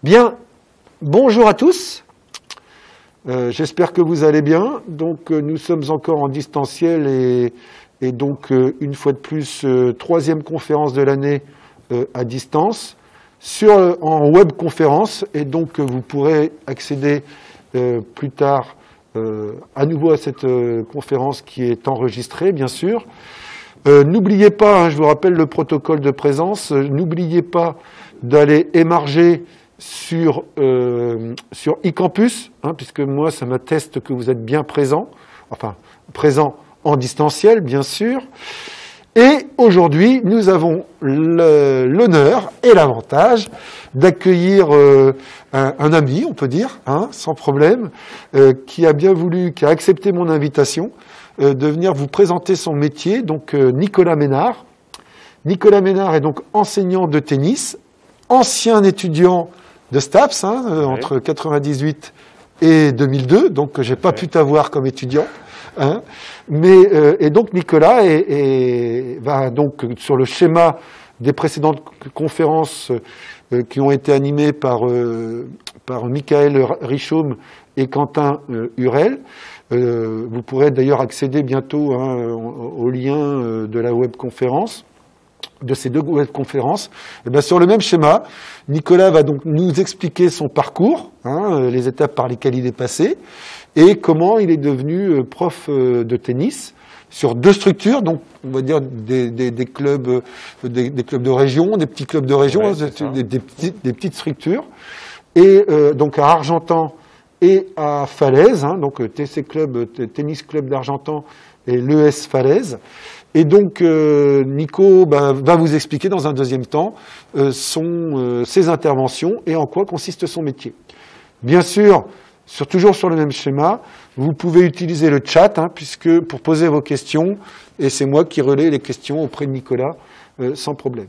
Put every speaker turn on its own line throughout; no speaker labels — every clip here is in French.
Bien, bonjour à tous. J'espère que vous allez bien. Donc, nous sommes encore en distanciel et donc, une fois de plus, troisième conférence de l'année à distance en webconférence. Et donc, vous pourrez accéder plus tard à nouveau à cette conférence qui est enregistrée, bien sûr. N'oubliez pas, je vous rappelle le protocole de présence, n'oubliez pas d'aller émarger sur eCampus, puisque moi, ça m'atteste que vous êtes bien présent, enfin, présent en distanciel, bien sûr. Et aujourd'hui, nous avons l'honneur et l'avantage d'accueillir un ami, on peut dire, sans problème, qui a accepté mon invitation de venir vous présenter son métier, donc Nicolas Ménard. Nicolas Ménard est donc enseignant de tennis, ancien étudiant de STAPS, entre 98 et 2002, donc j'ai pas pu t'avoir comme étudiant. Et donc Nicolas va donc sur le schéma des précédentes conférences qui ont été animées par Michael Richaume et Quentin Hurel. Vous pourrez d'ailleurs accéder bientôt au lien de la webconférence, de ces deux webconférences. Sur le même schéma, Nicolas va donc nous expliquer son parcours, les étapes par lesquelles il est passé, et comment il est devenu prof de tennis sur deux structures, donc on va dire des clubs de région, des petits clubs de région, ouais, des petites structures, et donc à Argentan et à Falaise, donc TC Club, Tennis Club d'Argentan et l'ES Falaise. Et donc Nico va vous expliquer dans un deuxième temps ses interventions et en quoi consiste son métier. Bien sûr, toujours sur le même schéma, vous pouvez utiliser le chat puisque pour poser vos questions, et c'est moi qui relais les questions auprès de Nicolas sans problème.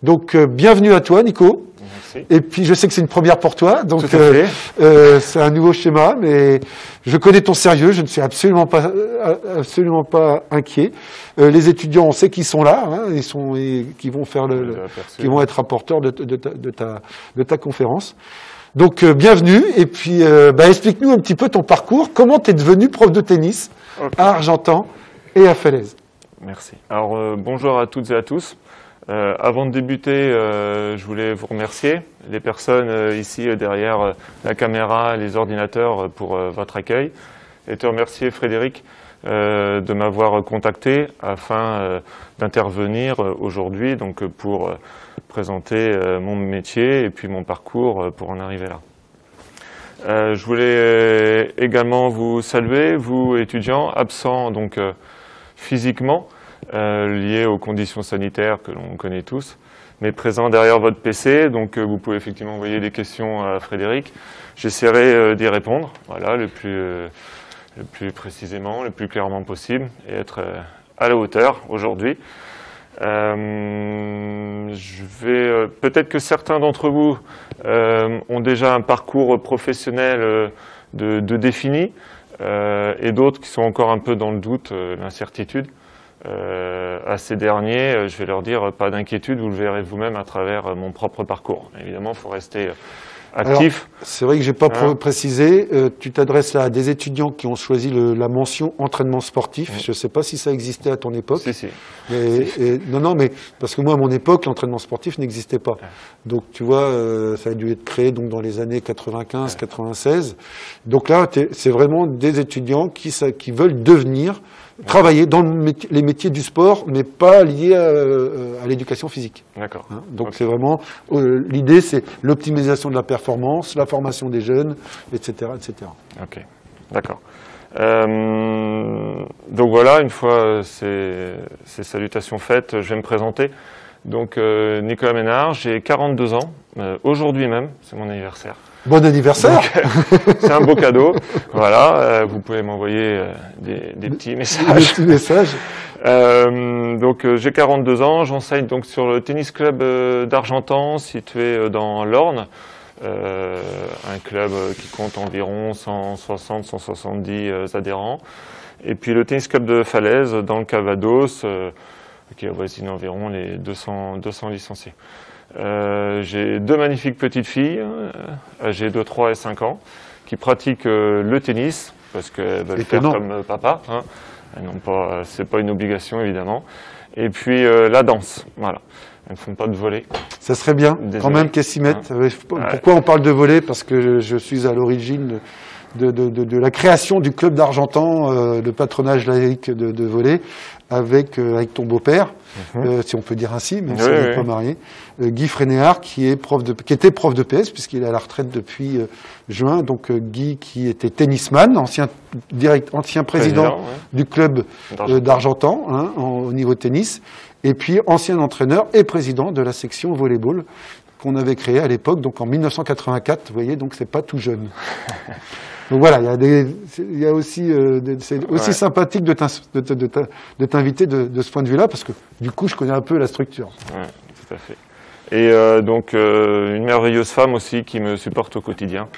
Donc bienvenue à toi Nico. Merci. Et puis je sais que c'est une première pour toi, donc c'est un nouveau schéma, mais je connais ton sérieux, je ne suis absolument pas inquiet. Les étudiants, on sait qu'ils sont là, qui vont faire qui vont être rapporteurs de ta conférence. Donc bienvenue et puis explique-nous un petit peu ton parcours. Comment tu es devenu prof de tennis à Argentan et à Falaise?
Merci. Alors bonjour à toutes et à tous. Avant de débuter, je voulais vous remercier, les personnes ici derrière la caméra, les ordinateurs, pour votre accueil, et te remercier Frédéric de m'avoir contacté afin d'intervenir aujourd'hui donc pour présenter mon métier et puis mon parcours pour en arriver là. Je voulais également vous saluer, vous étudiants absents donc physiquement, liés aux conditions sanitaires que l'on connaît tous, mais présents derrière votre PC, donc vous pouvez effectivement envoyer des questions à Frédéric. J'essaierai d'y répondre, voilà, le plus précisément, le plus clairement possible, et être à la hauteur aujourd'hui. Peut-être que certains d'entre vous ont déjà un parcours professionnel de défini, et d'autres qui sont encore un peu dans le doute, l'incertitude. À ces derniers, je vais leur dire pas d'inquiétude, vous le verrez vous-même à travers mon propre parcours. Évidemment, il faut rester actif.
C'est vrai que j'ai pas précisé, tu t'adresses là à des étudiants qui ont choisi la mention entraînement sportif. Je ne sais pas si ça existait à ton époque.
Si.
Non, mais parce que moi, à mon époque, l'entraînement sportif n'existait pas. Donc, tu vois, ça a dû être créé donc, dans les années 95-96. Donc là, c'est vraiment des étudiants qui veulent travailler dans les métiers du sport, mais pas liés à l'éducation physique.
D'accord.
Donc c'est vraiment l'idée, c'est l'optimisation de la performance, la formation des jeunes, etc., etc.
Ok, d'accord. Donc voilà, une fois ces salutations faites, je vais me présenter. Donc Nicolas Ménard, j'ai 42 ans, aujourd'hui même, c'est mon anniversaire.
Bon anniversaire.
C'est un beau cadeau. Voilà, vous pouvez m'envoyer des petits messages.
Des petits messages.
Donc j'ai 42 ans, j'enseigne donc sur le tennis club d'Argentan, situé dans l'Orne, un club qui compte environ 160-170 adhérents. Et puis le tennis club de Falaise, dans le Calvados, qui avoisine environ les 200 licenciés. J'ai 2 magnifiques petites filles, âgées de 3 et 5 ans, qui pratiquent le tennis, parce qu'elles veulent faire comme papa. Hein. C'est pas une obligation, évidemment. Et puis la danse, voilà. Elles ne font pas de volley.
Ça serait bien, quand même, qu'elles s'y mettent. Pourquoi on parle de volley? Parce que je suis à l'origine de la création du club d'Argentan, le patronage laïque de volley, avec ton beau-père, si on peut dire ainsi, même si on n'est pas marié, Guy Frénéard, qui était prof de PS, puisqu'il est à la retraite depuis juin. Donc Guy, qui était tennisman, ancien président du club d'Argentan, hein, au niveau tennis, et puis ancien entraîneur et président de la section volleyball qu'on avait créée à l'époque, donc en 1984. Vous voyez, donc c'est pas tout jeune. Donc voilà, il y a aussi, c'est aussi sympathique de t'inviter de ce point de vue-là, parce que du coup, je connais un peu la structure.
Ouais, tout à fait. Et donc, une merveilleuse femme aussi qui me supporte au quotidien,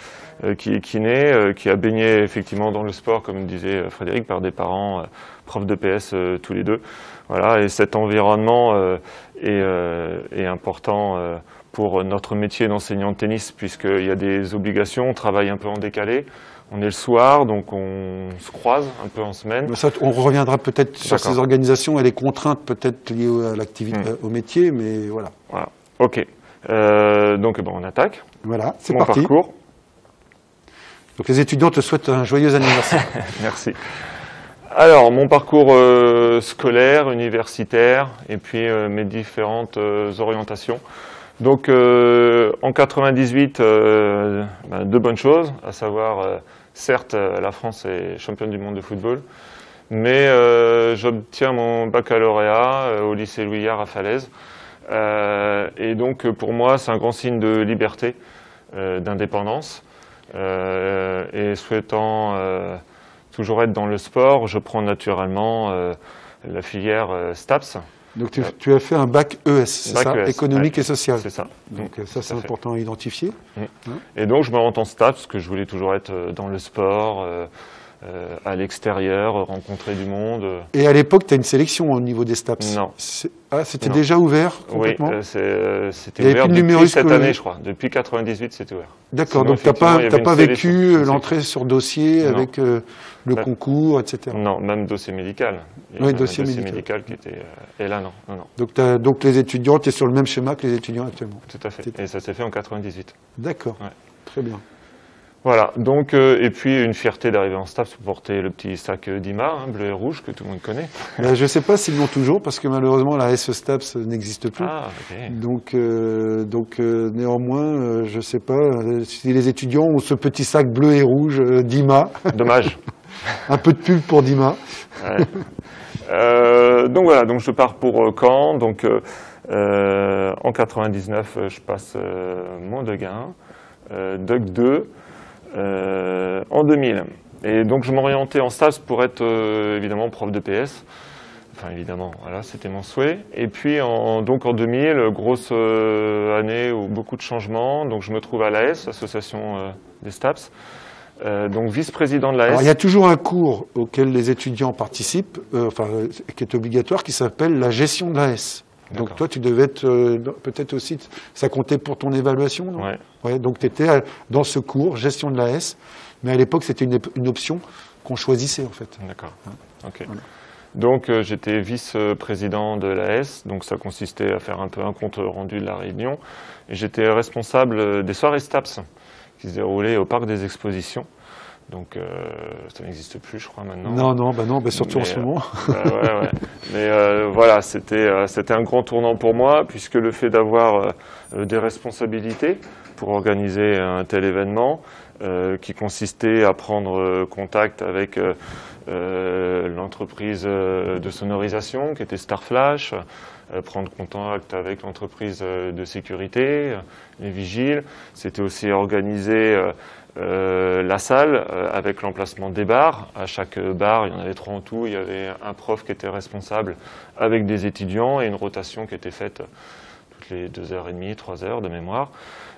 qui est kiné, qui a baigné effectivement dans le sport, comme disait Frédéric, par des parents profs de PS tous les deux. Voilà, et cet environnement est important pour notre métier d'enseignant de tennis, puisqu'il y a des obligations, on travaille un peu en décalé. On est le soir, donc on se croise un peu en semaine.
Ça, on reviendra peut-être sur ces organisations et les contraintes peut-être liées à l'activité, au métier, mais voilà.
Voilà. Ok. Donc on attaque.
Voilà, c'est parti.
Parcours.
Donc les étudiants te souhaitent un joyeux anniversaire.
Merci. Alors, mon parcours scolaire, universitaire, et puis mes différentes orientations. Donc, en 98, 2 bonnes choses, à savoir, certes, la France est championne du monde de football, mais j'obtiens mon baccalauréat au lycée Louis Hillard à Falaise. Et donc, pour moi, c'est un grand signe de liberté, d'indépendance, et souhaitant toujours être dans le sport, je prends naturellement la filière STAPS.
Donc tu as fait un bac ES, c'est ça,
ES,
économique et social.
C'est ça.
Donc ça c'est important à identifier.
Et donc je me rends en STAPS parce que je voulais toujours être dans le sport, à l'extérieur, rencontrer du monde.
Et à l'époque, tu as une sélection au niveau des STAPS?
Non.
C'était déjà ouvert complètement?
Oui, c'était ouvert depuis cette année, je crois. Depuis 98, c'était ouvert.
D'accord, donc tu n'as pas vécu l'entrée sur dossier avec le concours, etc.
Non, même dossier médical.
Oui, dossier
médical qui était... Et là, non.
Donc les étudiants, tu es sur le même schéma que les étudiants actuellement?
Tout à fait. Et ça s'est fait en 98.
D'accord, très bien.
Voilà, donc, et puis une fierté d'arriver en STAPS pour porter le petit sac d'IMA, bleu et rouge, que tout le monde connaît.
Je ne sais pas s'ils l'ont toujours, parce que malheureusement la SE STAPS n'existe plus.
Ah, ok.
Donc néanmoins, je ne sais pas si les étudiants ont ce petit sac bleu et rouge d'IMA.
Dommage.
Un peu de pub pour d'IMA.
Donc voilà, donc je pars pour Caen. Donc en 99, je passe mon Deguin, Doc 2. En 2000. Et donc je m'orientais en STAPS pour être évidemment prof de PS. Enfin évidemment, voilà, c'était mon souhait. Et puis donc en 2000, grosse année où beaucoup de changements. Donc je me trouve à l'AS, Association des STAPS. Donc vice-président de l'AS.
Alors il y a toujours un cours auquel les étudiants participent, qui est obligatoire, qui s'appelle la gestion de l'AS. Donc toi, tu devais être peut-être aussi, ça comptait pour ton évaluation, non? Ouais, donc tu étais dans ce cours, gestion de l'AS, mais à l'époque, c'était une option qu'on choisissait en fait.
D'accord, ok. Voilà. Donc j'étais vice-président de l'AS, donc ça consistait à faire un peu un compte rendu de la réunion, et j'étais responsable des soirées STAPS, qui se déroulaient au Parc des Expositions. Donc ça n'existe plus, je crois, maintenant.
Non, surtout en ce moment.
Mais voilà, c'était un grand tournant pour moi, puisque le fait d'avoir des responsabilités pour organiser un tel événement, qui consistait à prendre contact avec l'entreprise de sonorisation, qui était Starflash, prendre contact avec l'entreprise de sécurité, les vigiles. C'était aussi organiser la salle avec l'emplacement des bars. À chaque bar, il y en avait 3 en tout. Il y avait un prof qui était responsable avec des étudiants et une rotation qui était faite toutes les 2h30, 3h de mémoire.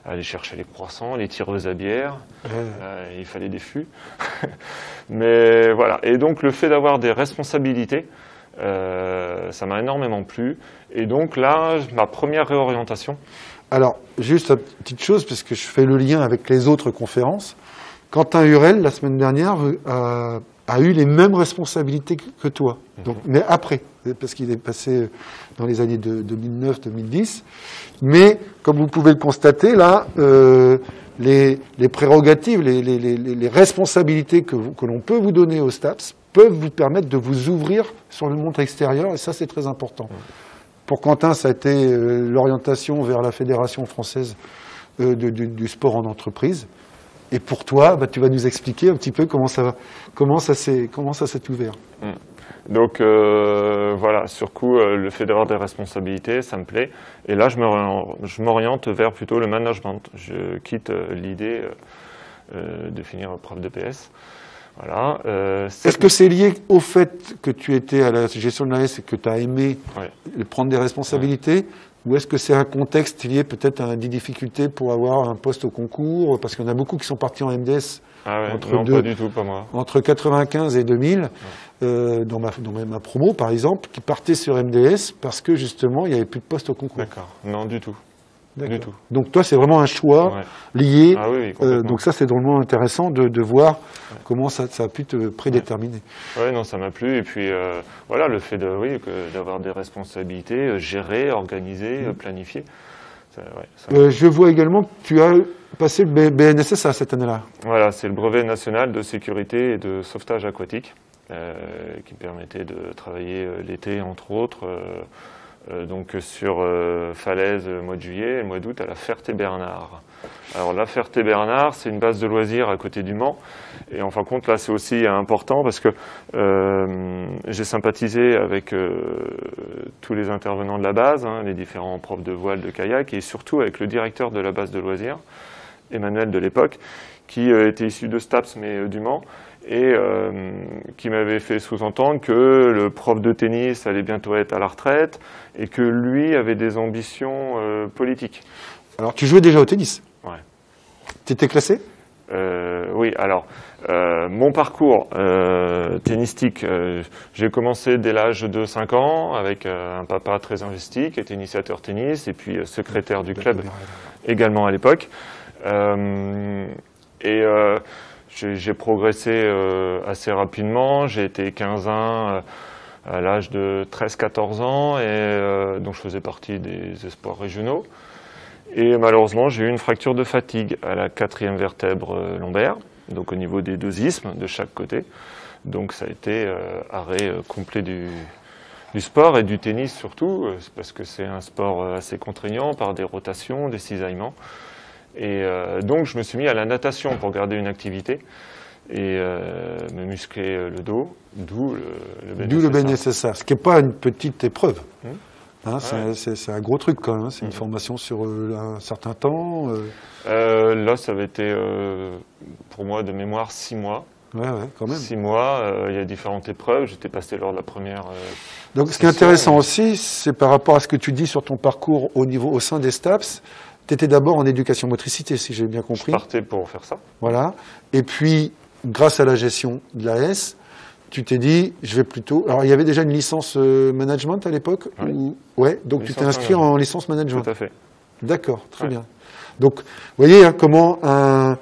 Aller chercher les croissants, les tireuses à bière. Il fallait des fûts. Mais voilà. Et donc le fait d'avoir des responsabilités Ça m'a énormément plu. Et donc là, ma première réorientation.
Alors, juste une petite chose, parce que je fais le lien avec les autres conférences. Quentin Hurel, la semaine dernière, a eu les mêmes responsabilités que toi. Donc, mais après, parce qu'il est passé dans les années 2009-2010. Mais, comme vous pouvez le constater, là, les prérogatives, les responsabilités que l'on peut vous donner au STAPS peuvent vous permettre de vous ouvrir sur le monde extérieur, et ça, c'est très important. Pour Quentin, ça a été l'orientation vers la Fédération française du sport en entreprise. Et pour toi, tu vas nous expliquer un petit peu comment ça s'est ouvert.
Donc voilà, sur coup, le fait d'avoir des responsabilités, ça me plaît. Et là, je m'oriente vers plutôt le management. Je quitte l'idée de finir prof de PS. Voilà,
est-ce que c'est lié au fait que tu étais à la gestion de l'AS et que tu as aimé prendre des responsabilités, ou est-ce que c'est un contexte lié peut-être à des difficultés pour avoir un poste au concours? Parce qu'il y en a beaucoup qui sont partis en MDS
pas du tout, pas moi.
Entre 95 et 2000, dans ma promo par exemple, qui partaient sur MDS parce que justement il n'y avait plus de poste au concours.
D'accord, non du tout. Du tout.
Donc toi, c'est vraiment un choix lié.
Ah oui,
donc ça, c'est drôlement intéressant de voir comment ça a pu te prédéterminer.
Oui, non, ça m'a plu. Et puis voilà, le fait d'avoir des responsabilités, gérer, organiser, planifier.
Je vois également que tu as passé le BNSSA cette année-là.
Voilà, c'est le brevet national de sécurité et de sauvetage aquatique qui permettait de travailler l'été, entre autres. Donc sur Falaise le mois de juillet et le mois d'août à la Ferté-Bernard. Alors la Ferté-Bernard, c'est une base de loisirs à côté du Mans. Et en fin de compte, là, c'est aussi important parce que j'ai sympathisé avec tous les intervenants de la base, les différents profs de voile, de kayak, et surtout avec le directeur de la base de loisirs, Emmanuel de l'époque, qui était issu de STAPS, mais du Mans, et qui m'avait fait sous-entendre que le prof de tennis allait bientôt être à la retraite et que lui avait des ambitions politiques.
Alors, tu jouais déjà au tennis?
Ouais.
Tu étais classé?
Oui, alors, mon parcours tennistique, j'ai commencé dès l'âge de 5 ans avec un papa très investi qui était initiateur tennis et puis secrétaire du club également à l'époque. J'ai progressé assez rapidement, j'ai été 15 à l'âge de 13-14 ans et donc je faisais partie des espoirs régionaux. Et malheureusement, j'ai eu une fracture de fatigue à la 4e vertèbre lombaire, donc au niveau des 2 isthmes de chaque côté. Donc ça a été arrêt complet du sport et du tennis surtout, parce que c'est un sport assez contraignant par des rotations, des cisaillements. Et donc je me suis mis à la natation pour garder une activité et me muscler le dos, d'où le
BNSSA, ce qui n'est pas une petite épreuve. C'est un gros truc quand même, c'est une formation sur un certain temps.
Là, ça avait été pour moi de mémoire 6 mois.
Ouais, quand même.
6 mois, il y a différentes épreuves, j'étais passé lors de la première.
Donc ce qui est intéressant aussi, c'est par rapport à ce que tu dis sur ton parcours au sein des STAPS. Tu étais d'abord en éducation motricité, si j'ai bien compris.
Je partais pour faire ça.
Voilà. Et puis, grâce à la gestion de l'AS, tu t'es dit, je vais plutôt... Alors, il y avait déjà une licence management à l'époque?
Oui.
Ouais, donc tu t'es inscrit en licence management.
Tout à fait.
D'accord, très bien. Donc, vous voyez comment un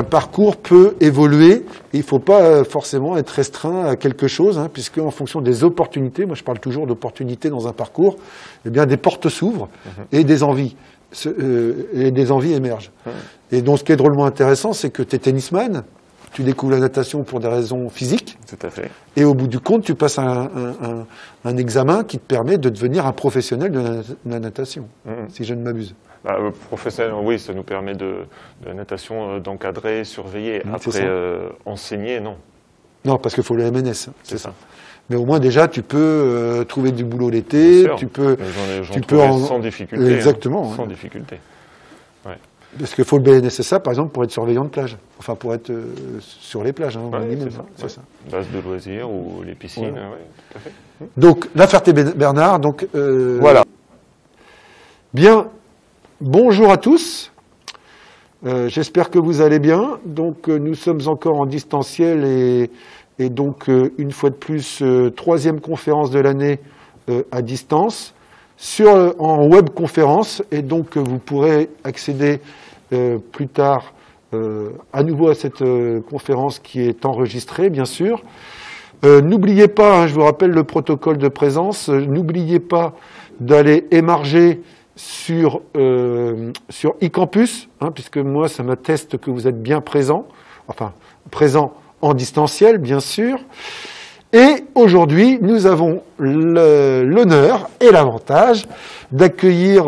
parcours peut évoluer. Il ne faut pas forcément être restreint à quelque chose, puisque en fonction des opportunités, moi je parle toujours d'opportunités dans un parcours, eh bien des portes s'ouvrent et des envies. Et des envies émergent. Et donc ce qui est drôlement intéressant, c'est que tu es tennisman, tu découvres la natation pour des raisons physiques.
Tout à fait.
Et au bout du compte, tu passes un examen qui te permet de devenir un professionnel de la natation, si je ne m'abuse.
Professionnel, oui, ça nous permet de la natation d'encadrer, surveiller. Après, enseigner, non.
Non, parce qu'il faut le MNS.
C'est ça.
Mais au moins déjà, tu peux trouver du boulot l'été, tu peux
sans difficulté.
Exactement.
Sans difficulté. Ouais.
Parce qu'il faut le BNSSA, par exemple, pour être surveillant de plage. Enfin, pour être sur les plages.
C'est ça. Base de loisirs ou les piscines, tout à fait.
Donc, la Ferté-Bernard, donc...
voilà.
Bien, bonjour à tous. J'espère que vous allez bien. Donc, nous sommes encore en distanciel et donc une fois de plus, troisième conférence de l'année à distance, en webconférence, et donc vous pourrez accéder plus tard à nouveau à cette conférence qui est enregistrée, bien sûr. N'oubliez pas, hein, je vous rappelle le protocole de présence, n'oubliez pas d'aller émarger sur eCampus, hein, puisque moi, ça m'atteste que vous êtes bien présent, enfin, présent en distanciel, bien sûr. Et aujourd'hui, nous avons l'honneur et l'avantage d'accueillir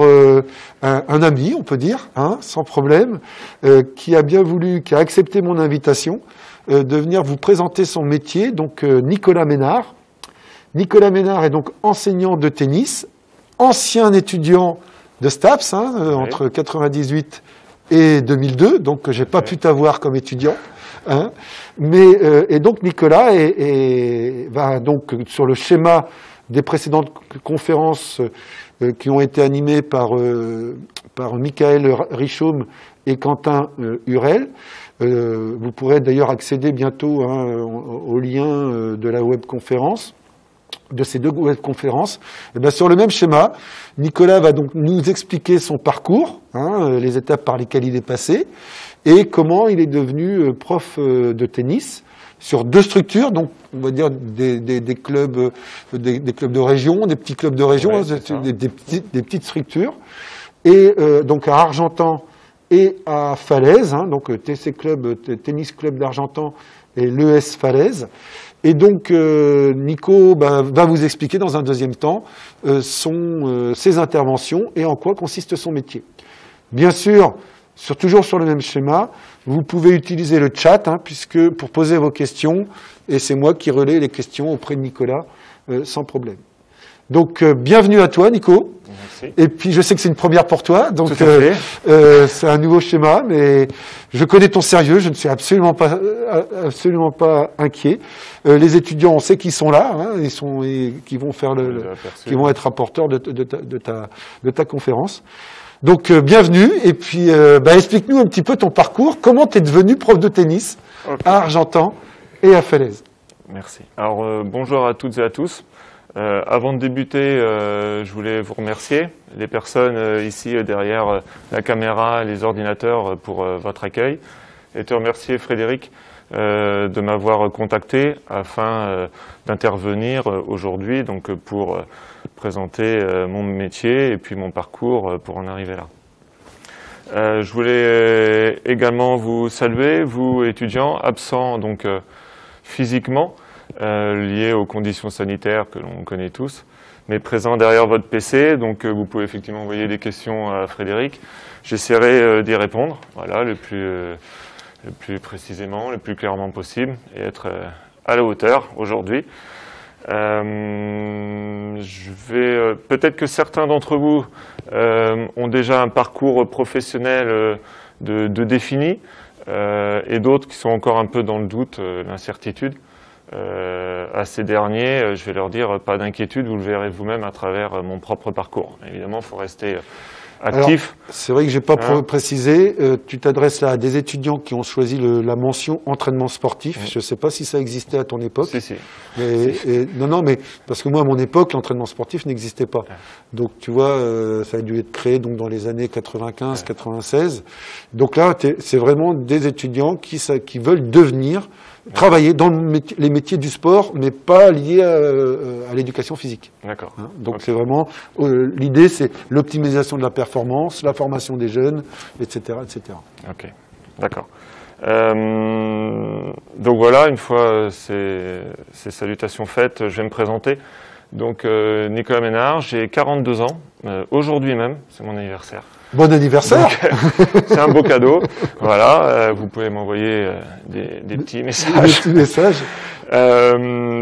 un ami, on peut dire, hein, sans problème, qui a bien voulu, qui a accepté mon invitation, de venir vous présenter son métier, donc Nicolas Ménard. Nicolas Ménard est donc enseignant de tennis, ancien étudiant de STAPS, hein, oui, entre 98 et 2002, donc j'ai pas pu t'avoir comme étudiant. Hein, et donc Nicolas va donc sur le schéma des précédentes conférences qui ont été animées par Michael Richaume et Quentin Hurel. Vous pourrez d'ailleurs accéder bientôt, hein, au lien de la webconférence, de ces deux webconférences. Et bien, sur le même schéma, Nicolas va donc nous expliquer son parcours, hein, les étapes par lesquelles il est passé, et comment il est devenu prof de tennis sur deux structures, donc on va dire des clubs de région, des petits clubs de région, ouais, des petites structures, et donc à Argentan et à Falaise, hein, donc TC Club, Tennis Club d'Argentan et l'ES Falaise. Et donc Nico va vous expliquer dans un deuxième temps ses interventions et en quoi consiste son métier. Bien sûr, toujours sur le même schéma, vous pouvez utiliser le chat, hein, puisque pour poser vos questions, et c'est moi qui relais les questions auprès de Nicolas sans problème. Donc bienvenue à toi, Nico.
Merci.
Et puis je sais que c'est une première pour toi, donc c'est un nouveau schéma, mais je connais ton sérieux, je ne suis absolument pas inquiet. Les étudiants, on sait qu'ils sont là, hein, qui vont faire qui vont être rapporteurs de ta conférence. Donc bienvenue, et puis explique-nous un petit peu ton parcours. Comment tu es devenu prof de tennis à Argentan et à Falaise?
Merci. Alors bonjour à toutes et à tous. Avant de débuter, je voulais vous remercier, les personnes ici derrière la caméra, les ordinateurs, pour votre accueil, et te remercier, Frédéric, de m'avoir contacté afin d'intervenir aujourd'hui, donc pour présenter mon métier et puis mon parcours pour en arriver là. Je voulais également vous saluer, vous étudiants absents donc physiquement, liés aux conditions sanitaires que l'on connaît tous, mais présents derrière votre PC, donc vous pouvez effectivement envoyer des questions à Frédéric. J'essaierai d'y répondre, voilà, le plus précisément, le plus clairement possible, et être à la hauteur aujourd'hui. Peut-être que certains d'entre vous ont déjà un parcours professionnel de défini, et d'autres qui sont encore un peu dans le doute, l'incertitude. À ces derniers, je vais leur dire pas d'inquiétude, vous le verrez vous-même à travers mon propre parcours. Évidemment, il faut rester actif.
C'est vrai que j'ai pas précisé, tu t'adresses là à des étudiants qui ont choisi la mention entraînement sportif. Je ne sais pas si ça existait à ton époque.
Si.
Non, mais parce que moi, à mon époque, l'entraînement sportif n'existait pas. Donc, tu vois, ça a dû être créé donc dans les années 95, 96. Donc là, c'est vraiment des étudiants qui veulent travailler dans les métiers du sport, mais pas liés à l'éducation physique.
D'accord.
Hein, donc c'est vraiment l'idée, c'est l'optimisation de la performance, la formation des jeunes, etc., etc.
Ok, d'accord. Donc voilà, une fois ces salutations faites, je vais me présenter. Donc Nicolas Ménard, j'ai 42 ans, aujourd'hui même, c'est mon anniversaire.
Bon anniversaire.
C'est un beau cadeau. Voilà, vous pouvez m'envoyer des petits messages.
Des petits messages.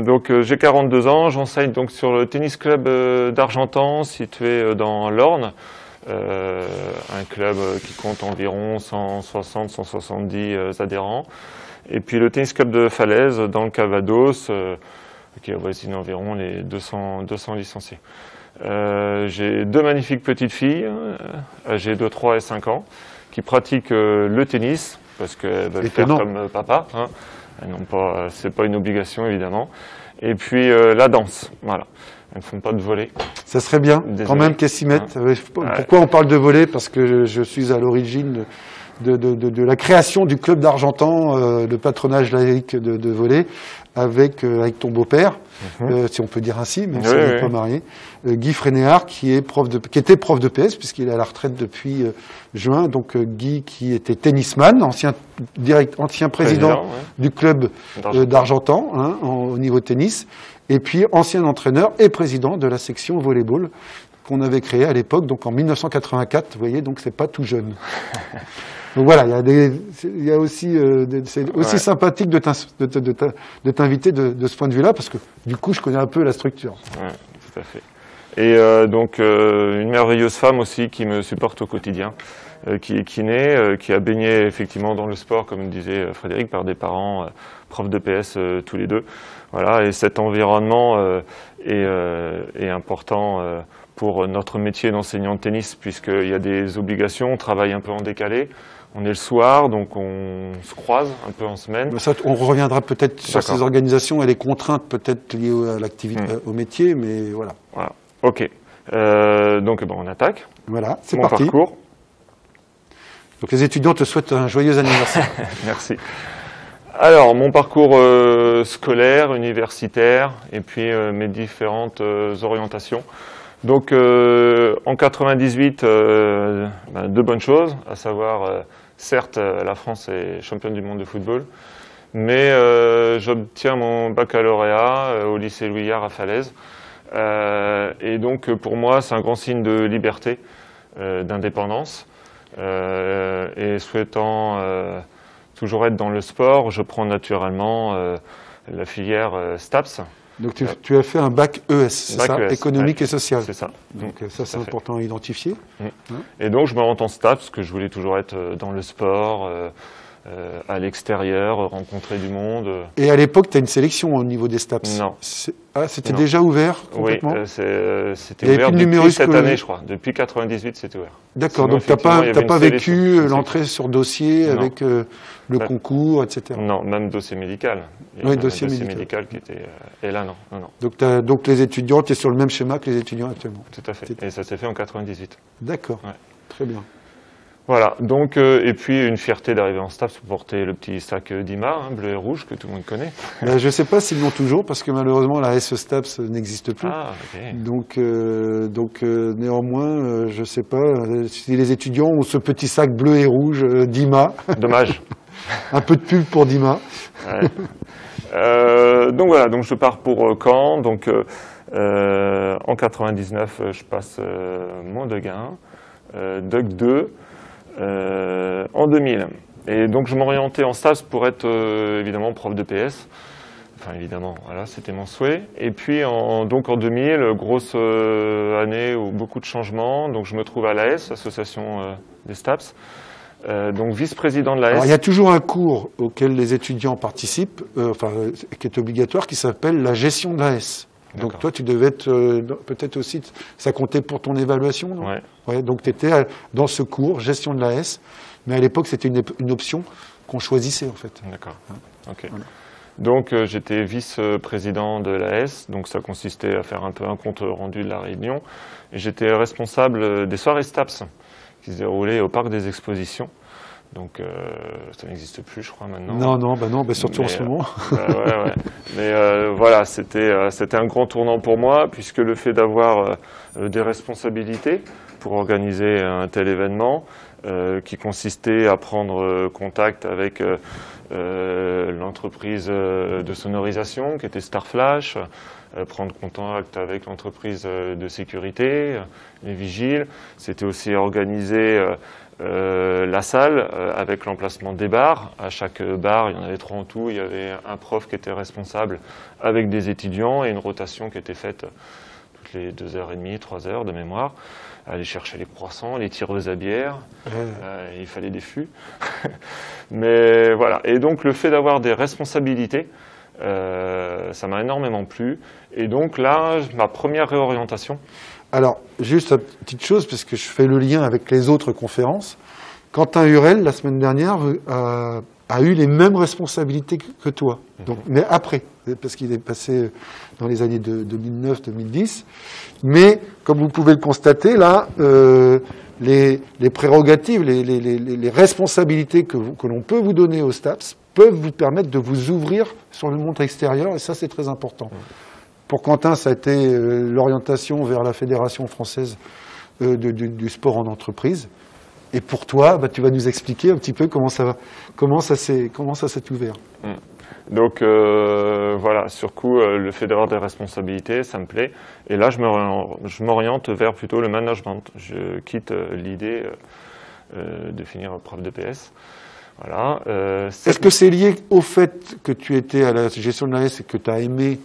Donc j'ai 42 ans, j'enseigne donc sur le tennis club d'Argentan, situé dans l'Orne, un club qui compte environ 160-170 adhérents. Et puis le tennis club de Falaise dans le Calvados, qui avoisine environ les 200 licenciés. J'ai deux magnifiques petites filles, âgées de 3 et 5 ans, qui pratiquent le tennis, parce qu'elles veulent faire comme papa, hein, C'est pas une obligation évidemment. Et puis la danse, voilà. Elles ne font pas de volley.
Ça serait bien,
Désolé.
quand même, qu'elles s'y mettent. Pourquoi on parle de volley? Parce que je suis à l'origine de la création du club d'Argentan, le patronage laïque de volley, avec ton beau-père, si on peut dire ainsi, même si on n'est pas marié, Guy Frénéard, qui était prof de PS, puisqu'il est à la retraite depuis juin. Donc Guy, qui était tennisman, ancien président du club d'Argentan, hein, au niveau tennis, et puis ancien entraîneur et président de la section volleyball qu'on avait créée à l'époque, donc en 1984. Vous voyez, donc c'est pas tout jeune. Donc voilà, il y a aussi, c'est aussi sympathique de t'inviter de ce point de vue-là, parce que du coup, je connais un peu la structure.
Ouais, tout à fait. Et donc, une merveilleuse femme aussi qui me supporte au quotidien, qui est kiné, qui a baigné effectivement dans le sport, comme disait Frédéric, par des parents profs de PS tous les deux. Voilà, et cet environnement est important pour notre métier d'enseignant de tennis, puisqu'il y a des obligations, on travaille un peu en décalé. On est le soir, donc on se croise un peu en semaine.
Mais ça, on reviendra peut-être sur ces organisations et les contraintes peut-être liées à l'activité, au métier, mais voilà.
Voilà. Ok. Donc on attaque.
Voilà, c'est
mon
parti.
Parcours.
Donc les étudiants te souhaitent un joyeux anniversaire.
Merci. Alors, mon parcours scolaire, universitaire, et puis mes différentes orientations. Donc, en 98, deux bonnes choses, à savoir, certes, la France est championne du monde de football, mais j'obtiens mon baccalauréat au lycée Louis Yard à Falaise. Et donc, pour moi, c'est un grand signe de liberté, d'indépendance, et souhaitant toujours être dans le sport, je prends naturellement la filière STAPS.
Donc tu as fait un bac ES, c'est ça,
ES,
économique et social.
C'est ça.
Donc ça c'est important à identifier.
Et donc je me rends en STAPS parce que je voulais toujours être dans le sport, à l'extérieur, rencontrer du monde.
Et à l'époque, tu as une sélection au niveau des STAPS?
Non.
C'était déjà ouvert complètement?
Oui, c'était ouvert depuis cette année, je crois. Depuis 98, c'était ouvert.
D'accord, donc tu n'as pas vécu l'entrée sur dossier avec le concours, etc.
Non, même dossier médical.
Oui, dossier
médical qui était... Et là, non.
Donc les étudiants, tu es sur le même schéma que les étudiants actuellement?
Tout à fait. Et ça s'est fait en 98.
D'accord, très bien.
Voilà, donc, et puis une fierté d'arriver en STAPS pour porter le petit sac d'IMA, bleu et rouge, que tout le monde connaît.
Je ne sais pas s'ils l'ont toujours, parce que malheureusement la SE STAPS n'existe plus.
Ah, ok.
Donc néanmoins, je ne sais pas si les étudiants ont ce petit sac bleu et rouge d'IMA.
Dommage.
Un peu de pub pour d'IMA.
Donc voilà, donc je pars pour Caen. Donc en 99, je passe mon Deguin, Doc 2. En 2000. Et donc je m'orientais en STAPS pour être évidemment prof de PS. Enfin évidemment, voilà, c'était mon souhait. Et puis donc en 2000, grosse année où beaucoup de changements. Donc je me trouve à l'AS, Association des STAPS. Donc vice-président de l'AS.
Alors il y a toujours un cours auquel les étudiants participent, qui est obligatoire, qui s'appelle la gestion de l'AS. Donc toi, tu devais être peut-être aussi, ça comptait pour ton évaluation, non? Ouais, donc tu étais dans ce cours, gestion de l'AS, mais à l'époque, c'était une option qu'on choisissait en fait.
D'accord, ok. Voilà. Donc j'étais vice-président de l'AS, donc ça consistait à faire un peu un compte rendu de la réunion, et j'étais responsable des soirées STAPS, qui se déroulaient au Parc des Expositions. Donc ça n'existe plus, je crois, maintenant.
Non, surtout en ce moment.
Mais voilà, c'était un grand tournant pour moi, puisque le fait d'avoir des responsabilités pour organiser un tel événement, qui consistait à prendre contact avec l'entreprise de sonorisation, qui était Starflash, prendre contact avec l'entreprise de sécurité, les vigiles. C'était aussi organiser la salle avec l'emplacement des bars. À chaque bar, il y en avait 3 en tout. Il y avait un prof qui était responsable avec des étudiants et une rotation qui était faite toutes les 2h30, 3h de mémoire. Aller chercher les croissants, les tireuses à bière. Il fallait des fûts. Mais voilà. Et donc le fait d'avoir des responsabilités, ça m'a énormément plu. Et donc là, ma première réorientation.
Alors, juste une petite chose, parce que je fais le lien avec les autres conférences. Quentin Hurel, la semaine dernière, a eu les mêmes responsabilités que toi. Donc, mais après, parce qu'il est passé dans les années 2009-2010. Mais, comme vous pouvez le constater, là, les prérogatives, les responsabilités que l'on peut vous donner au STAPS peuvent vous permettre de vous ouvrir sur le monde extérieur, et ça, c'est très important. Pour Quentin, ça a été l'orientation vers la Fédération française du sport en entreprise. Et pour toi, tu vas nous expliquer un petit peu comment ça s'est ouvert.
Donc voilà, sur coup, le fait d'avoir des responsabilités, ça me plaît. Et là, je m'oriente vers plutôt le management. Je quitte l'idée de finir prof de PS. Voilà.
Est-ce que c'est lié au fait que tu étais à la gestion de l'AS et que tu as aimé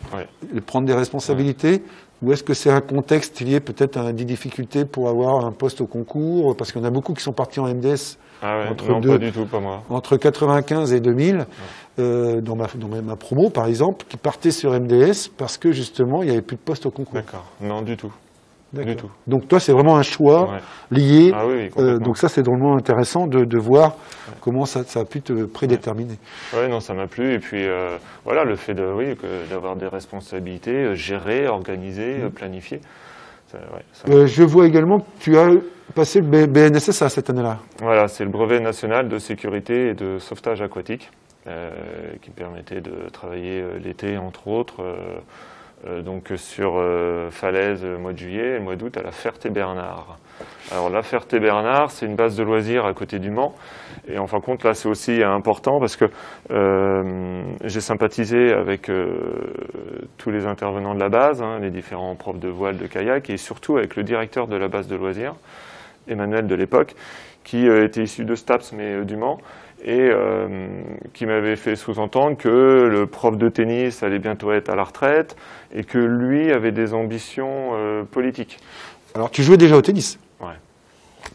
prendre des responsabilités, ou est-ce que c'est un contexte lié peut-être à des difficultés pour avoir un poste au concours? Parce qu'il y en a beaucoup qui sont partis en MDS
pas du tout, pas moi.
Entre 95 et 2000, dans ma promo par exemple, qui partaient sur MDS parce que justement il n'y avait plus de poste au concours.
D'accord, non du tout. Du tout.
Donc toi, c'est vraiment un choix lié.
Ah oui,
donc ça, c'est drôlement intéressant de voir comment ça a pu te prédéterminer.
Oui, non, ça m'a plu. Et puis voilà, le fait d'avoir des responsabilités, gérer, organiser, planifier.
Je vois également que tu as passé le BNSSA cette année-là.
Voilà, c'est le brevet national de sécurité et de sauvetage aquatique qui permettait de travailler l'été, entre autres. Donc sur Falaise le mois de juillet et le mois d'août à la Ferté-Bernard. Alors la Ferté-Bernard, c'est une base de loisirs à côté du Mans. Et en fin de compte, là, c'est aussi important parce que j'ai sympathisé avec tous les intervenants de la base, les différents profs de voile, de kayak, et surtout avec le directeur de la base de loisirs, Emmanuel de l'époque, qui était issu de STAPS, mais du Mans, et qui m'avait fait sous-entendre que le prof de tennis allait bientôt être à la retraite et que lui avait des ambitions politiques.
Alors, tu jouais déjà au tennis?
Ouais.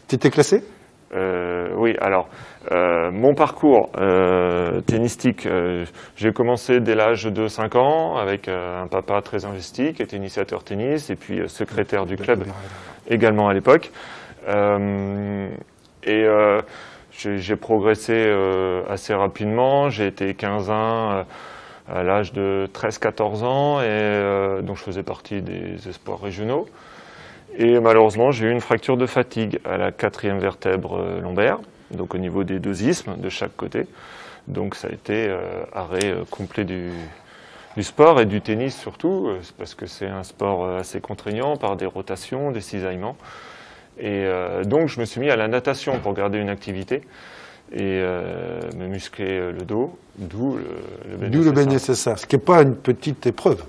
Tu étais classé?
Oui, alors, mon parcours tennistique, j'ai commencé dès l'âge de 5 ans avec un papa très investi qui était initiateur tennis et puis secrétaire du club également à l'époque. J'ai progressé assez rapidement, j'ai été 15 ans à l'âge de 13-14 ans, et donc je faisais partie des espoirs régionaux. Et malheureusement, j'ai eu une fracture de fatigue à la 4e vertèbre lombaire, donc au niveau des 2 isthmes de chaque côté. Donc ça a été arrêt complet du sport et du tennis surtout, parce que c'est un sport assez contraignant par des rotations, des cisaillements. Et donc je me suis mis à la natation pour garder une activité et me muscler le dos, d'où le
BNSSA, ce qui n'est pas une petite épreuve.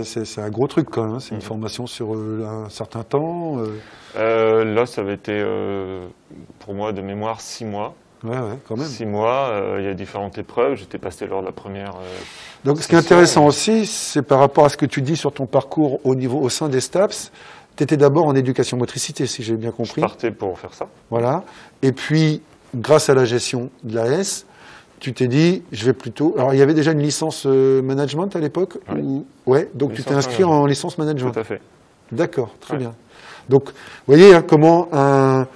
C'est un gros truc quand même, c'est une formation sur un certain temps.
Là, ça avait été pour moi de mémoire 6 mois.
Ouais, quand même.
6 mois, il y a différentes épreuves, j'étais passé lors de la première.
Donc ce qui est intéressant aussi, c'est par rapport à ce que tu dis sur ton parcours au sein des STAPS. Tu étais d'abord en éducation motricité, si j'ai bien compris.
Je partais pour faire ça.
Voilà. Et puis, grâce à la gestion de l'AS, tu t'es dit, je vais plutôt... Alors, il y avait déjà une licence management à l'époque?
Oui.
Ouais, donc tu t'es inscrit en licence management.
Tout à fait.
D'accord, très bien. Donc, vous voyez comment un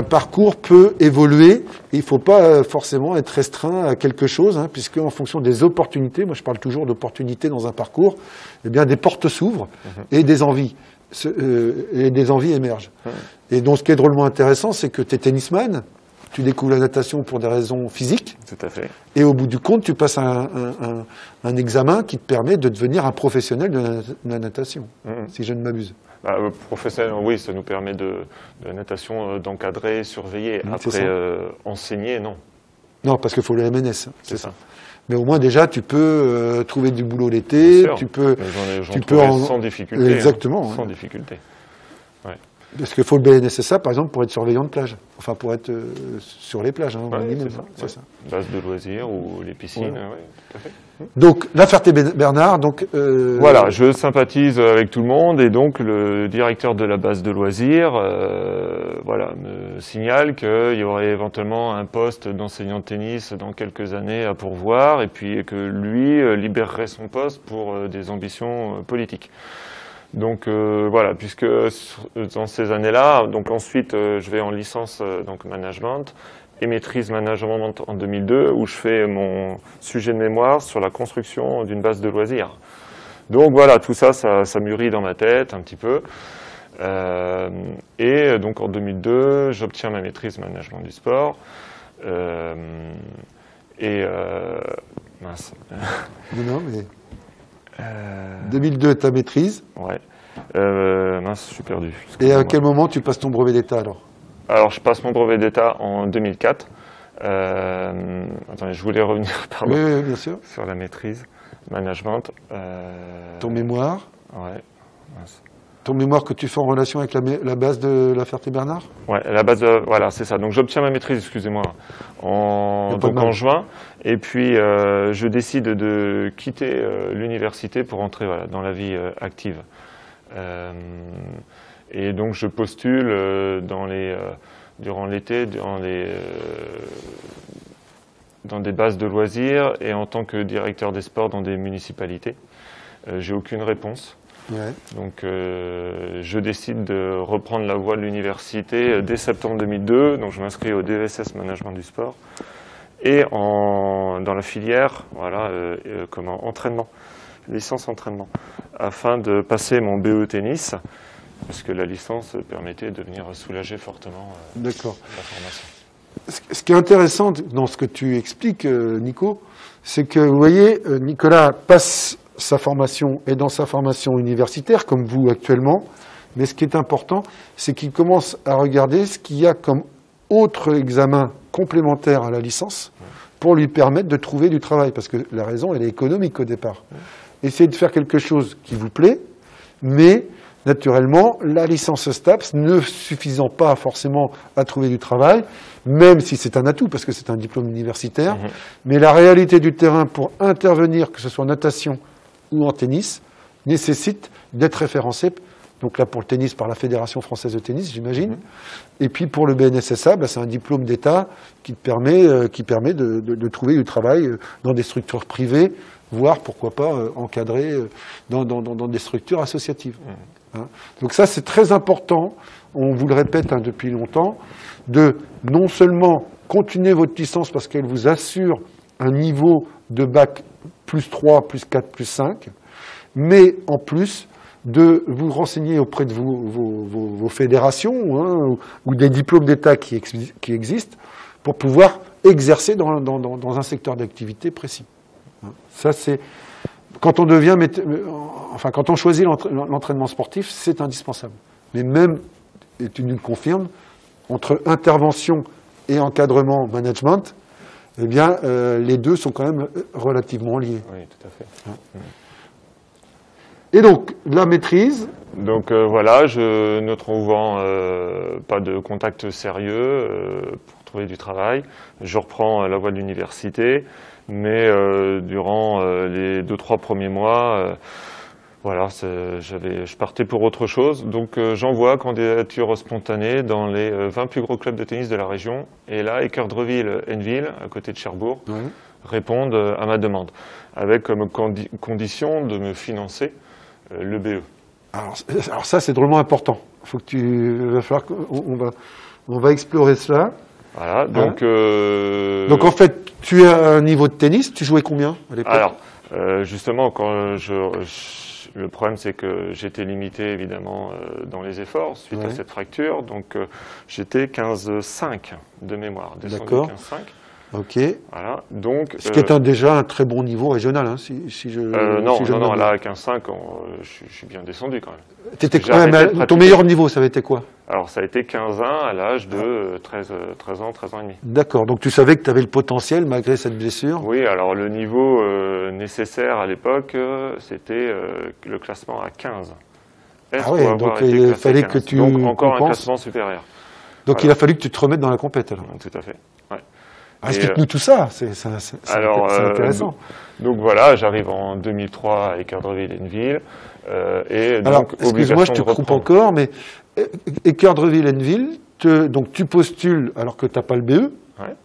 parcours peut évoluer. Il ne faut pas forcément être restreint à quelque chose, puisque en fonction des opportunités, moi je parle toujours d'opportunités dans un parcours, eh bien des portes s'ouvrent et des envies. Émergent. Et donc, ce qui est drôlement intéressant, c'est que tu es tennisman, tu découvres la natation pour des raisons physiques.
Tout à fait.
Et au bout du compte, tu passes un examen qui te permet de devenir un professionnel de la natation, si je ne m'abuse.
Professionnel, oui, ça nous permet de natation d'encadrer, surveiller. Après, enseigner, non.
Non, parce qu'il faut le MNS.
C'est ça.
Mais au moins, déjà, tu peux trouver du boulot l'été. Tu peux
sans difficulté.
Exactement.
Sans difficulté. Ouais.
Parce qu'il faut le BNSSA, par exemple, pour être surveillant de plage. Enfin, pour être sur les plages, au minimum.
C'est ça. Base de loisirs ou les piscines, tout à fait.
Donc, la Ferté-Bernard, donc...
Voilà, je sympathise avec tout le monde, et donc le directeur de la base de loisirs me signale qu'il y aurait éventuellement un poste d'enseignant de tennis dans quelques années à pourvoir, et puis que lui libérerait son poste pour des ambitions politiques. Donc voilà, puisque dans ces années-là, donc ensuite je vais en licence donc management, et maîtrise management en 2002, où je fais mon sujet de mémoire sur la construction d'une base de loisirs. Donc voilà, tout ça, ça mûrit dans ma tête un petit peu. Et donc en 2002, j'obtiens ma maîtrise management du sport. Mince.
Non, mais 2002, ta maîtrise.
Ouais. Mince, je suis perdu.
Et à quel moment tu passes ton brevet d'État alors?
Alors, je passe mon brevet d'État en 2004. Attendez, je voulais revenir pardon,
oui, bien sûr.
Sur la maîtrise management.
Ton mémoire.
Ouais. Mince.
Ton mémoire que tu fais en relation avec la base de la Ferté-Bernard?
Ouais, la base, voilà, c'est ça. Donc j'obtiens ma maîtrise, excusez-moi, en juin. Et puis je décide de quitter l'université pour entrer dans la vie active. Et donc je postule durant l'été dans des bases de loisirs et en tant que directeur des sports dans des municipalités. J'ai aucune réponse.
Ouais.
Donc je décide de reprendre la voie de l'université dès septembre 2002, donc je m'inscris au DESS Management du Sport et dans la filière entraînement, licence entraînement, afin de passer mon BE tennis, parce que la licence permettait de venir soulager fortement la formation.
Ce qui est intéressant dans ce que tu expliques, Nico, c'est que vous voyez, Nicolas passe sa formation est dans sa formation universitaire, comme vous actuellement, mais ce qui est important, c'est qu'il commence à regarder ce qu'il y a comme autre examen complémentaire à la licence pour lui permettre de trouver du travail, parce que la raison, elle est économique au départ. Essayez de faire quelque chose qui vous plaît, mais naturellement, la licence STAPS ne suffisant pas forcément à trouver du travail, même si c'est un atout, parce que c'est un diplôme universitaire, mais la réalité du terrain pour intervenir, que ce soit en natation ou en tennis, nécessite d'être référencé, donc là pour le tennis par la Fédération française de tennis, j'imagine, et puis pour le BNSSA, c'est un diplôme d'État qui permet de trouver du travail dans des structures privées, voire pourquoi pas encadré dans des structures associatives. Donc ça c'est très important, on vous le répète depuis longtemps, de non seulement continuer votre licence parce qu'elle vous assure un niveau de bac plus 3, plus 4, plus 5, mais en plus de vous renseigner auprès de vos fédérations ou des diplômes d'État qui existent pour pouvoir exercer dans un secteur d'activité précis. Ça, c'est quand on choisit l'entraînement sportif, c'est indispensable. Mais même, et tu nous le confirmes, entre intervention et encadrement management, eh bien, les deux sont quand même relativement liés.
Oui, tout à fait.
Et donc, la maîtrise.
Donc voilà, je ne trouvant pas de contact sérieux pour trouver du travail, je reprends la voie de l'université, mais durant les 2-3 premiers mois, je partais pour autre chose. Donc j'envoie candidature spontanée dans les 20 plus gros clubs de tennis de la région. Et là, Équerdreville-Henneville, à côté de Cherbourg, répondent à ma demande, avec comme condition de me financer le BE.
Alors ça, c'est drôlement important. Il va falloir qu'on va explorer cela.
Voilà, donc...
Donc en fait, tu as un niveau de tennis, tu jouais combien à l'époque?
Alors, justement, quand le problème, c'est que j'étais limité, évidemment, dans les efforts suite à cette fracture. Donc, j'étais 15,5 de mémoire, descendu 15,5.
Ok.
Voilà. Donc,
ce qui est déjà un très bon niveau régional, hein,
non, là, à 15,5, je suis bien descendu quand même.
T'étais quand même ton meilleur niveau, ça avait été quoi?
Alors, ça a été 15-1 à l'âge de 13 ans et demi.
D'accord, donc tu savais que tu avais le potentiel malgré cette blessure?
Oui, alors le niveau nécessaire à l'époque, c'était le classement à 15.
Donc il fallait
15.
Que tu
donc encore un classement supérieur.
Donc il a fallu que tu te remettes dans la compète alors.
Tout à fait, ouais.
Explique-nous tout ça, c'est intéressant.
Donc voilà, j'arrive en 2003 à Équerdreville-Henneville.
Alors, excuse-moi, je te coupe encore, mais Équerdreville-Henneville, donc tu postules alors que tu n'as pas le BE,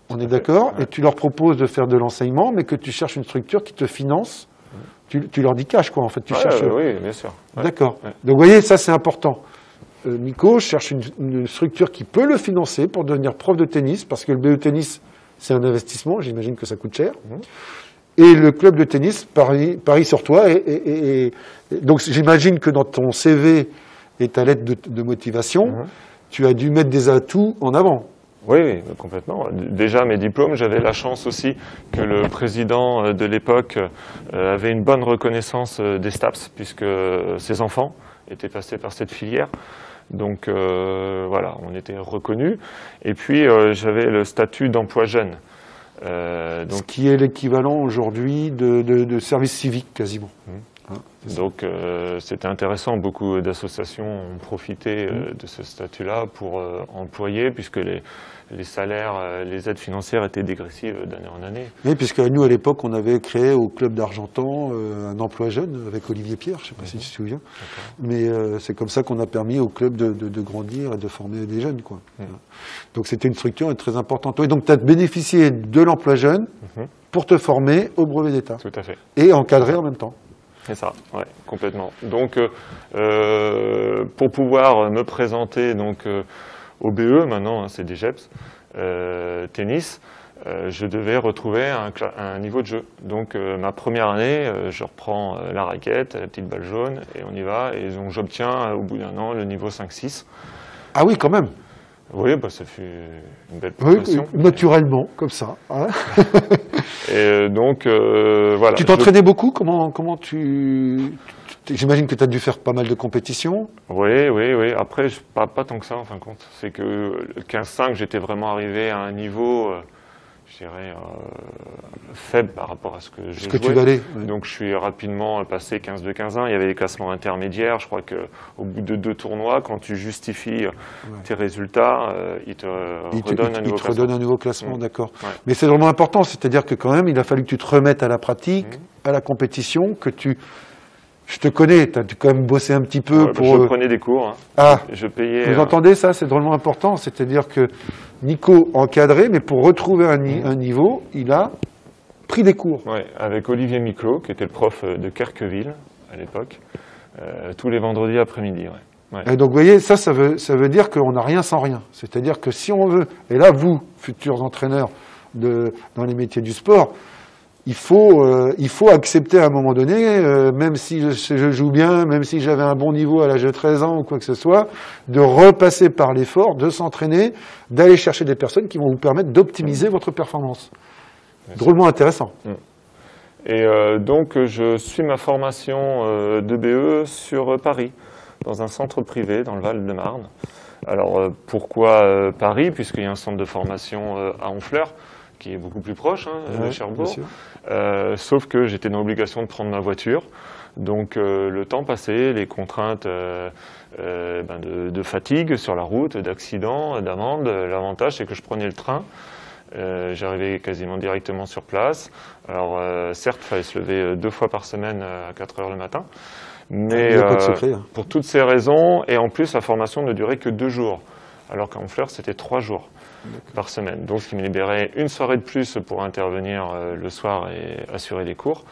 on est d'accord, et tu leur proposes de faire de l'enseignement, mais que tu cherches une structure qui te finance. Tu leur dis cash, quoi, en fait. Tu cherches...
Oui, bien sûr.
D'accord. Donc vous voyez, ça c'est important. Nico cherche une structure qui peut le financer pour devenir prof de tennis, parce que le BE tennis, c'est un investissement, j'imagine que ça coûte cher. Et le club de tennis parie sur toi. Et donc j'imagine que dans ton CV et ta lettre de motivation, tu as dû mettre des atouts en avant.
Oui, complètement. Déjà, mes diplômes, j'avais la chance aussi que le président de l'époque avait une bonne reconnaissance des STAPS, puisque ses enfants étaient passés par cette filière. Donc voilà, on était reconnus. Et puis, j'avais le statut d'emploi jeune.
Ce qui est l'équivalent aujourd'hui de service civique, quasiment.
Donc c'était intéressant, beaucoup d'associations ont profité de ce statut-là pour employer, puisque les salaires, les aides financières étaient dégressives d'année en année.
Oui, puisque nous, à l'époque, on avait créé au club d'Argentan un emploi jeune avec Olivier Pierre, je ne sais pas si tu te souviens, mais c'est comme ça qu'on a permis au club de grandir et de former des jeunes, quoi. Donc c'était une structure très importante. Oui, donc tu as bénéficié de l'emploi jeune pour te former au brevet d'État.
Tout à fait.
Et encadrer en même temps.
C'est ça, ouais, complètement. Donc, pour pouvoir me présenter donc, au BE, maintenant, c'est DGEPS, tennis, je devais retrouver un niveau de jeu. Donc, ma première année, je reprends la raquette, la petite balle jaune, et on y va. Et donc, j'obtiens, au bout d'un an, le niveau 5-6.
Ah oui, quand même.
Oui, bah, ça fait une belle progression.
Oui, naturellement, comme ça. Hein.
Et donc, voilà.
Tu t'entraînais beaucoup? Comment j'imagine que tu as dû faire pas mal de compétitions.
Oui. Après, pas tant que ça, en fin de compte. C'est que le 15-5, j'étais vraiment arrivé à un niveau, je dirais, faible par rapport à ce que je jouais.
Tu valais. Oui.
Donc, je suis rapidement passé 15-2, 15-1. Il y avait des classements intermédiaires. Je crois qu'au bout de 2 tournois, quand tu justifies tes résultats, ils te redonnent un nouveau classement.
D'accord. Ouais. Mais c'est vraiment important. C'est-à-dire que quand même, il a fallu que tu te remettes à la pratique, à la compétition, que tu... Je te connais, tu as quand même bossé un petit peu pour...
Je prenais des cours. Hein.
Ah,
je payais...
Vous entendez ça? C'est drôlement important. C'est-à-dire que Nico encadré, mais pour retrouver un niveau, il a pris des cours.
Oui, avec Olivier Miclot, qui était le prof de Querqueville à l'époque, tous les vendredis après-midi. Ouais.
Et donc, vous voyez, ça veut dire qu'on n'a rien sans rien. C'est-à-dire que si on veut... Et là, vous, futurs entraîneurs dans les métiers du sport... Il faut accepter à un moment donné, même si je joue bien, même si j'avais un bon niveau à l'âge de 13 ans ou quoi que ce soit, de repasser par l'effort, de s'entraîner, d'aller chercher des personnes qui vont vous permettre d'optimiser votre performance. Drôlement intéressant.
Et donc, je suis ma formation de BE sur Paris, dans un centre privé dans le Val-de-Marne. Alors, pourquoi Paris? Puisqu'il y a un centre de formation à Honfleur, qui est beaucoup plus proche de Cherbourg. Sauf que j'étais dans l'obligation de prendre ma voiture. Donc le temps passé, les contraintes de fatigue sur la route, d'accidents, d'amendes. L'avantage, c'est que je prenais le train. J'arrivais quasiment directement sur place. Alors certes, il fallait se lever 2 fois par semaine à 4 heures le matin. Mais pour toutes ces raisons, et en plus la formation ne durait que 2 jours. Alors qu'à Honfleur, c'était 3 jours. Par semaine. Donc, ce qui me libérait une soirée de plus pour intervenir le soir et assurer les cours.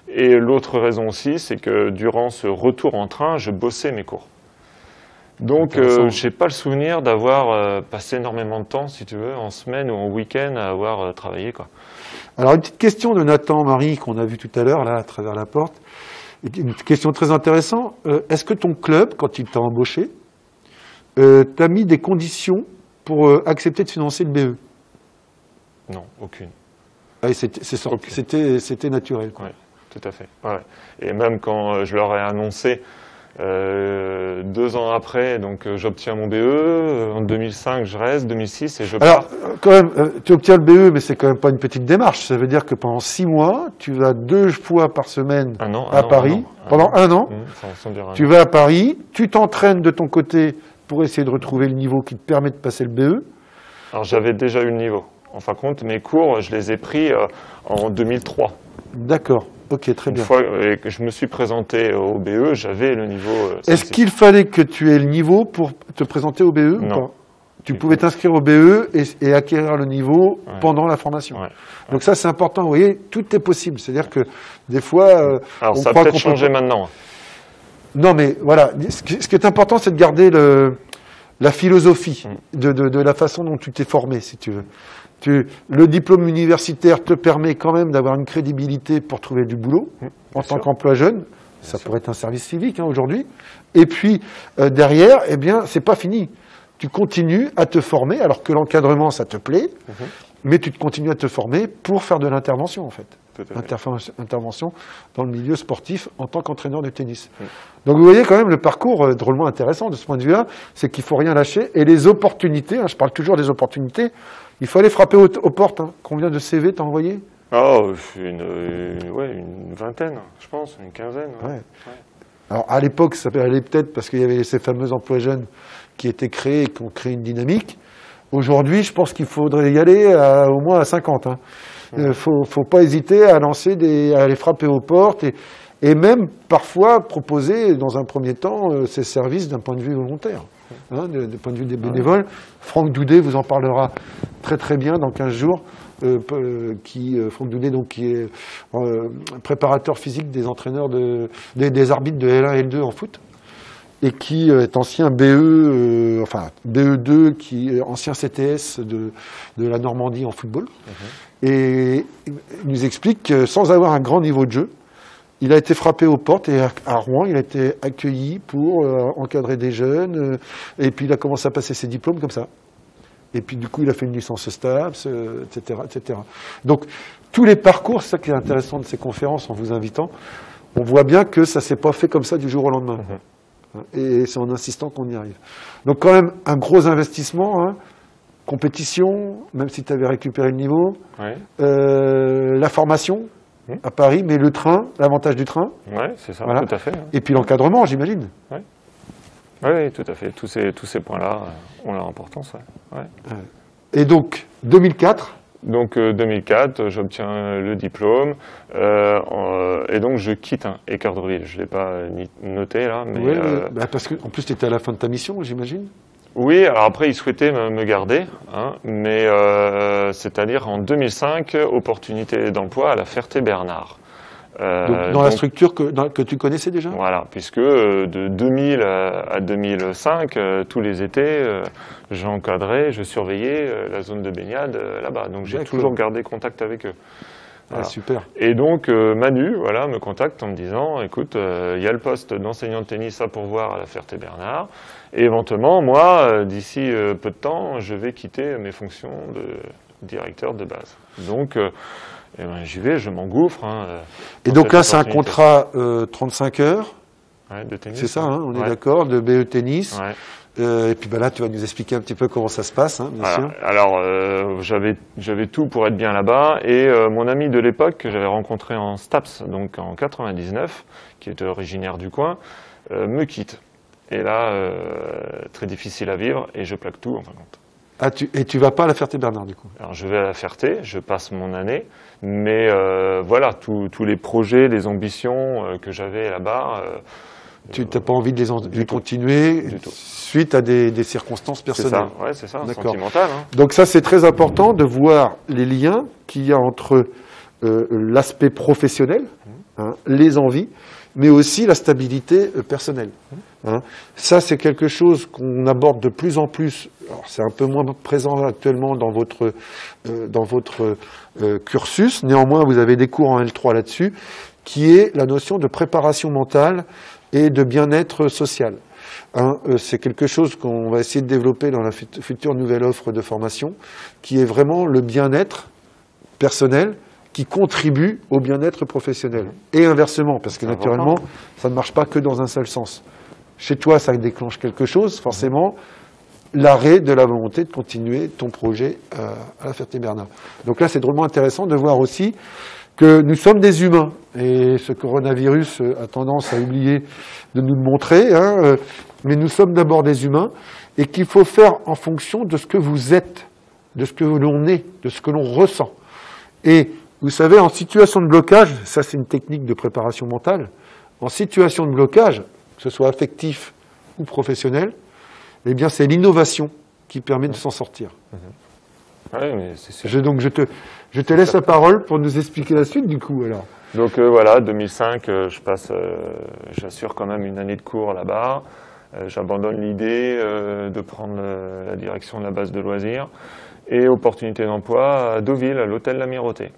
Et l'autre raison aussi, c'est que durant ce retour en train, je bossais mes cours. Donc, je n'ai pas le souvenir d'avoir passé énormément de temps, si tu veux, en semaine ou en week-end à avoir travaillé, quoi.
Alors, une petite question de Nathan Marie qu'on a vu tout à l'heure, là, à travers la porte. Une question très intéressante. Est-ce que ton club, quand il t'a embauché, t'a mis des conditions pour accepter de financer le BE?
Non, aucune.
Ah, c'était naturel.
Oui, tout à fait. Ouais. Et même quand je leur ai annoncé 2 ans après, donc j'obtiens mon BE, en 2005 je reste, 2006 et je pars.
Alors, quand même, tu obtiens le BE, mais c'est quand même pas une petite démarche. Ça veut dire que pendant 6 mois, tu vas 2 fois par semaine à Paris. Pendant un an, tu vas à Paris, tu t'entraînes de ton côté pour essayer de retrouver le niveau qui te permet de passer le BE.
Alors j'avais déjà eu le niveau. En fin de compte, mes cours, je les ai pris en 2003.
D'accord, ok, très bien.
Une fois que je me suis présenté au BE, j'avais le niveau...
Est-ce qu'il fallait que tu aies le niveau pour te présenter au BE ou pas? Tu pouvais t'inscrire au BE et acquérir le niveau pendant la formation. Donc ça, c'est important. Vous voyez, tout est possible. C'est-à-dire que des fois...
Alors ça a peut-être changé maintenant.
Non, mais voilà, ce qui est important, c'est de garder la philosophie de la façon dont tu t'es formé, si tu veux. Le diplôme universitaire te permet quand même d'avoir une crédibilité pour trouver du boulot en tant qu'emploi jeune. Ça pourrait être un service civique aujourd'hui. Et puis, derrière, eh bien, c'est pas fini. Tu continues à te former, alors que l'encadrement, ça te plaît, mais tu continues à te former pour faire de l'intervention, en fait. Intervention dans le milieu sportif en tant qu'entraîneur de tennis. Donc vous voyez quand même le parcours drôlement intéressant de ce point de vue-là, c'est qu'il ne faut rien lâcher. Et les opportunités, je parle toujours des opportunités, il faut aller frapper aux portes. Combien de CV t'as envoyé?
Oh, une vingtaine, je pense, une quinzaine. Ouais.
Alors à l'époque, ça allait peut-être parce qu'il y avait ces fameux emplois jeunes qui étaient créés et qui ont créé une dynamique. Aujourd'hui, je pense qu'il faudrait y aller au moins à 50. Faut pas hésiter à à aller frapper aux portes et même parfois proposer dans un premier temps ces services d'un point de vue volontaire, du point de vue des bénévoles. Franck Doudet vous en parlera très très bien dans 15 jours. Franck Doudet, donc, qui est préparateur physique des entraîneurs des arbitres de L1 et L2 en foot, et qui est ancien BE2, qui est ancien CTS de la Normandie en football. Et il nous explique que sans avoir un grand niveau de jeu, il a été frappé aux portes et à Rouen, il a été accueilli pour encadrer des jeunes. Et puis il a commencé à passer ses diplômes comme ça. Et puis du coup, il a fait une licence STAPS, etc., etc. Donc tous les parcours, c'est ça qui est intéressant de ces conférences en vous invitant, on voit bien que ça ne s'est pas fait comme ça du jour au lendemain. Et c'est en insistant qu'on y arrive. Donc quand même, un gros investissement, compétition, même si tu avais récupéré le niveau, la formation à Paris, mais le train, l'avantage du train.
Oui, c'est ça, tout à fait.
Et puis l'encadrement, j'imagine.
Oui, tout à fait. Tous ces points-là ont leur importance.
Et donc, 2004
Donc 2004, j'obtiens le diplôme et donc je quitte Équeurdreville. Je ne l'ai pas noté là. Mais,
parce qu'en plus, tu étais à la fin de ta mission, j'imagine.
Oui, alors après, ils souhaitaient me garder, mais c'est-à-dire en 2005, opportunité d'emploi à la Ferté-Bernard.
Donc, la structure que tu connaissais déjà?
Voilà, puisque de 2000 à 2005, tous les étés, j'encadrais, je surveillais la zone de baignade là-bas. Donc j'ai toujours gardé contact avec eux. Voilà.
Super.
Et donc Manu me contacte en me disant, écoute, il y a le poste d'enseignant de tennis à pourvoir à la Ferté-Bernard. Et éventuellement, moi, d'ici peu de temps, je vais quitter mes fonctions de directeur de base. Donc j'y vais, je m'engouffre.
Et donc là, c'est un contrat 35 heures.
De tennis.
C'est ça, on est d'accord, de BE tennis. Et puis là, tu vas nous expliquer un petit peu comment ça se passe, bien sûr.
Alors, j'avais tout pour être bien là-bas. Et mon ami de l'époque, que j'avais rencontré en STAPS, donc en 99, qui était originaire du coin, me quitte. Et là, très difficile à vivre, et je plaque tout en fin de compte.
Et tu vas pas à la Ferté-Bernard, du coup?
Alors, je vais à la Ferté, je passe mon année, mais voilà, tous les projets, les ambitions que j'avais là-bas...
tu n'as pas envie de les continuer suite à des circonstances personnelles?
C'est ça, sentimental.
Donc ça, c'est très important de voir les liens qu'il y a entre l'aspect professionnel, les envies, mais aussi la stabilité personnelle. Ça, c'est quelque chose qu'on aborde de plus en plus. Alors, c'est un peu moins présent actuellement dans votre cursus. Néanmoins, vous avez des cours en L3 là-dessus, qui est la notion de préparation mentale et de bien-être social. C'est quelque chose qu'on va essayer de développer dans la future nouvelle offre de formation, qui est vraiment le bien-être personnel qui contribue au bien-être professionnel. Et inversement, parce que naturellement, ça ne marche pas que dans un seul sens. Chez toi, ça déclenche quelque chose, forcément, l'arrêt de la volonté de continuer ton projet à la Ferté-Bernard. Donc là, c'est drôlement intéressant de voir aussi que nous sommes des humains. Et ce coronavirus a tendance à oublier de nous le montrer, mais nous sommes d'abord des humains, et qu'il faut faire en fonction de ce que vous êtes, de ce que l'on est, de ce que l'on ressent. Et vous savez, en situation de blocage, ça c'est une technique de préparation mentale, en situation de blocage, que ce soit affectif ou professionnel, eh bien c'est l'innovation qui permet de s'en sortir.
Oui, mais c'est sûr.
Donc je te laisse la parole pour nous expliquer la suite du coup alors.
Donc voilà, 2005, j'assure quand même une année de cours là-bas. J'abandonne l'idée de prendre la direction de la base de loisirs et opportunité d'emploi à Deauville, à l'hôtel L'Amirauté.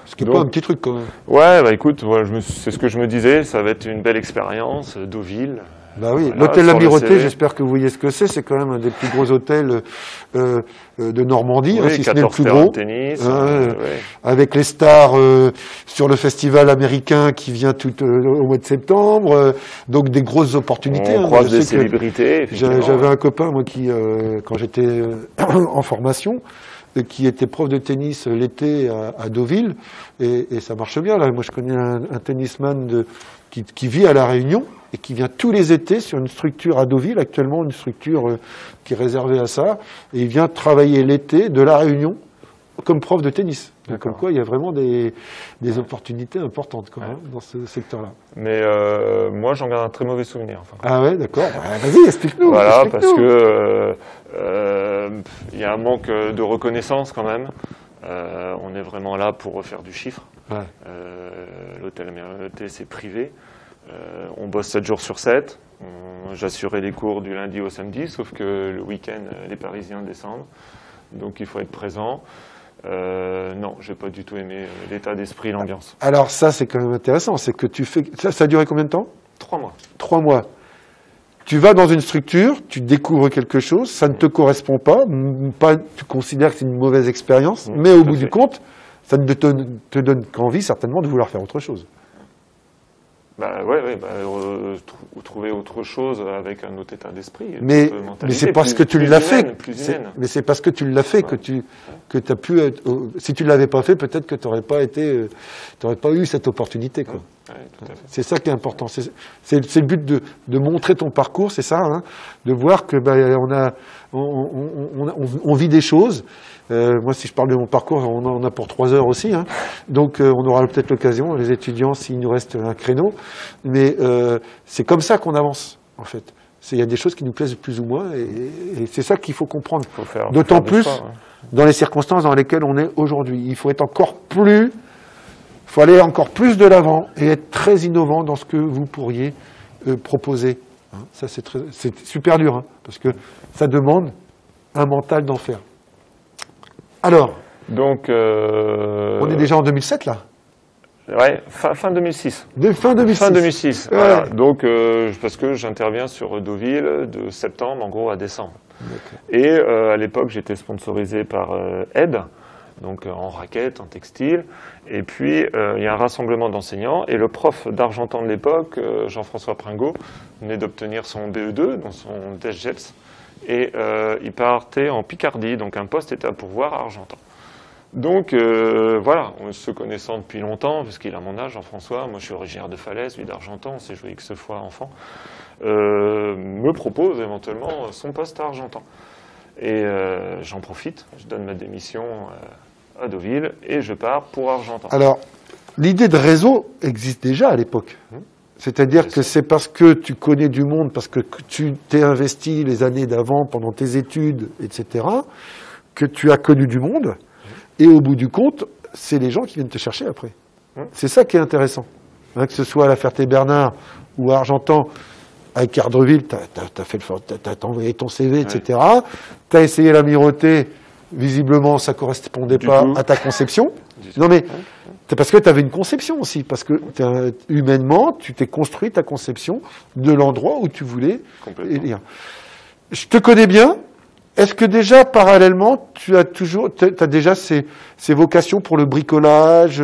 Ce qui n'est pas un petit truc quand même.
Ouais, bah écoute, c'est ce que je me disais, ça va être une belle expérience, Deauville.
Bah oui,
Voilà,
l'hôtel
sur
L'Amirauté, j'espère que vous voyez ce que c'est. C'est quand même un des plus gros hôtels de Normandie,
oui,
si ce n'est le plus
terrains
gros.
de tennis,
Ouais. Avec les stars sur le festival américain qui vient tout au mois de septembre. Donc des grosses opportunités.
On croise des célébrités.
J'avais un copain, moi, qui, quand j'étais en formation, qui était prof de tennis l'été à Deauville, et ça marche bien. Là, moi, je connais un tennisman qui vit à La Réunion et qui vient tous les étés sur une structure à Deauville, actuellement une structure qui est réservée à ça, et il vient travailler l'été de La Réunion comme prof de tennis. Donc, comme quoi, il y a vraiment des opportunités importantes quand même, dans ce secteur-là.
Mais moi, j'en garde un très mauvais souvenir. Enfin.
Ah ouais, d'accord. Vas-y, explique-nous.
Voilà, parce que il y a un manque de reconnaissance quand même. On est vraiment là pour refaire du chiffre.
Ouais.
L'hôtel L'Amirauté, c'est privé. On bosse 7 jours sur 7. J'assurais les cours du lundi au samedi, sauf que le week-end, les Parisiens descendent. Donc il faut être présent. Non, j'ai pas du tout aimé l'état d'esprit, l'ambiance.
Alors ça, c'est quand même intéressant. C'est que tu fais. Ça a duré combien de temps?
3 mois.
3 mois. Tu vas dans une structure, tu découvres quelque chose, ça ne te correspond pas, tu considères que c'est une mauvaise expérience, mais au bout du compte, ça ne te donne qu'envie certainement de vouloir faire autre chose.
Bah ouais, trouver autre chose avec un autre état d'esprit.
Mais c'est parce que tu l'as fait. Mais c'est parce que tu l'as fait que tu as pu être. Si tu ne l'avais pas fait, peut-être que tu n'aurais pas eu cette opportunité, quoi.
Ouais, tout à fait.
C'est ça qui est important. C'est le but de montrer ton parcours, c'est ça, hein, de voir que on vit des choses. Moi, si je parle de mon parcours, on en a pour 3 heures aussi, hein. Donc on aura peut-être l'occasion, les étudiants, s'il nous reste un créneau. Mais c'est comme ça qu'on avance, en fait. Il y a des choses qui nous plaisent plus ou moins, et c'est ça qu'il faut comprendre. D'autant plus dans les circonstances dans lesquelles on est aujourd'hui. Il faut être faut aller encore plus de l'avant et être très innovant dans ce que vous pourriez proposer. Hein, ça, c'est super dur, hein, parce que ça demande un mental d'enfer. Alors,
donc,
on est déjà en 2007, là?
Ouais, fin 2006.
Fin 2006.
Fin 2006,
ouais.
Voilà. Donc, parce que j'interviens sur Deauville de septembre, en gros, à décembre. Et à l'époque, j'étais sponsorisé par Aide, donc en raquettes, en textile. Et puis, il y a un rassemblement d'enseignants. Et le prof d'Argentan de l'époque, Jean-François Pringot, venait d'obtenir son BE2, donc son DESGEPS. Et il partait en Picardie, donc un poste était à pourvoir à Argentan. Donc voilà, on se connaissant depuis longtemps, puisqu'il a mon âge, Jean-François, moi je suis originaire de Falaise, lui d'Argentan, on s'est joué X fois enfant, me propose éventuellement son poste à Argentan. Et j'en profite, je donne ma démission à Deauville et je pars pour Argentan.
Alors, l'idée de réseau existe déjà à l'époque. C'est-à-dire que c'est parce que tu connais du monde, parce que tu t'es investi les années d'avant pendant tes études, etc., que tu as connu du monde. Et au bout du compte, c'est les gens qui viennent te chercher après. C'est ça qui est intéressant. Hein, que ce soit à la Ferté-Bernard ou à Argentan, avec Ardreville, t'as envoyé ton CV, etc. Tu as essayé l'Amirauté, visiblement ça ne correspondait pas à ta conception. Non mais, c'est parce que tu avais une conception aussi, parce que humainement, tu t'es construit ta conception de l'endroit où tu voulais lire. Je te connais bien. Est-ce que déjà, parallèlement, tu as déjà ces vocations pour le bricolage,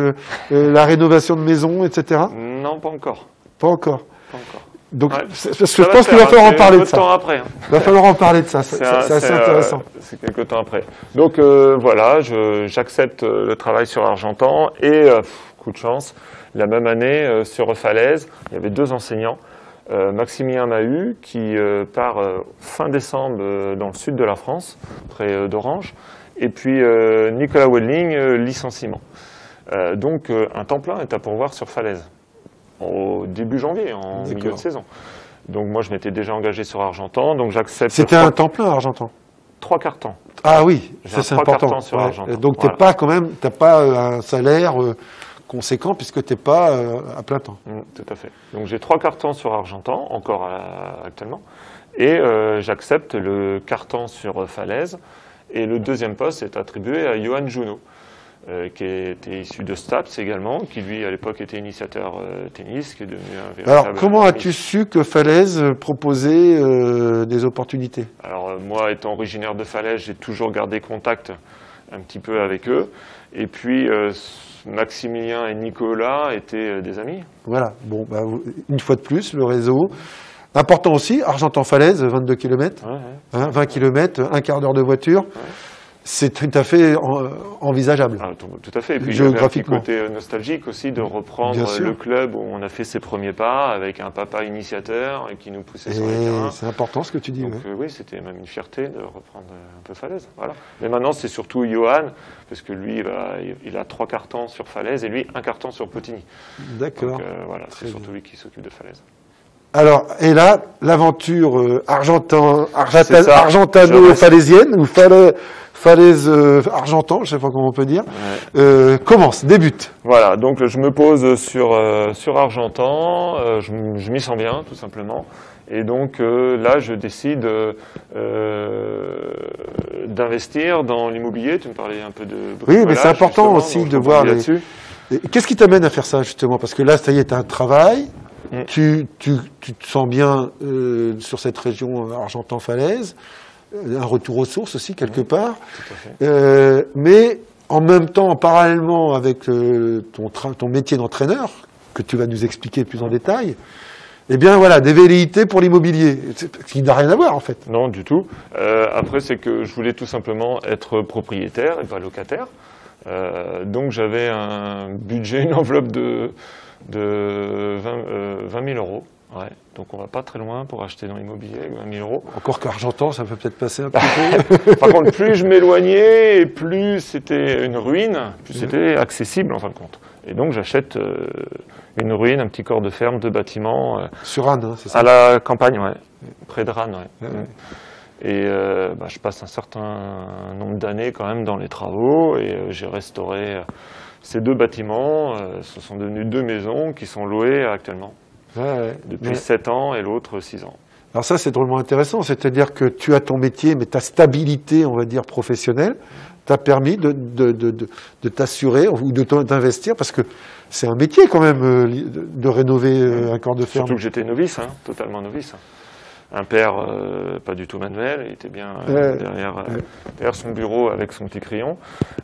la rénovation de maisons, etc.
Non, pas encore.
Pas encore.
Pas encore.
Donc, parce que je pense qu'il va falloir en parler de ça.
Après, hein.
Il va falloir en parler de ça. C'est assez intéressant.
C'est quelques temps après. Donc voilà, j'accepte le travail sur Argentan et coup de chance, la même année sur Falaise, il y avait 2 enseignants. Maximilien Mahut qui part fin décembre dans le sud de la France, près d'Orange, et puis Nicolas Wedling, licenciement. Donc un temps plein est à pourvoir sur Falaise, au début janvier, en milieu de saison. Donc moi je m'étais déjà engagé sur Argentan, donc j'accepte...
C'était un temps plein à Argentan?
3 quarts temps.
Ah oui,
J'ai
ça c'est
trois
important.
cartons sur Argentan.
Donc t'es pas quand même, t'as pas un salaire conséquent puisque t'es pas à plein temps.
Tout à fait. Donc j'ai 3 cartons sur Argentan, encore actuellement, et j'accepte le carton sur Falaise. Et le deuxième poste est attribué à Johan Junot, qui était issu de Staps également, qui lui à l'époque était initiateur tennis, qui est devenu un véritable...
Alors comment as-tu su que Falaise proposait des opportunités?
Alors moi étant originaire de Falaise, j'ai toujours gardé contact un petit peu avec eux. Et puis Maximilien et Nicolas étaient des amis.
Voilà, bon, bah, une fois de plus, le réseau. Important aussi, Argentan-Falaise, 22 km,
Ouais.
hein, 20 km, un quart d'heure de voiture. Ouais. C'est tout à fait envisageable.
Ah, tout à fait. Et puis
géographiquement.
Il y avait un petit côté nostalgique aussi de reprendre le club où on a fait ses premiers pas avec un papa initiateur et qui nous poussait sur les terrains.
C'est important ce que tu dis.
Donc oui, c'était même une fierté de reprendre un peu Falaise. Voilà. Mais maintenant, c'est surtout Johan, parce que lui, il a 3 cartons sur Falaise et lui, 1 carton sur Potigny.
D'accord.
Donc voilà, c'est surtout lui qui s'occupe de Falaise.
Alors, et là, l'aventure argentano-falaisienne, ou falaise Argentan, je ne sais pas comment on peut dire, commence, débute.
Voilà, donc je me pose sur Argentan, je m'y sens bien, tout simplement. Et donc là, je décide d'investir dans l'immobilier. Tu me parlais un peu de...
Oui, mais c'est important aussi de voir les... Qu'est-ce qui t'amène à faire ça, justement? Parce que là, ça y est, tu as un travail. Tu te sens bien sur cette région Argentan-Falaise, un retour aux sources aussi quelque part, mais en même temps, parallèlement avec ton métier d'entraîneur, que tu vas nous expliquer plus en détail, eh bien voilà, des velléités pour l'immobilier, ce qui n'a rien à voir en fait.
Non, du tout. Après, c'est que je voulais tout simplement être propriétaire et pas locataire. Donc j'avais un budget, une enveloppe de 20 000 euros. Ouais. Donc on va pas très loin pour acheter dans l'immobilier avec 20 000 euros.
Encore qu'Argentan, ça peut peut-être passer un petit peu.
Par contre, plus je m'éloignais et plus c'était une ruine, plus c'était accessible en fin de compte. Et donc j'achète une ruine, un petit corps de ferme, 2 bâtiments.
Sur Anne, hein, c'est ça?
À la campagne, ouais. Près de Rannes, ouais. Et je passe un certain nombre d'années quand même dans les travaux et j'ai restauré ces 2 bâtiments. Ce sont devenus 2 maisons qui sont louées actuellement. Depuis 7 ans et l'autre 6 ans.
Alors ça, c'est drôlement intéressant. C'est-à-dire que tu as ton métier, mais ta stabilité, on va dire, professionnelle, t'a permis de t'assurer ou d'investir, parce que c'est un métier quand même de rénover un corps de ferme.
Surtout que j'étais novice, hein, totalement novice. Un père pas du tout manuel, il était bien derrière son bureau avec son petit crayon.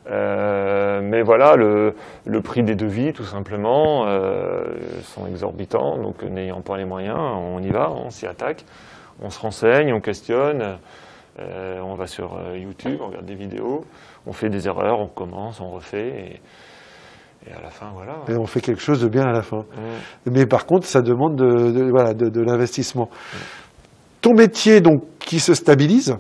Mais voilà, le prix des devis, tout simplement, sont exorbitants. Donc n'ayant pas les moyens, on y va, on s'y attaque, on se renseigne, on questionne, on va sur YouTube, on regarde des vidéos, on fait des erreurs, on commence, on refait. Et à la fin, voilà.
Et on fait quelque chose de bien à la fin. Mais par contre, ça demande de l'investissement. Ton métier, donc, qui se stabilise,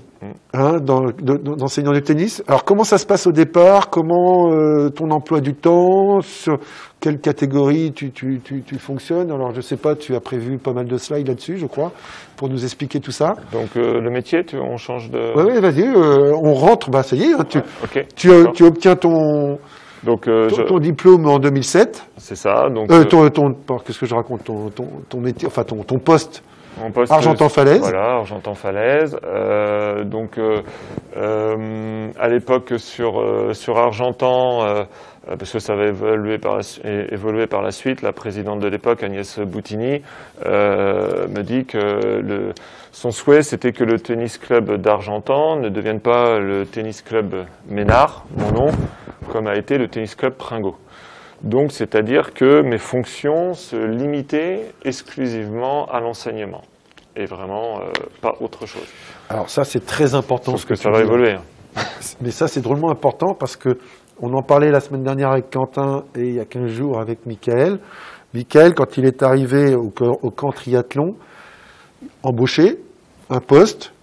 hein, d'enseignant du tennis. Alors, comment ça se passe au départ? Comment ton emploi du temps? Sur quelle catégorie tu fonctionnes? Alors, je sais pas, tu as prévu pas mal de slides là-dessus, je crois, pour nous expliquer tout ça.
Donc, le métier, on change de...
Oui, vas-y, on rentre, ça y est, hein, tu obtiens ton diplôme en 2007.
C'est ça. Donc,
qu'est-ce que je raconte? Ton métier, enfin, ton poste. Argentan-Falaise.
Voilà, Argentan-Falaise. À l'époque, sur Argentan, parce que ça va évoluer par la suite, la présidente de l'époque, Agnès Boutigny, me dit que son souhait, c'était que le tennis club d'Argentan ne devienne pas le tennis club Ménard, mon nom, comme a été le tennis club Pringot. Donc, c'est-à-dire que mes fonctions se limitaient exclusivement à l'enseignement et vraiment pas autre chose.
Alors ça, c'est très important.
Sauf que ça va évoluer.
Mais ça, c'est drôlement important parce que on en parlait la semaine dernière avec Quentin et il y a 15 jours avec Michael. Michael, quand il est arrivé au camp triathlon, embauché, un poste,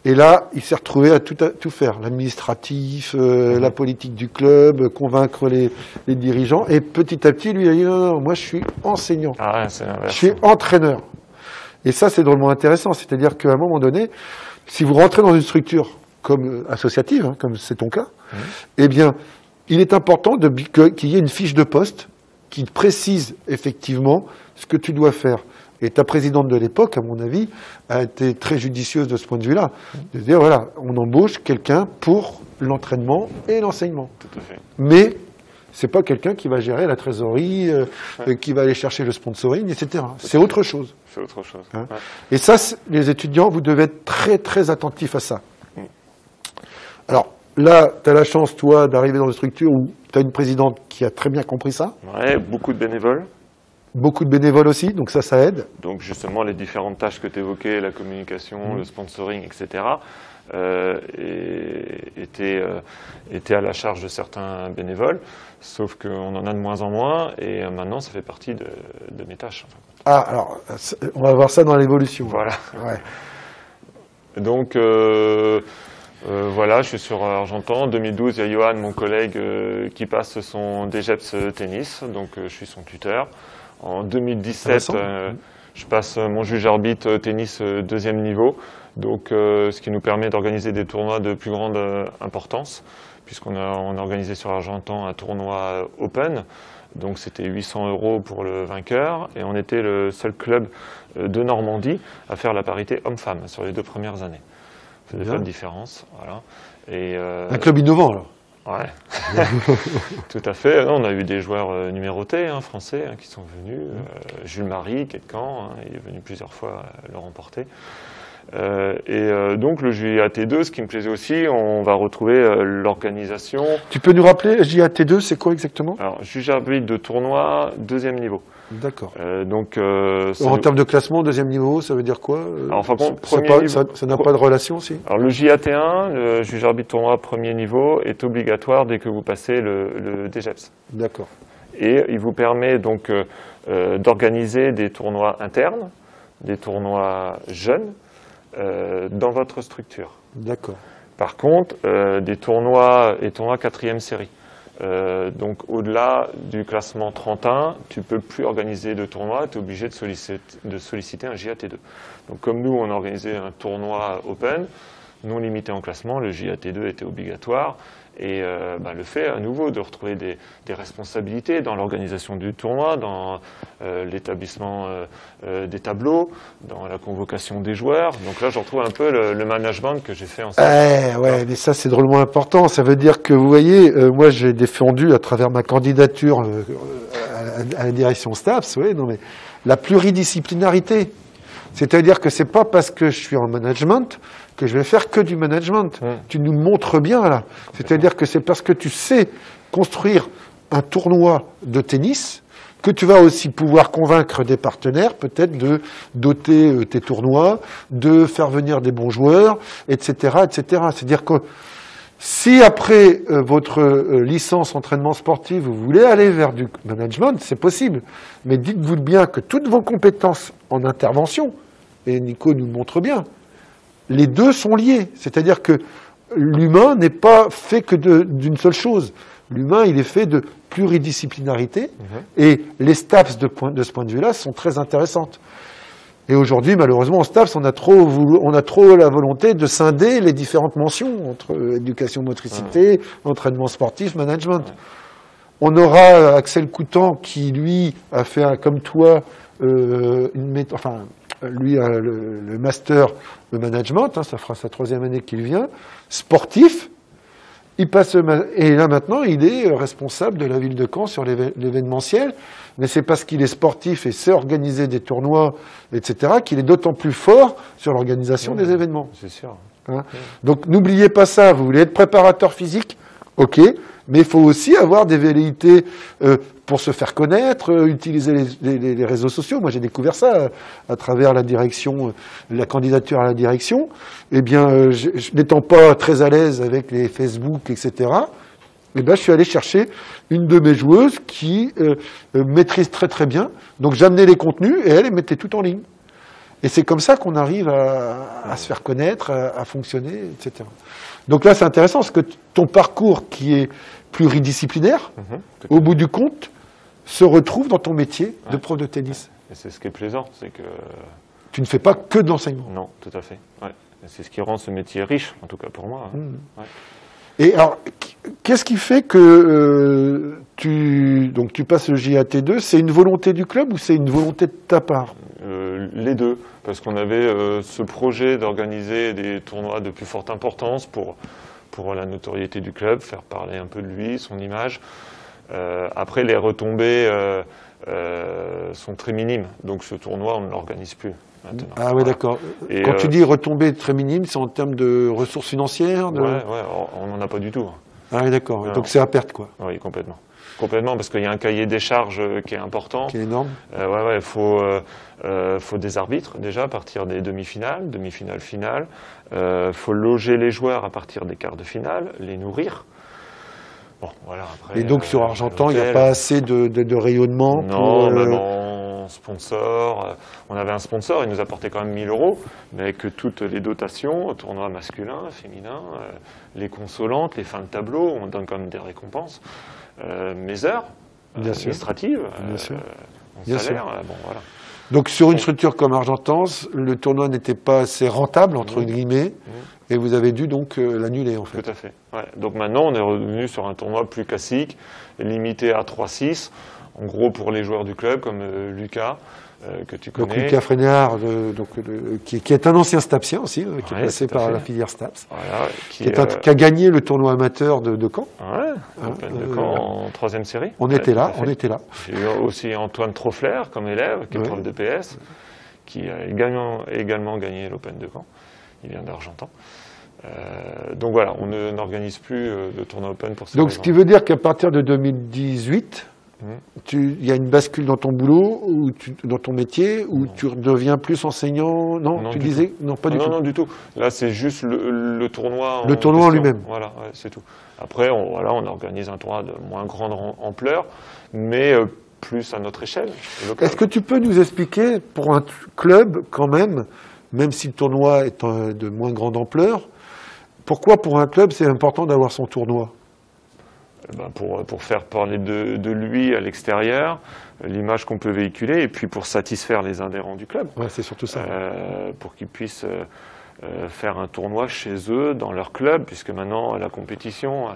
et là, il s'est retrouvé à tout faire, l'administratif, la politique du club, convaincre les dirigeants. Et petit à petit, lui, il a dit non, moi, je suis enseignant.
Ah ouais, c'est l'inverse.
Je suis entraîneur. Et ça, c'est drôlement intéressant. C'est-à-dire qu'à un moment donné, si vous rentrez dans une structure comme associative, hein, comme c'est ton cas, eh bien, il est important qu'il y ait une fiche de poste qui précise effectivement ce que tu dois faire. Et ta présidente de l'époque, à mon avis, a été très judicieuse de ce point de vue-là. De dire, voilà, on embauche quelqu'un pour l'entraînement et l'enseignement.
Tout à fait.
Mais c'est pas quelqu'un qui va gérer la trésorerie, qui va aller chercher le sponsoring, etc. C'est autre chose.
C'est autre chose.
Hein. Et ça, les étudiants, vous devez être très, très attentifs à ça. Alors, là, tu as la chance, toi, d'arriver dans une structure où tu as une présidente qui a très bien compris ça.
Ouais, beaucoup de bénévoles.
Beaucoup de bénévoles aussi, donc ça aide.
Donc justement, les différentes tâches que tu évoquais, la communication, le sponsoring, etc., étaient à la charge de certains bénévoles, sauf qu'on en a de moins en moins, et maintenant, ça fait partie de mes tâches.
Ah, alors, on va voir ça dans l'évolution.
Voilà.
Ouais.
Donc, voilà, je suis sur Argentan. En 2012, il y a Johan, mon collègue, qui passe son DGEPS tennis, donc je suis son tuteur. En 2017, je passe mon juge-arbitre tennis deuxième niveau, donc ce qui nous permet d'organiser des tournois de plus grande importance, puisqu'on a organisé sur Argentan un tournoi Open, donc c'était 800 € pour le vainqueur, et on était le seul club de Normandie à faire la parité homme-femme sur les 2 premières années. Ça fait une différence, voilà. Et,
un club innovant, alors.
Ouais, tout à fait. Non, on a eu des joueurs numérotés, hein, français, hein, qui sont venus. Jules Marie, qui est de Caen, hein, il est venu plusieurs fois le remporter. Donc le JAT2, ce qui me plaisait aussi, on va retrouver l'organisation.
Tu peux nous rappeler, JAT2, c'est quoi exactement?
Alors, juge-arbitre de tournoi, deuxième niveau.
D'accord.
En
termes de classement, deuxième niveau, ça veut dire quoi?
Alors, enfin, bon,
ça n'a pas de relation, si?
Alors, le JAT1, le juge-arbitre tournoi premier niveau, est obligatoire dès que vous passez le DGEPS.
D'accord.
Et il vous permet donc d'organiser des tournois internes, des tournois jeunes, dans votre structure.
D'accord.
Par contre, des tournois et tournois 4e série. Donc au-delà du classement 31, tu ne peux plus organiser de tournoi, tu es obligé de solliciter un JAT2. Donc comme nous, on a organisé un tournoi Open, non limité en classement, le JAT2 était obligatoire. Et le fait à nouveau de retrouver des responsabilités dans l'organisation du tournoi, dans l'établissement des tableaux, dans la convocation des joueurs. Donc là, je retrouve un peu le management que j'ai fait en
stage. Ouais, mais ça, c'est drôlement important. Ça veut dire que, vous voyez, moi, j'ai défendu à travers ma candidature à la direction STAPS, mais la pluridisciplinarité. C'est-à-dire que c'est pas parce que je suis en management que je vais faire que du management. Tu nous montres bien, là. C'est-à-dire que c'est parce que tu sais construire un tournoi de tennis que tu vas aussi pouvoir convaincre des partenaires, peut-être de doter tes tournois, de faire venir des bons joueurs, etc., etc. C'est-à-dire que si après votre licence entraînement sportif, vous voulez aller vers du management, c'est possible. Mais dites-vous bien que toutes vos compétences en intervention, et Nico nous montre bien, les deux sont liés. C'est-à-dire que l'humain n'est pas fait que d'une seule chose. L'humain, il est fait de pluridisciplinarité, et les STAPS de ce point de vue-là sont très intéressantes. Et aujourd'hui, malheureusement, en STAPS, on a trop la volonté de scinder les différentes mentions entre éducation motricité, entraînement sportif, management. On aura Axel Coutan qui, lui, a fait, comme toi, lui a le master de management, ça fera sa 3e année qu'il vient, sportif. Il passe, et là maintenant, il est responsable de la ville de Caen sur l'événementiel, mais c'est parce qu'il est sportif et sait organiser des tournois, etc., qu'il est d'autant plus fort sur l'organisation des événements.
C'est sûr.
Donc n'oubliez pas ça, vous voulez être préparateur physique, ok, mais il faut aussi avoir des velléités pour se faire connaître, utiliser les réseaux sociaux. Moi, j'ai découvert ça à travers la direction, la candidature à la direction. Eh bien, n'étant pas très à l'aise avec les Facebook, etc., eh ben, je suis allé chercher une de mes joueuses qui maîtrise très très bien. Donc, j'amenais les contenus et elle mettait tout en ligne. Et c'est comme ça qu'on arrive à se faire connaître, à fonctionner, etc. Donc là, c'est intéressant parce que ton parcours qui est pluridisciplinaire, au bout du compte, se retrouve dans ton métier de prof de tennis.
Et c'est ce qui est plaisant, c'est que...
Tu ne fais pas que de l'enseignement.
Non, tout à fait. C'est ce qui rend ce métier riche, en tout cas pour moi. Ouais.
Et alors, qu'est-ce qui fait que tu passes le JAT2? C'est une volonté du club ou c'est une volonté de ta part?
Les deux, parce qu'on avait ce projet d'organiser des tournois de plus forte importance pour la notoriété du club, faire parler un peu de lui, son image. Après, les retombées sont très minimes, donc ce tournoi, on ne l'organise plus maintenant.
Ah oui, d'accord. Quand tu dis retombées très minimes, c'est en termes de ressources financières
Ouais, on n'en a pas du tout.
Ah oui, d'accord. Donc c'est à perte, quoi.
Oui, complètement. Complètement, parce qu'il y a un cahier des charges qui est important.
Qui est énorme.
Il faut des arbitres, déjà, à partir des demi-finales, finales. Faut loger les joueurs à partir des quarts de finale, les nourrir. Bon, voilà, après,
et donc sur Argentan, il n'y a pas assez de rayonnement
pour... Même en sponsor. On avait un sponsor, il nous apportait quand même 1 000 €, mais avec toutes les dotations, tournois masculins, féminins, les consolantes, les fins de tableau, on donne quand même des récompenses. Mes heures administratives, mon salaire, bon voilà.
Donc sur une structure comme Argentance, le tournoi n'était pas assez rentable, entre guillemets, et vous avez dû donc l'annuler en fait.
Tout à fait. Ouais. Donc maintenant on est revenu sur un tournoi plus classique, limité à 3-6, en gros pour les joueurs du club comme Lucas, que tu connais.
Donc Lucas Frénéard, qui est un ancien Stapsien aussi, qui est passé par la filière Staps,
voilà,
qui a gagné le tournoi amateur de Caen.
Ouais, de Caen en 3e série.
On était là.
J'ai eu aussi Antoine Trofler comme élève, qui est prof de PS, qui a également gagné l'Open de Caen. Il vient d'Argentan. Donc voilà, on n'organise plus de tournoi Open pour ça.
Donc ce qui veut dire qu'à partir de 2018, il y a une bascule dans ton boulot, dans ton métier, où tu deviens plus enseignant? Non, tu disais non, pas du tout.
Non, du tout. Là, c'est juste le tournoi.
Le tournoi en lui-même.
Voilà, c'est tout. Après, on organise un tournoi de moins grande ampleur, mais plus à notre échelle.
Est-ce que tu peux nous expliquer, pour un club quand même si le tournoi est de moins grande ampleur, pourquoi pour un club c'est important d'avoir son tournoi?
Pour faire parler de lui à l'extérieur, l'image qu'on peut véhiculer, et puis pour satisfaire les adhérents du club.
Ouais, c'est surtout ça.
Pour qu'ils puissent faire un tournoi chez eux, dans leur club, puisque maintenant la compétition,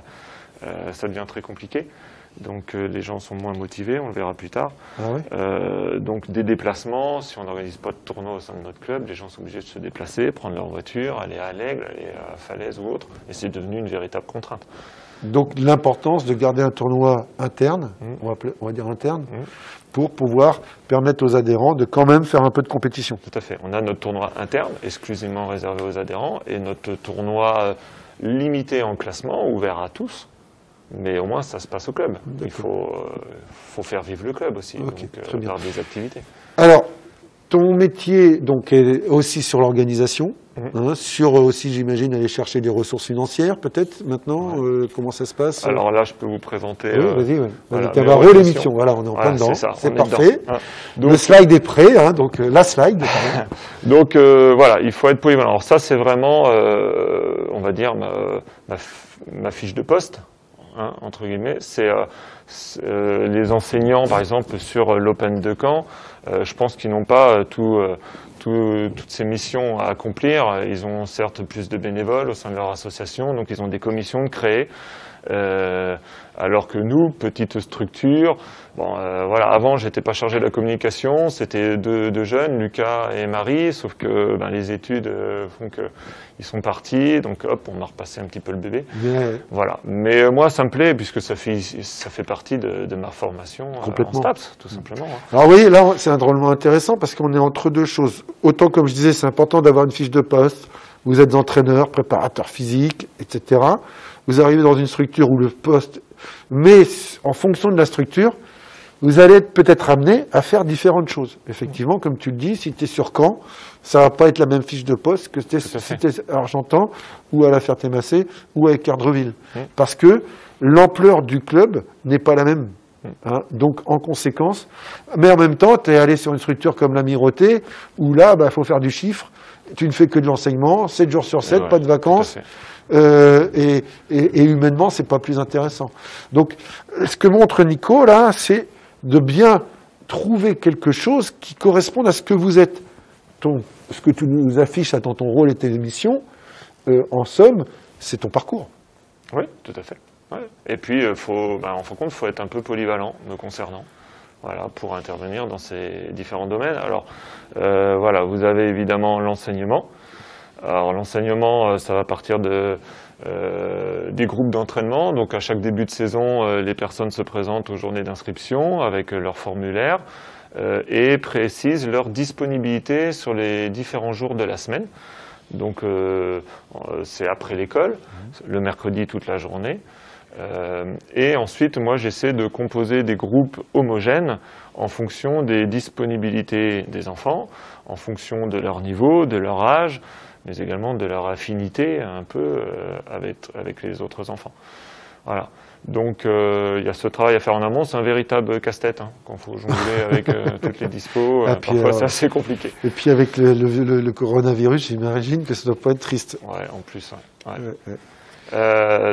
ça devient très compliqué. Donc les gens sont moins motivés, on le verra plus tard.
Ah ouais.
Donc des déplacements, si on n'organise pas de tournoi au sein de notre club, les gens sont obligés de se déplacer, prendre leur voiture, aller à L'Aigle, aller à Falaise ou autre, et c'est devenu une véritable contrainte.
Donc l'importance de garder un tournoi interne, on va dire interne, pour pouvoir permettre aux adhérents de quand même faire un peu de compétition.
Tout à fait. On a notre tournoi interne, exclusivement réservé aux adhérents, et notre tournoi limité en classement, ouvert à tous. Mais au moins, ça se passe au club. Il faut faire vivre le club aussi, donc par des activités.
Alors, ton métier donc, est aussi sur l'organisation, sur aussi, j'imagine, aller chercher des ressources financières, peut-être, maintenant, comment ça se passe?
Alors là, je peux vous présenter...
Oui, vas-y.
Voilà,
tu vas l'émission, voilà, on est en plein dedans, c'est parfait. Donc, le slide est prêt, donc la slide.
Donc voilà, il faut être polyvalent. Alors ça, c'est vraiment, on va dire, ma fiche de poste. Entre guillemets, c'est les enseignants, par exemple, sur l'Open de Caen, je pense qu'ils n'ont pas toutes ces missions à accomplir. Ils ont certes plus de bénévoles au sein de leur association, donc ils ont des commissions créées, alors que nous, petite structure, voilà, avant, j'étais pas chargé de la communication, c'était deux jeunes, Lucas et Marie, sauf que les études font que ils sont partis, donc hop, on a repassé un petit peu le bébé. Voilà. Mais moi, ça me plaît, puisque ça fait partie de ma formation en STAPS, tout simplement.
Alors oui, là, c'est un drôlement intéressant, parce qu'on est entre deux choses. Autant, comme je disais, c'est important d'avoir une fiche de poste. Vous êtes entraîneur, préparateur physique, etc. Vous arrivez dans une structure où le poste... Mais en fonction de la structure, vous allez être peut-être amené à faire différentes choses. Effectivement, comme tu le dis, si tu es sur Caen, ça va pas être la même fiche de poste que si tu es à Argentan, ou à la Ferté-Macé, ou à Cardreville. Parce que l'ampleur du club n'est pas la même. Donc, en conséquence, mais en même temps, tu es allé sur une structure comme l'Amirauté, où là, faut faire du chiffre. Tu ne fais que de l'enseignement, 7 jours sur 7, pas de vacances. Et humainement, c'est pas plus intéressant. Donc, ce que montre Nico, là, c'est de bien trouver quelque chose qui corresponde à ce que vous êtes. ce que tu nous affiches dans ton rôle et tes émissions, en somme, c'est ton parcours.
Oui, tout à fait. Ouais. Et puis, en fin de compte, il faut être un peu polyvalent me concernant, voilà, pour intervenir dans ces différents domaines. Alors, voilà, vous avez évidemment l'enseignement. Alors, l'enseignement, ça va partir des groupes d'entraînement. Donc, à chaque début de saison, les personnes se présentent aux journées d'inscription avec leur formulaire et précisent leur disponibilité sur les différents jours de la semaine. Donc, c'est après l'école, le mercredi toute la journée. Et ensuite, moi, j'essaie de composer des groupes homogènes en fonction des disponibilités des enfants, en fonction de leur niveau, de leur âge, mais également de leur affinité un peu avec les autres enfants. Voilà. Donc, il y a ce travail à faire en amont. C'est un véritable casse-tête quand il faut jongler avec toutes les dispos. Parfois, c'est assez compliqué.
Et puis, avec le coronavirus, j'imagine que ça ne doit pas être triste.
Ouais, en plus. Ouais.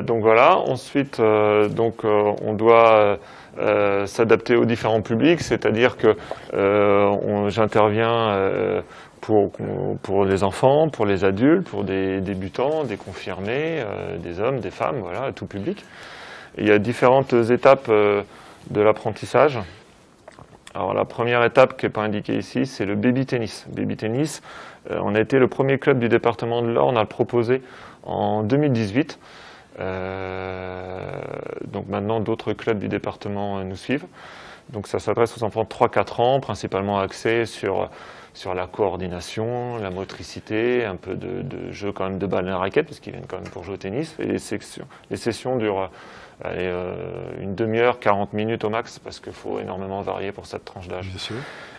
Donc voilà. Ensuite, on doit s'adapter aux différents publics, c'est-à-dire que j'interviens pour les enfants, pour les adultes, pour des débutants, des confirmés, des hommes, des femmes, voilà, tout public. Et il y a différentes étapes de l'apprentissage. Alors la première étape qui n'est pas indiquée ici, c'est le baby tennis. Baby tennis, on a été le premier club du département de l'Orne à le proposer en 2018. Donc maintenant, d'autres clubs du département nous suivent. Donc ça s'adresse aux enfants de 3-4 ans, principalement axés sur la coordination, la motricité, un peu de jeu quand même de balle et de raquette, parce qu'ils viennent quand même pour jouer au tennis. Et les sessions durent une demi-heure, 40 minutes au max, parce qu'il faut énormément varier pour cette tranche d'âge.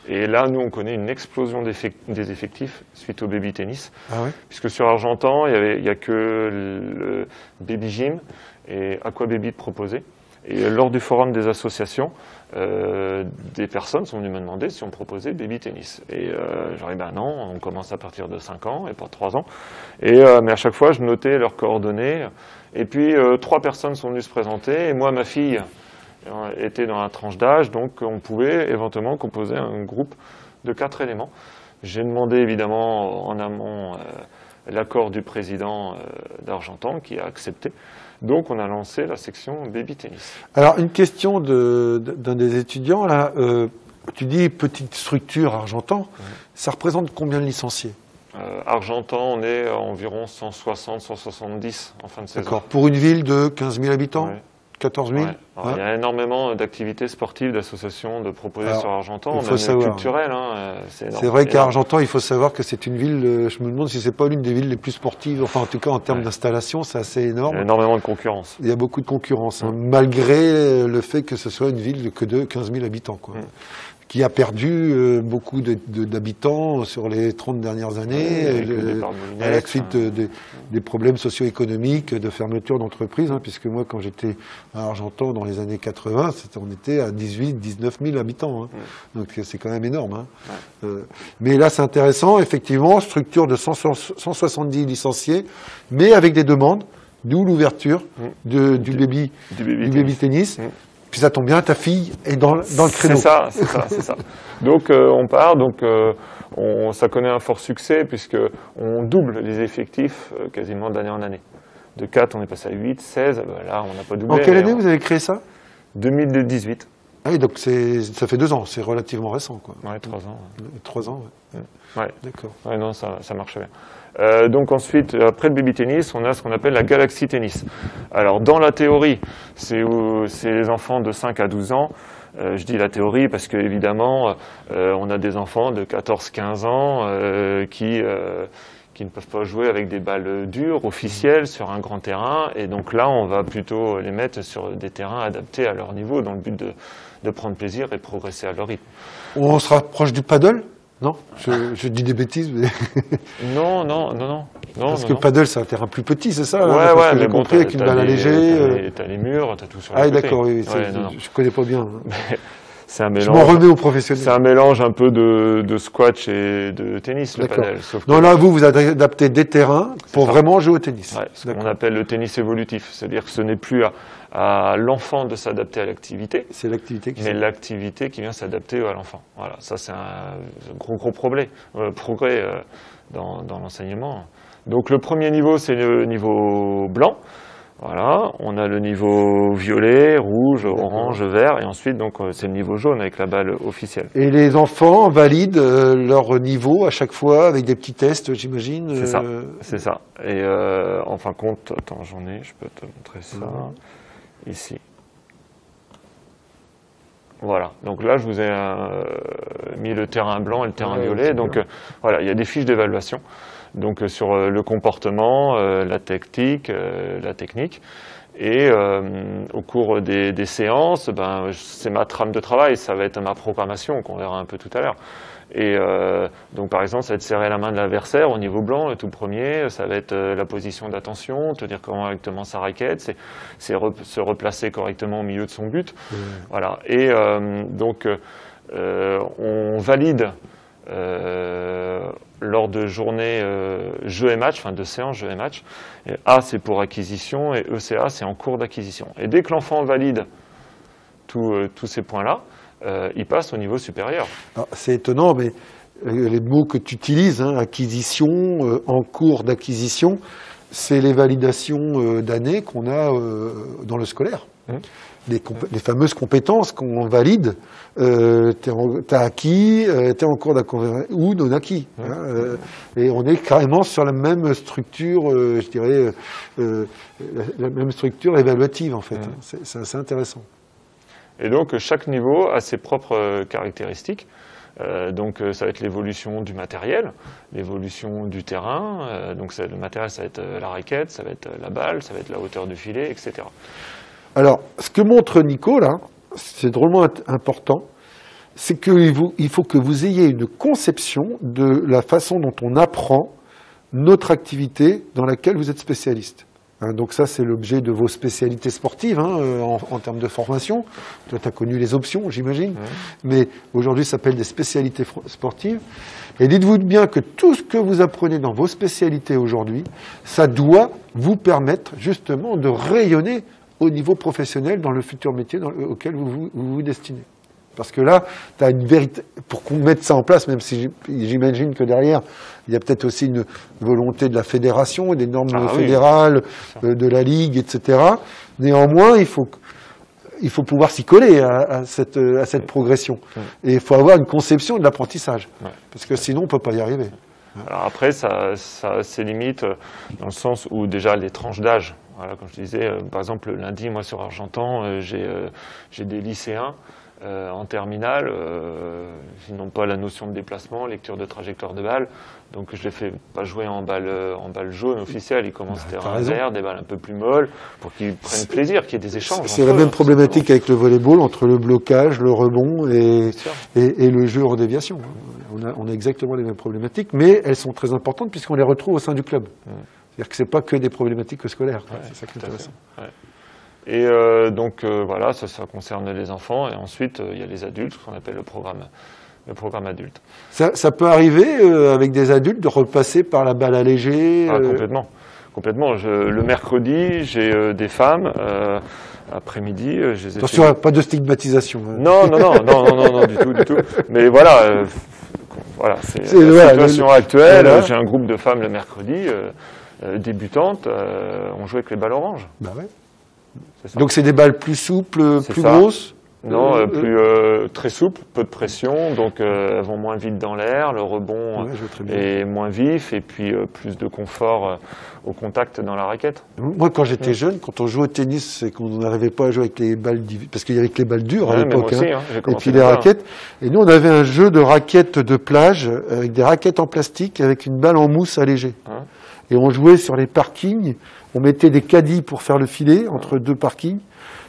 Et là, nous, on connaît une explosion des effectifs suite au baby tennis.
Ah ouais.
Puisque sur Argentan, il n'y a que le baby gym et Aqua Baby de proposer. Et lors du forum des associations, des personnes sont venues me demander si on proposait baby tennis. Et j'aurais dit, ben non, on commence à partir de 5 ans et pas 3 ans. Mais à chaque fois, je notais leurs coordonnées. Et puis, 3 personnes sont venues se présenter. Et moi, ma fille était dans la tranche d'âge, donc on pouvait éventuellement composer un groupe de 4 éléments. J'ai demandé évidemment en amont l'accord du président d'Argentan qui a accepté. Donc on a lancé la section baby tennis.
Alors une question d'un des étudiants là, tu dis petite structure Argentan, ça représente combien de licenciés?
Argentan, on est à environ 160, 170 en fin de saison.
D'accord. Pour une ville de 15 000 habitants,
ouais.
14 000
ouais. Il y a énormément d'activités sportives, d'associations de proposées sur Argentan,
il faut savoir,
culturelles. C'est
vrai qu'à Argentan, il faut savoir que c'est une ville, je me demande si c'est pas l'une des villes les plus sportives, enfin en tout cas en termes d'installation, c'est assez énorme.
Il y a énormément de concurrence.
Il y a beaucoup de concurrence, malgré le fait que ce soit une ville de 15 000 habitants, quoi. Qui a perdu beaucoup d'habitants sur les 30 dernières années, à la suite des problèmes socio-économiques, de fermeture d'entreprises, puisque moi, quand j'étais à Argentan dans les années 80, on était à 18 19 000 habitants. Donc c'est quand même énorme. Mais là, c'est intéressant, effectivement, structure de 170 licenciés, mais avec des demandes, d'où l'ouverture du baby tennis. Puis ça tombe bien, ta fille est dans le créneau.
C'est ça. Donc on part, ça connaît un fort succès puisque on double les effectifs quasiment d'année en année. De 4, on est passé à 8, 16, là on n'a pas doublé.
En quelle année vous avez créé ça?
2018.
Ah oui, donc ça fait 2 ans, c'est relativement récent, quoi.
Ouais, 3 ans.
3 ans,
ouais.
D'accord.
Ouais, non, ça marche bien. Donc ensuite, après le baby tennis, on a ce qu'on appelle la Galaxy Tennis. Alors dans la théorie, c'est les enfants de 5 à 12 ans. Je dis la théorie parce qu'évidemment, on a des enfants de 14-15 ans qui ne peuvent pas jouer avec des balles dures, officielles, sur un grand terrain. Et donc là, on va plutôt les mettre sur des terrains adaptés à leur niveau, dans le but de prendre plaisir et de progresser à leur rythme.
On se rapproche du paddle? Non, je dis des bêtises. Mais...
Non.
Parce que le paddle, c'est un terrain plus petit, c'est ça?
Ouais,
j'ai compris, avec une balle allégée.
T'as les murs, t'as tout sur les côtés.
D'accord, oui, je connais pas bien.
c'est un
Je
mélange.
m'en remets aux professionnels.
C'est un mélange un peu de squash et de tennis, le
D'accord.
padel. Sauf
Donc
que-
là, vous adaptez des terrains pour
ça.
vraiment jouer au tennis.
Ouais, ce qu'on
D'accord.
appelle le tennis évolutif. C'est-à-dire que ce n'est plus à l'enfant de s'adapter à l'activité,
C'est l'activité qui
mais l'activité qui vient s'adapter à l'enfant. Voilà, ça c'est un gros progrès dans l'enseignement. Donc le premier niveau, c'est le niveau blanc. Voilà, on a le niveau violet, rouge, orange, vert, et ensuite donc c'est le niveau jaune avec la balle officielle.
Et les enfants valident leur niveau à chaque fois avec des petits tests, j'imagine.
C'est ça, c'est ça. Et en fin de compte, attends, j'en ai, je peux te montrer ça ici. Voilà, donc là je vous ai mis le terrain blanc et le terrain violet. Donc voilà, il y a des fiches d'évaluation. Donc sur le comportement, la technique, et au cours des séances, c'est ma trame de travail, ça va être ma programmation qu'on verra un peu tout à l'heure. Et donc par exemple, ça va être serrer la main de l'adversaire au niveau blanc, le tout premier, ça va être la position d'attention, tenir correctement sa raquette, c'est se replacer correctement au milieu de son but. Voilà. Et donc on valide lors de journées jeu et match, enfin de séances jeu et match. Et A, c'est pour acquisition, et ECA, c'est en cours d'acquisition. Et dès que l'enfant valide tous ces points-là, il passe au niveau supérieur.
C'est étonnant, mais les mots que tu utilises, acquisition, en cours d'acquisition, c'est les validations d'années qu'on a dans le scolaire. Les fameuses compétences qu'on valide, t'as acquis, t'es en cours d'acquisition ou non acquis. Et on est carrément sur la même structure, je dirais, la même structure évaluative en fait. C'est assez intéressant.
Et donc chaque niveau a ses propres caractéristiques. Donc ça va être l'évolution du matériel, l'évolution du terrain. Donc le matériel, ça va être la raquette, ça va être la balle, ça va être la hauteur du filet, etc.
Alors, ce que montre Nico, là, c'est drôlement important, c'est qu'il faut que vous ayez une conception de la façon dont on apprend notre activité dans laquelle vous êtes spécialiste. Donc ça, c'est l'objet de vos spécialités sportives en termes de formation. Toi, tu as connu les options, j'imagine. Mais aujourd'hui, ça s'appelle des spécialités sportives. Et dites-vous bien que tout ce que vous apprenez dans vos spécialités aujourd'hui, ça doit vous permettre justement de rayonner au niveau professionnel dans le futur métier auquel vous vous destinez. Parce que là, tu as une vérité. Pour qu'on mette ça en place, même si j'imagine que derrière, il y a peut-être aussi une volonté de la fédération, des normes fédérales, de la Ligue, etc. Néanmoins, il faut pouvoir s'y coller à cette progression. Et il faut avoir une conception de l'apprentissage. Parce que sinon, on ne peut pas y arriver.
Alors après, ça a ses limites dans le sens où déjà les tranches d'âge. Voilà, comme je disais, par exemple, lundi, moi sur Argentan, j'ai des lycéens en terminale, ils n'ont pas la notion de déplacement, lecture de trajectoire de balle, donc je les fais pas jouer en balle jaune officielle, ils commencent terrain vert, des balles un peu plus molles, pour qu'ils prennent plaisir, qu'il y ait des échanges.
C'est la même problématique avec le volleyball, entre le blocage, le rebond et le jeu en déviation. On a exactement les mêmes problématiques, mais elles sont très importantes puisqu'on les retrouve au sein du club. C'est-à-dire que ce n'est pas que des problématiques scolaires. C'est ça qui est intéressant.
Et donc voilà, ça concerne les enfants, et ensuite il y a les adultes, qu'on appelle le programme adulte.
Ça peut arriver avec des adultes de repasser par la balle allégée
Complètement. Le mercredi, j'ai des femmes, après-midi, je les ai
Attention, pas de stigmatisation.
Non, du tout. Mais voilà, c'est la situation actuelle.
Voilà.
J'ai un groupe de femmes le mercredi, débutantes, on joue avec les balles oranges.
Bah ouais. Donc c'est des balles plus souples, plus grosses?
Non, très souples, peu de pression, donc elles vont moins vite dans l'air, le rebond est moins vif, et puis plus de confort au contact dans la raquette.
Moi, quand j'étais jeune, quand on jouait au tennis, c'est qu'on n'arrivait pas à jouer avec les balles, parce qu'il y avait que les balles dures à l'époque, et puis les raquettes. Et nous, on avait un jeu de raquettes de plage, avec des raquettes en plastique, avec une balle en mousse allégée. Et on jouait sur les parkings, on mettait des caddies pour faire le filet entre deux parkings,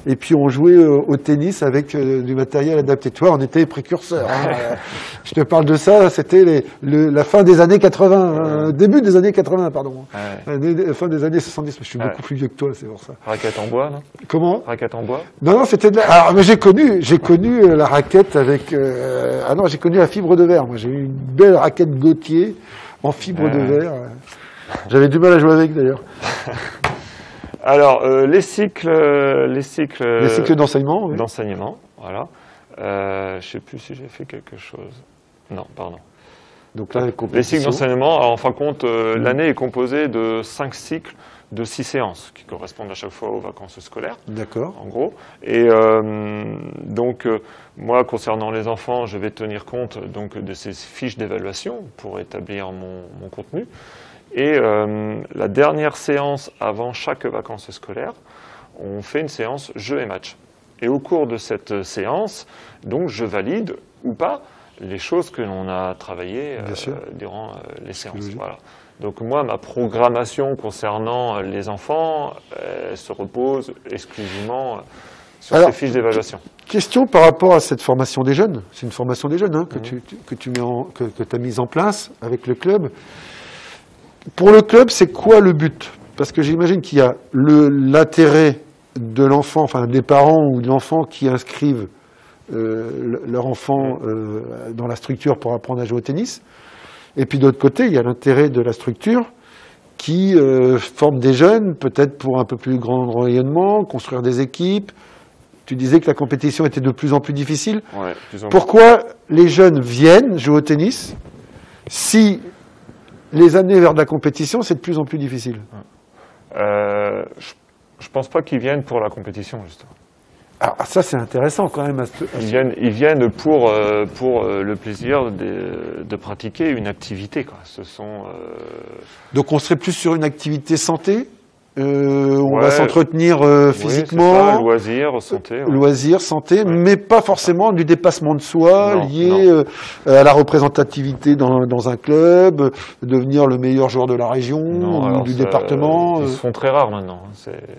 et puis on jouait au tennis avec du matériel adapté. Toi, on était précurseurs. Hein. Je te parle de ça, c'était la fin des années 80, début des années 80, pardon. Fin des années 70. Je suis beaucoup plus vieux que toi, c'est pour ça.
Raquette en bois, non?
Comment?
Raquette en bois?
Non, c'était de la... Alors, mais j'ai connu la raquette avec... Ah non, j'ai connu la fibre de verre. Moi, j'ai eu une belle raquette Gautier en fibre de verre. J'avais du mal à jouer avec, d'ailleurs.
Alors, les cycles
d'enseignement. Oui.
D'enseignement, voilà. Je ne sais plus si j'ai fait quelque chose. Non, pardon.
Donc là,
les cycles d'enseignement, en fin de compte, l'année est composée de 5 cycles de 6 séances qui correspondent à chaque fois aux vacances scolaires.
D'accord.
En gros. Et donc, moi, concernant les enfants, je vais tenir compte donc, de ces fiches d'évaluation pour établir mon contenu. Et la dernière séance avant chaque vacances scolaire, on fait une séance jeu et match. Et au cours de cette séance, donc, je valide ou pas les choses que l'on a travaillées durant les séances. Voilà. Donc moi, ma programmation concernant les enfants se repose exclusivement sur ces fiches d'évaluation.
Question par rapport à cette formation des jeunes. C'est une formation des jeunes hein, que tu as mise en place avec le club. Pour le club, c'est quoi le but? Parce que j'imagine qu'il y a l'intérêt de l'enfant, enfin des parents ou de l'enfant qui inscrivent leur enfant dans la structure pour apprendre à jouer au tennis. Et puis d'autre côté, il y a l'intérêt de la structure qui forme des jeunes, peut-être pour un peu plus grand rayonnement, construire des équipes. Tu disais que la compétition était de plus en plus difficile.
Ouais,
Pourquoi les jeunes viennent jouer au tennis si les années vers de la compétition, c'est de plus en plus difficile?
Je pense pas qu'ils viennent pour la compétition, justement.
Alors ça, c'est intéressant quand même.
Ils viennent pour le plaisir de pratiquer une activité, quoi.
Donc on serait plus sur une activité santé on va s'entretenir physiquement.
Oui, ça, loisirs, santé. Ouais.
Loisirs, santé, mais pas forcément du dépassement de soi lié à la représentativité dans un club, devenir le meilleur joueur de la région ou du département.
Ils se font très rares maintenant,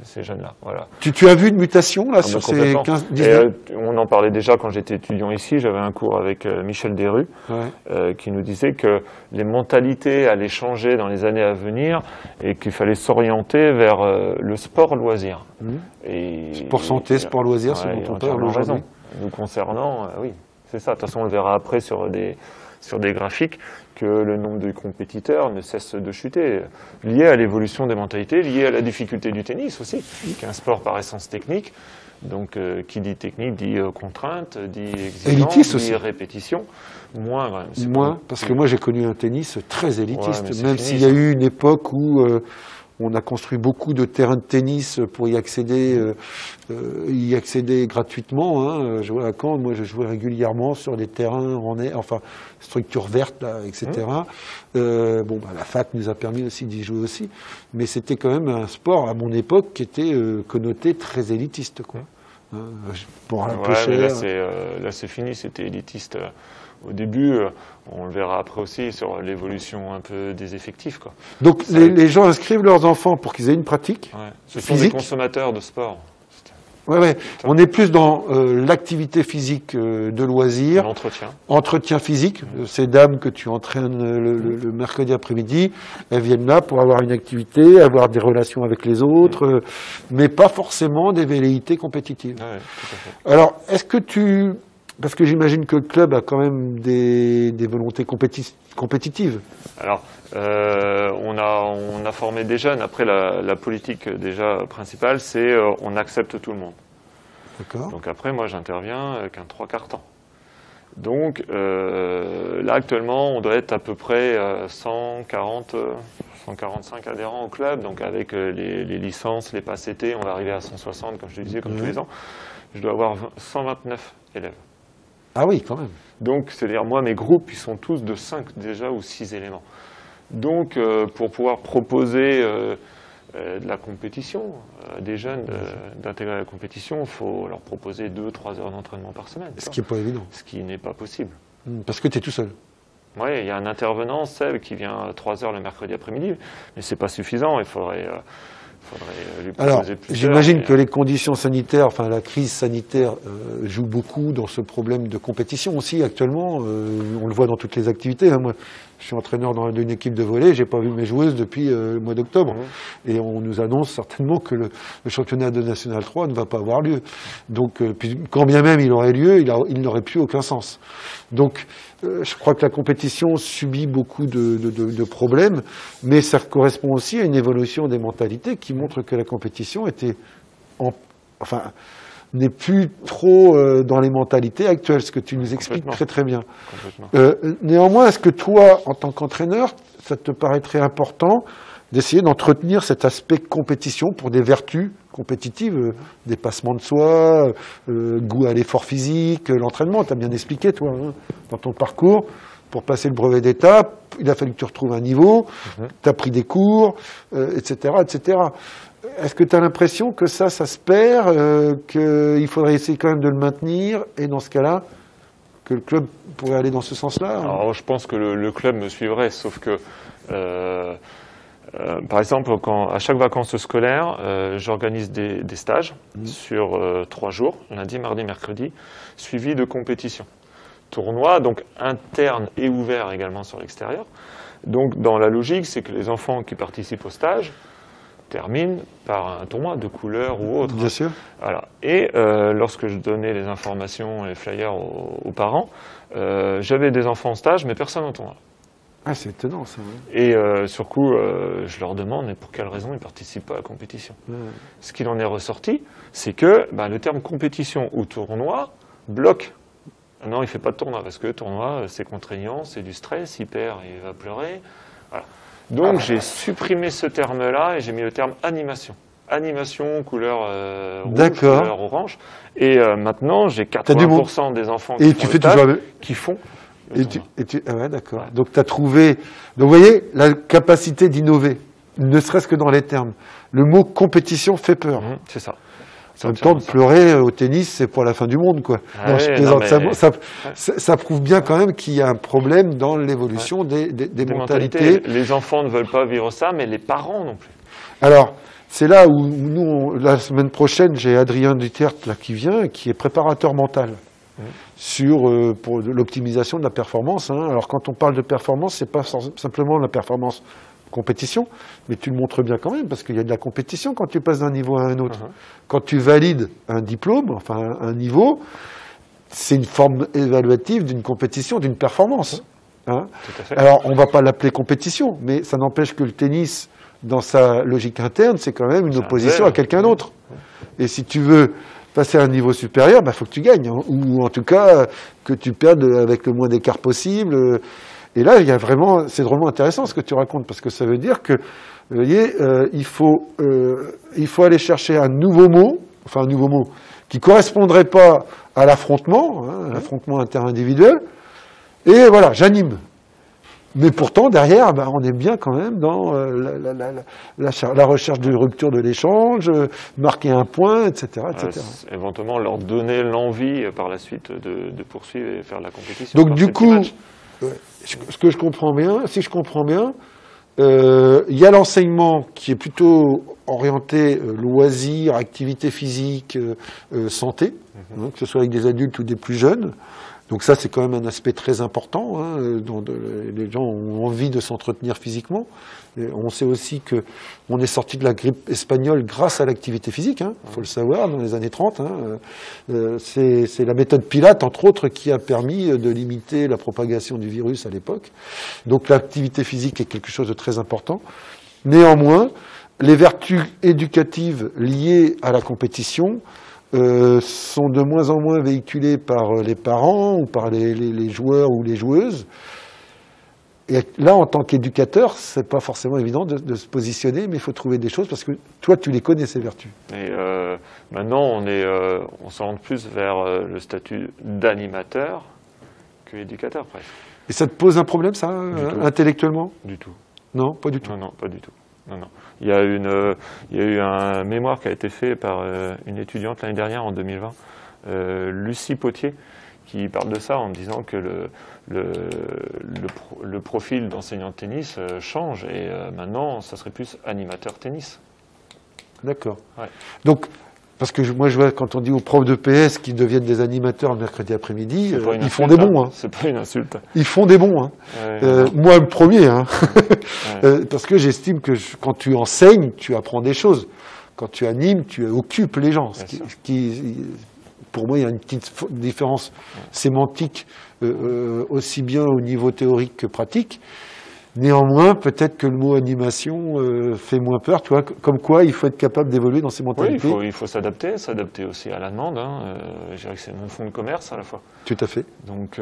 ces jeunes-là. Voilà.
Tu as vu une mutation là sur ces 15-19
on en parlait déjà quand j'étais étudiant ici, j'avais un cours avec Michel Desrues qui nous disait que les mentalités allaient changer dans les années à venir et qu'il fallait s'orienter vers le sport-loisir.
Sport santé, sport loisir, c'est dont on parle aujourd'hui.
Nous concernant, oui, c'est ça. De toute façon, on le verra après sur des graphiques que le nombre de compétiteurs ne cesse de chuter, lié à l'évolution des mentalités, lié à la difficulté du tennis aussi, qui est un sport par essence technique. Donc, qui dit technique dit contrainte, dit exigence, dit répétition. Moins, quand même.
Moins, parce que moi j'ai connu un tennis très élitiste, même s'il y a eu une époque où on a construit beaucoup de terrains de tennis pour y accéder gratuitement. Hein. Je jouais à Caen, moi je jouais régulièrement sur des terrains structure verte, là, etc. La fac nous a permis aussi d'y jouer aussi, mais c'était quand même un sport à mon époque qui était connoté très élitiste, quoi. Pour un peu cher.
Là c'est fini, c'était élitiste. Au début, on le verra après aussi sur l'évolution un peu des effectifs, quoi.
Donc les gens inscrivent leurs enfants pour qu'ils aient une pratique
Ce sont des consommateurs de sport.
On est plus dans l'activité physique de loisirs.
L'entretien.
Entretien physique. Ces dames que tu entraînes le mercredi après-midi, elles viennent là pour avoir une activité, avoir des relations avec les autres, mais pas forcément des velléités compétitives.
Tout à fait.
Alors, parce que j'imagine que le club a quand même des volontés compétitives.
Alors, on a formé des jeunes. Après, la politique déjà principale, c'est on accepte tout le monde.
D'accord.
Donc après, moi, j'interviens qu'un 3/4 temps. Donc là, actuellement, on doit être à peu près 145 adhérents au club. Donc avec les licences, les passes été, on va arriver à 160, comme je te disais, comme tous les ans. Je dois avoir 129 élèves.
Ah oui, quand même.
Donc, c'est-à-dire, moi, mes groupes, ils sont tous de 5 déjà ou 6 éléments. Donc, pour pouvoir proposer de la compétition à des jeunes, d'intégrer la compétition, il faut leur proposer 2-3 heures d'entraînement par semaine.
Ce qui n'est pas évident.
Ce qui n'est pas possible.
Parce que tu es tout seul.
Oui, il y a un intervenant, Seb, qui vient 3 heures le mercredi après-midi, mais ce n'est pas suffisant. Il faudrait lui
Alors,
proposer plus
j'imagine
d'heures,
que les conditions sanitaires, enfin la crise sanitaire joue beaucoup dans ce problème de compétition aussi actuellement. On le voit dans toutes les activités. Hein. Moi, je suis entraîneur d'une équipe de volley, j'ai pas vu mes joueuses depuis le mois d'octobre. Et on nous annonce certainement que le championnat de National 3 ne va pas avoir lieu. Donc, puis, quand bien même il aurait lieu, il n'aurait plus aucun sens. Donc, je crois que la compétition subit beaucoup de problèmes, mais ça correspond aussi à une évolution des mentalités qui montre que la compétition n'est plus trop dans les mentalités actuelles, ce que tu nous expliques très très bien. Néanmoins, est-ce que toi, en tant qu'entraîneur, ça te paraîtrait important d'essayer d'entretenir cet aspect compétition pour des vertus compétitives, dépassement de soi, goût à l'effort physique, l'entraînement, tu as bien expliqué toi, hein, dans ton parcours, pour passer le brevet d'État, il a fallu que tu retrouves un niveau, tu as pris des cours, etc., etc. Est-ce que tu as l'impression que ça se perd, qu'il faudrait essayer quand même de le maintenir, et dans ce cas-là, que le club pourrait aller dans ce sens-là?
Alors, je pense que le club me suivrait, sauf que, par exemple, à chaque vacances scolaires, j'organise des stages sur 3 jours, lundi, mardi, mercredi, suivis de compétitions. Tournoi, donc interne et ouvert également sur l'extérieur. Donc, dans la logique, c'est que les enfants qui participent au stage termine par un tournoi de couleur ou autre.
Bien sûr.
Voilà. Et lorsque je donnais les informations, les flyers aux parents, j'avais des enfants en stage, mais personne en tournoi.
Ah, c'est étonnant ça. Ouais.
Et sur coup, je leur demande mais pour quelle raison ils ne participent pas à la compétition. Ce qu'il en est ressorti, c'est que le terme compétition ou tournoi bloque. Non, il ne fait pas de tournoi, parce que tournoi, c'est contraignant, c'est du stress, il perd, il va pleurer. Voilà. Donc j'ai supprimé ce terme-là et j'ai mis le terme animation. Animation, couleur rouge, couleur orange. Et maintenant, j'ai 80% des enfants qui font
Ah ouais, d'accord. Ouais. Donc tu as trouvé... Donc vous voyez, la capacité d'innover, ne serait-ce que dans les termes. Le mot compétition fait peur.
C'est ça.
En même temps, de pleurer au tennis, c'est pas la fin du monde, quoi.
Ah
non, je plaisante. Ça prouve bien quand même qu'il y a un problème dans l'évolution des mentalités.
Les enfants ne veulent pas vivre ça, mais les parents non plus.
Alors, c'est là où nous, la semaine prochaine, j'ai Adrien Duterte là, qui vient, qui est préparateur mental pour l'optimisation de la performance. Hein. Alors, quand on parle de performance, c'est pas simplement la performance compétition, mais tu le montres bien quand même, parce qu'il y a de la compétition quand tu passes d'un niveau à un autre. Quand tu valides un diplôme, enfin un niveau, c'est une forme évaluative d'une compétition, d'une performance. Hein. Alors, on ne va pas l'appeler compétition, mais ça n'empêche que le tennis, dans sa logique interne, c'est quand même une opposition à quelqu'un d'autre. Et si tu veux passer à un niveau supérieur, faut que tu gagnes, hein, ou en tout cas que tu perdes avec le moins d'écart possible. Et là, c'est drôlement intéressant ce que tu racontes, parce que ça veut dire que, vous voyez, il faut aller chercher un nouveau mot qui correspondrait pas à l'affrontement, hein, l'affrontement interindividuel. Et voilà, j'anime. Mais pourtant, derrière, on est bien quand même dans la recherche de rupture de l'échange, marquer un point, etc., etc.
Éventuellement, leur donner l'envie par la suite de poursuivre et faire de la compétition.
Donc du coup, ce que je comprends bien, si je comprends bien, il y a l'enseignement qui est plutôt orienté loisirs, activité physique, santé, hein, que ce soit avec des adultes ou des plus jeunes. Donc ça, c'est quand même un aspect très important, hein, dont les gens ont envie de s'entretenir physiquement. Et on sait aussi qu'on est sorti de la grippe espagnole grâce à l'activité physique, hein, faut le savoir, dans les années 30. Hein, c'est la méthode Pilate, entre autres, qui a permis de limiter la propagation du virus à l'époque. Donc l'activité physique est quelque chose de très important. Néanmoins, les vertus éducatives liées à la compétition sont de moins en moins véhiculés par les parents ou par les joueurs ou les joueuses. Et là, en tant qu'éducateur, c'est pas forcément évident de se positionner, mais il faut trouver des choses, parce que toi, tu les connais, ces vertus.
Et maintenant, on s'oriente plus vers le statut d'animateur que éducateur, presque.
Et ça te pose un problème, ça, intellectuellement?
Du tout.
Non, pas du tout.
Non, pas du tout. Non. Il y a eu un mémoire qui a été fait par une étudiante l'année dernière, en 2020, Lucie Potier, qui parle de ça en disant que le profil d'enseignant de tennis change et maintenant, ça serait plus animateur tennis.
D'accord.
Ouais.
Donc, parce que moi, je vois, quand on dit aux profs de PS qu'ils deviennent des animateurs le mercredi après-midi, ils font des bons. Hein.
C'est pas une insulte.
Ils font des bons. Hein. Moi, le premier. Hein. Parce que j'estime que quand tu enseignes, tu apprends des choses. Quand tu animes, tu occupes les gens. Pour moi, il y a une petite différence sémantique aussi bien au niveau théorique que pratique. Néanmoins, peut-être que le mot animation fait moins peur, tu vois, comme quoi il faut être capable d'évoluer dans ses mentalités.
Oui, il faut s'adapter aussi à la demande. Je dirais que c'est mon fonds de commerce à la fois.
Tout à fait.
Donc,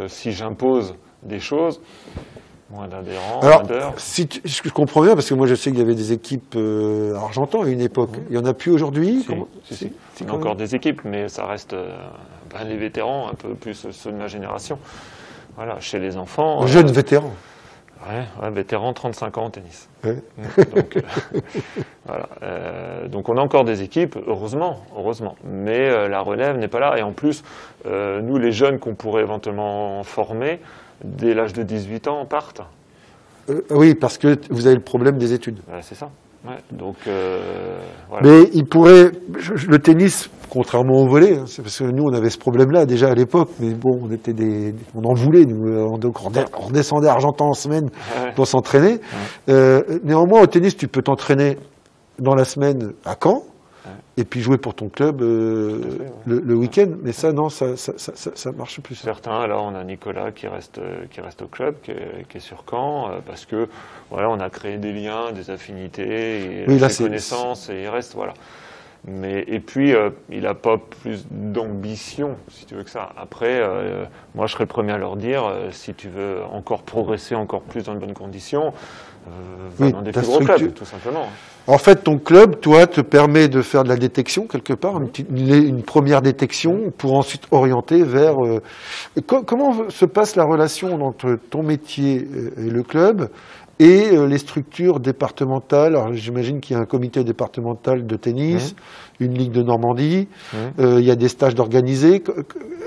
si j'impose des choses, moins d'adhérents,
alors,
moins d'heures.
Je comprends bien, parce que moi je sais qu'il y avait des équipes Argentan à une époque. Il n'y en a plus aujourd'hui?
Si. Il y a encore des équipes, mais ça reste les vétérans, un peu plus ceux de ma génération. Voilà, chez les enfants.
Jeunes vétérans.
Ouais, vétéran, 35 ans au tennis.
Ouais.
Donc, voilà. Donc on a encore des équipes, heureusement. Mais la relève n'est pas là. Et en plus, nous, les jeunes qu'on pourrait éventuellement former, dès l'âge de 18 ans, partent.
Oui, parce que vous avez le problème des études.
C'est ça. Ouais, donc, voilà.
Mais il pourrait... Le tennis, contrairement au volley, hein, c'est parce que nous, on avait ce problème-là déjà à l'époque, mais bon, on en voulait, nous, donc on redescendait à Argentan en semaine pour s'entraîner. Néanmoins, au tennis, tu peux t'entraîner dans la semaine à Caen, et puis jouer pour ton club le week-end. Mais ça, non, ça marche plus.
Certains, là, on a Nicolas qui reste au club, qui est sur Caen, parce que voilà, on a créé des liens, des affinités, et des connaissances, et il reste, voilà. Et puis, il n'a pas plus d'ambition, si tu veux que ça. Après, moi, je serais le premier à leur dire, si tu veux encore progresser encore plus dans de bonnes conditions, va dans des plus gros clubs, tout simplement.
En fait, ton club, toi, te permet de faire de la détection quelque part, une première détection, pour ensuite orienter vers... Comment se passe la relation entre ton métier et le club et les structures départementales? Alors, j'imagine qu'il y a un comité départemental de tennis, une ligue de Normandie, il y a des stages d'organisés.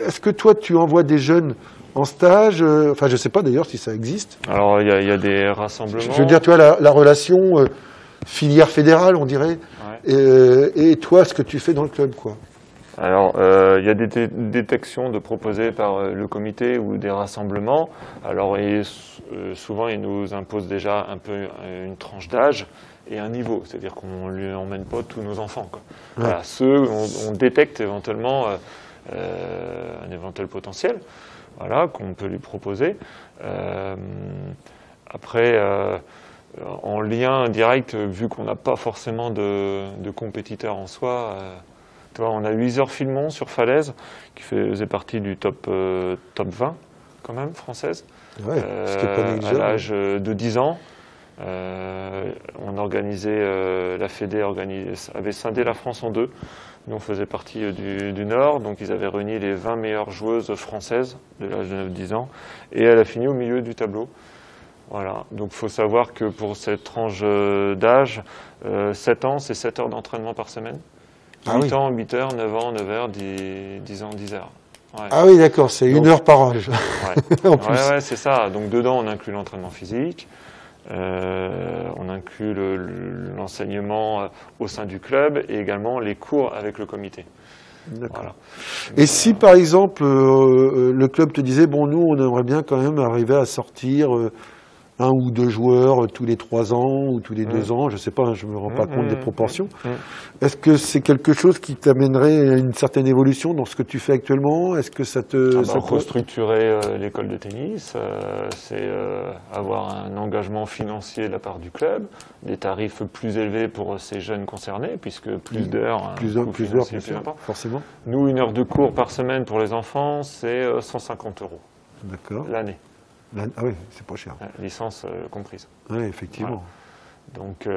Est-ce que toi, tu envoies des jeunes en stage? Enfin, je ne sais pas d'ailleurs si ça existe.
Alors, il y a des rassemblements.
Je veux dire, tu vois, la relation filière fédérale, on dirait, et toi, ce que tu fais dans le club, quoi.
Alors, il y a des détections de proposées par le comité ou des rassemblements. Alors, souvent, ils nous imposent déjà un peu une tranche d'âge et un niveau. C'est-à-dire qu'on ne lui emmène pas tous nos enfants, quoi. Voilà, on détecte éventuellement un éventuel potentiel, voilà, qu'on peut lui proposer. Après, en lien direct, vu qu'on n'a pas forcément de compétiteurs en soi, on a 8 heures Filmon sur Falaise, qui faisait partie du top 20, quand même, française.
Ouais,
à l'âge de 10 ans. On organisait, la Fédé avait scindé la France en deux. Nous, on faisait partie du Nord, donc ils avaient réuni les 20 meilleures joueuses françaises de l'âge de 9-10 ans, et elle a fini au milieu du tableau. Voilà, donc il faut savoir que pour cette tranche d'âge, 7 ans, c'est 7 heures d'entraînement par semaine. 8 ans, 8 heures, 9 ans, 9 heures, 10 ans, 10 heures. Ouais.
Ah oui, d'accord, c'est une heure par âge.
En plus. Ouais, c'est ça. Donc dedans, on inclut l'entraînement physique, on inclut l'enseignement au sein du club et également les cours avec le comité.
D'accord. Voilà. Et si par exemple le club te disait, bon, nous, on aimerait bien quand même arriver à sortir 1 ou 2 joueurs tous les 3 ans ou tous les 2 ans, je ne sais pas, je ne me rends pas compte des proportions. Est-ce que c'est quelque chose qui t'amènerait à une certaine évolution dans ce que tu fais actuellement? Est-ce que ça te...
restructurer l'école de tennis, c'est avoir un engagement financier de la part du club, des tarifs plus élevés pour ces jeunes concernés, puisque plus d'heures,
plus d'heures, forcément.
Nous, 1 heure de cours par semaine pour les enfants, c'est 150 €.
D'accord.
L'année.
Ah oui, c'est pas cher.
Licence comprise.
Oui, effectivement.
Voilà. Donc,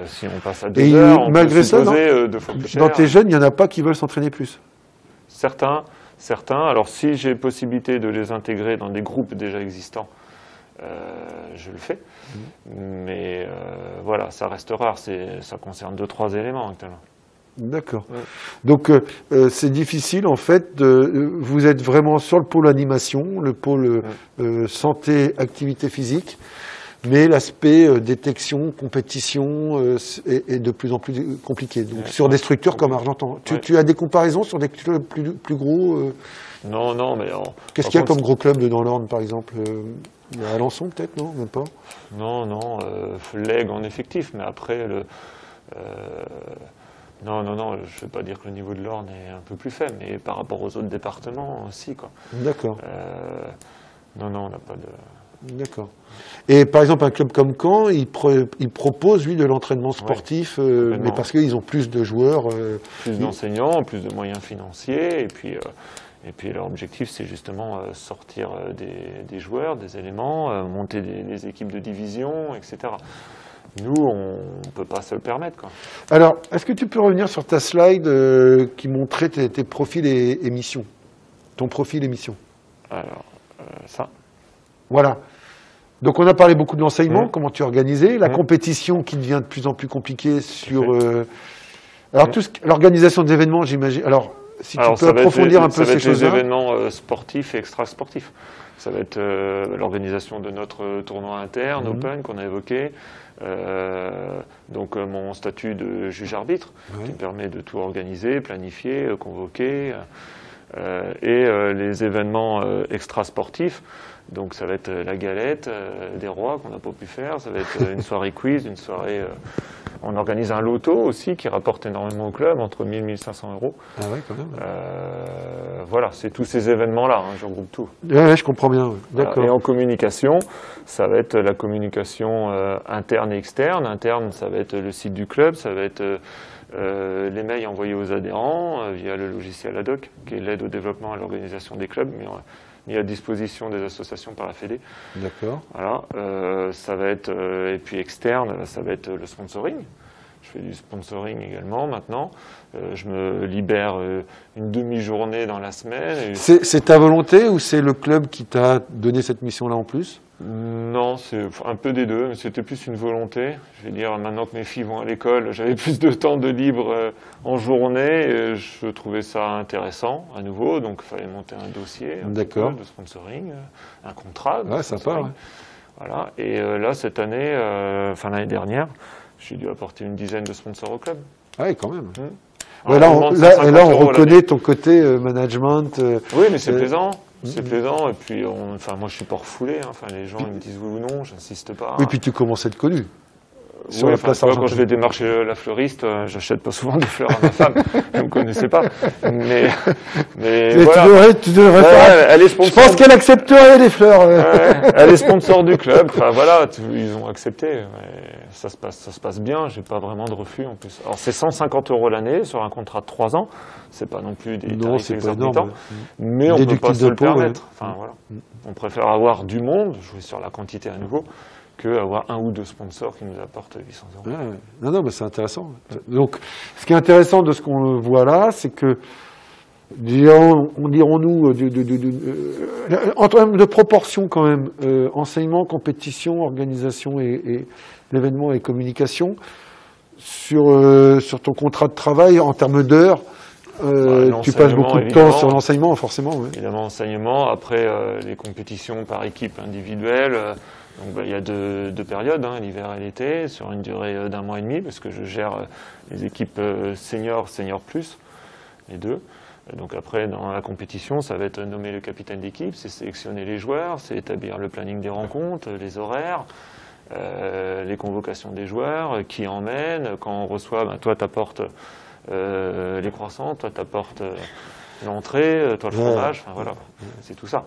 si on passe à 2 heures, on
malgré
peut
ça,
2 fois plus cher.
Dans tes jeunes, il n'y en a pas qui veulent s'entraîner plus?
Certains. Alors, si j'ai possibilité de les intégrer dans des groupes déjà existants, je le fais. Mais voilà, ça reste rare. Ça concerne 2-3 éléments actuellement.
D'accord. Donc, c'est difficile, en fait, vous êtes vraiment sur le pôle animation, le pôle santé, activité physique. mais l'aspect détection, compétition est de plus en plus compliqué. Donc, sur des structures comme Argentan. Tu as des comparaisons sur des clubs plus gros
Non, mais...
Qu'est-ce qu'il y a comme gros club dans l'Orne, par exemple Alençon, peut-être, non? Même pas?
Non, Lègue en effectif, mais après, non, je ne vais pas dire que le niveau de l'Orne est un peu plus faible, mais par rapport aux autres départements aussi, quoi.
D'accord.
Non, on n'a pas de...
D'accord. Et par exemple, un club comme Caen, il propose, lui, de l'entraînement sportif, mais parce qu'ils ont plus de joueurs.
Plus d'enseignants, plus de moyens financiers, et puis leur objectif, c'est justement sortir des joueurs, des éléments, monter des équipes de division, etc. Nous, on ne peut pas se le permettre, quoi.
Alors, est-ce que tu peux revenir sur ta slide qui montrait tes profils et missions? Ton profil et mission. Alors,
ça.
Voilà. Donc, on a parlé beaucoup de l'enseignement, comment tu es organisé, la compétition qui devient de plus en plus compliquée sur... Alors, l'organisation des événements, j'imagine... Alors, si tu peux approfondir un peu ces choses-là.
Ça va être les événements sportifs et extra-sportifs. Ça va être l'organisation de notre tournoi interne, Open, qu'on a évoqué. Donc mon statut de juge-arbitre, qui permet de tout organiser, planifier, convoquer. Et les événements extra-sportifs. Donc ça va être la galette des rois qu'on n'a pas pu faire. Ça va être une soirée quiz, une soirée... On organise un loto aussi qui rapporte énormément au club, entre 1000 et 1500 euros.
Ah ouais, quand même.
Voilà, c'est tous ces événements-là, je regroupe tout.
Ouais, je comprends bien. D'accord.
Voilà. Et en communication, ça va être la communication interne et externe. Interne, ça va être le site du club, ça va être les mails envoyés aux adhérents via le logiciel ADOC, qui est l'aide au développement et à l'organisation des clubs, mis à disposition des associations par la Fédé.
D'accord.
Voilà, ça va être, et puis externe, ça va être le sponsoring. Je fais du sponsoring également maintenant. Je me libère une demi-journée dans la semaine.
C'est ta volonté ou c'est le club qui t'a donné cette mission-là en plus?
Non, c'est un peu des deux, mais c'était plus une volonté. Je vais dire, maintenant que mes filles vont à l'école, j'avais plus de temps de libre en journée. Et je trouvais ça intéressant à nouveau, donc il fallait monter un dossier de sponsoring, un contrat.
Ouais, sympa. Ouais.
Voilà. Et là, cette année, l'année dernière, j'ai dû apporter une dizaine de sponsors au club.
Oui, quand même. Ouais, là, on reconnaît ton côté management.
Oui, mais c'est plaisant. C'est plaisant. Et puis, moi, je suis pas refoulé. Les gens, ils me disent oui ou non, j'insiste pas.
Oui, puis tu commences à être connu.
Sur la place quand je vais démarcher la fleuriste, j'achète pas souvent des fleurs à ma femme. Elle me connaissait pas. Mais voilà.
Tu devrais pas.
Elle est sponsor.
Je pense qu'elle accepterait les fleurs.
Elle est sponsor du club. Voilà, ils ont accepté. Ça se passe bien. J'ai pas vraiment de refus en plus. Alors c'est 150 € l'année sur un contrat de 3 ans. C'est pas non plus des tarifs exorbitants, mais on peut pas se le permettre. Voilà. On préfère avoir du monde, jouer sur la quantité à nouveau, qu'avoir un ou deux sponsors qui nous apportent 800 €.
Ouais. Non, mais c'est intéressant. Donc, ce qui est intéressant de ce qu'on voit là, c'est que, dirons-nous, en termes de proportion quand même, enseignement, compétition, organisation et l'événement et communication, sur ton contrat de travail, en termes d'heures, tu passes beaucoup de temps sur l'enseignement, forcément. Ouais.
Évidemment, enseignement. Après, les compétitions par équipe individuelle. Donc, il y a deux périodes, l'hiver et l'été, sur une durée d'1 mois et demi, parce que je gère les équipes senior plus, les deux. Donc après, dans la compétition, ça va être nommer le capitaine d'équipe, c'est sélectionner les joueurs, c'est établir le planning des rencontres, les horaires, les convocations des joueurs, qui emmène. Quand on reçoit, toi, tu apportes les croissants, toi, tu apportes... l'entrée, toi le fromage, voilà, c'est tout ça.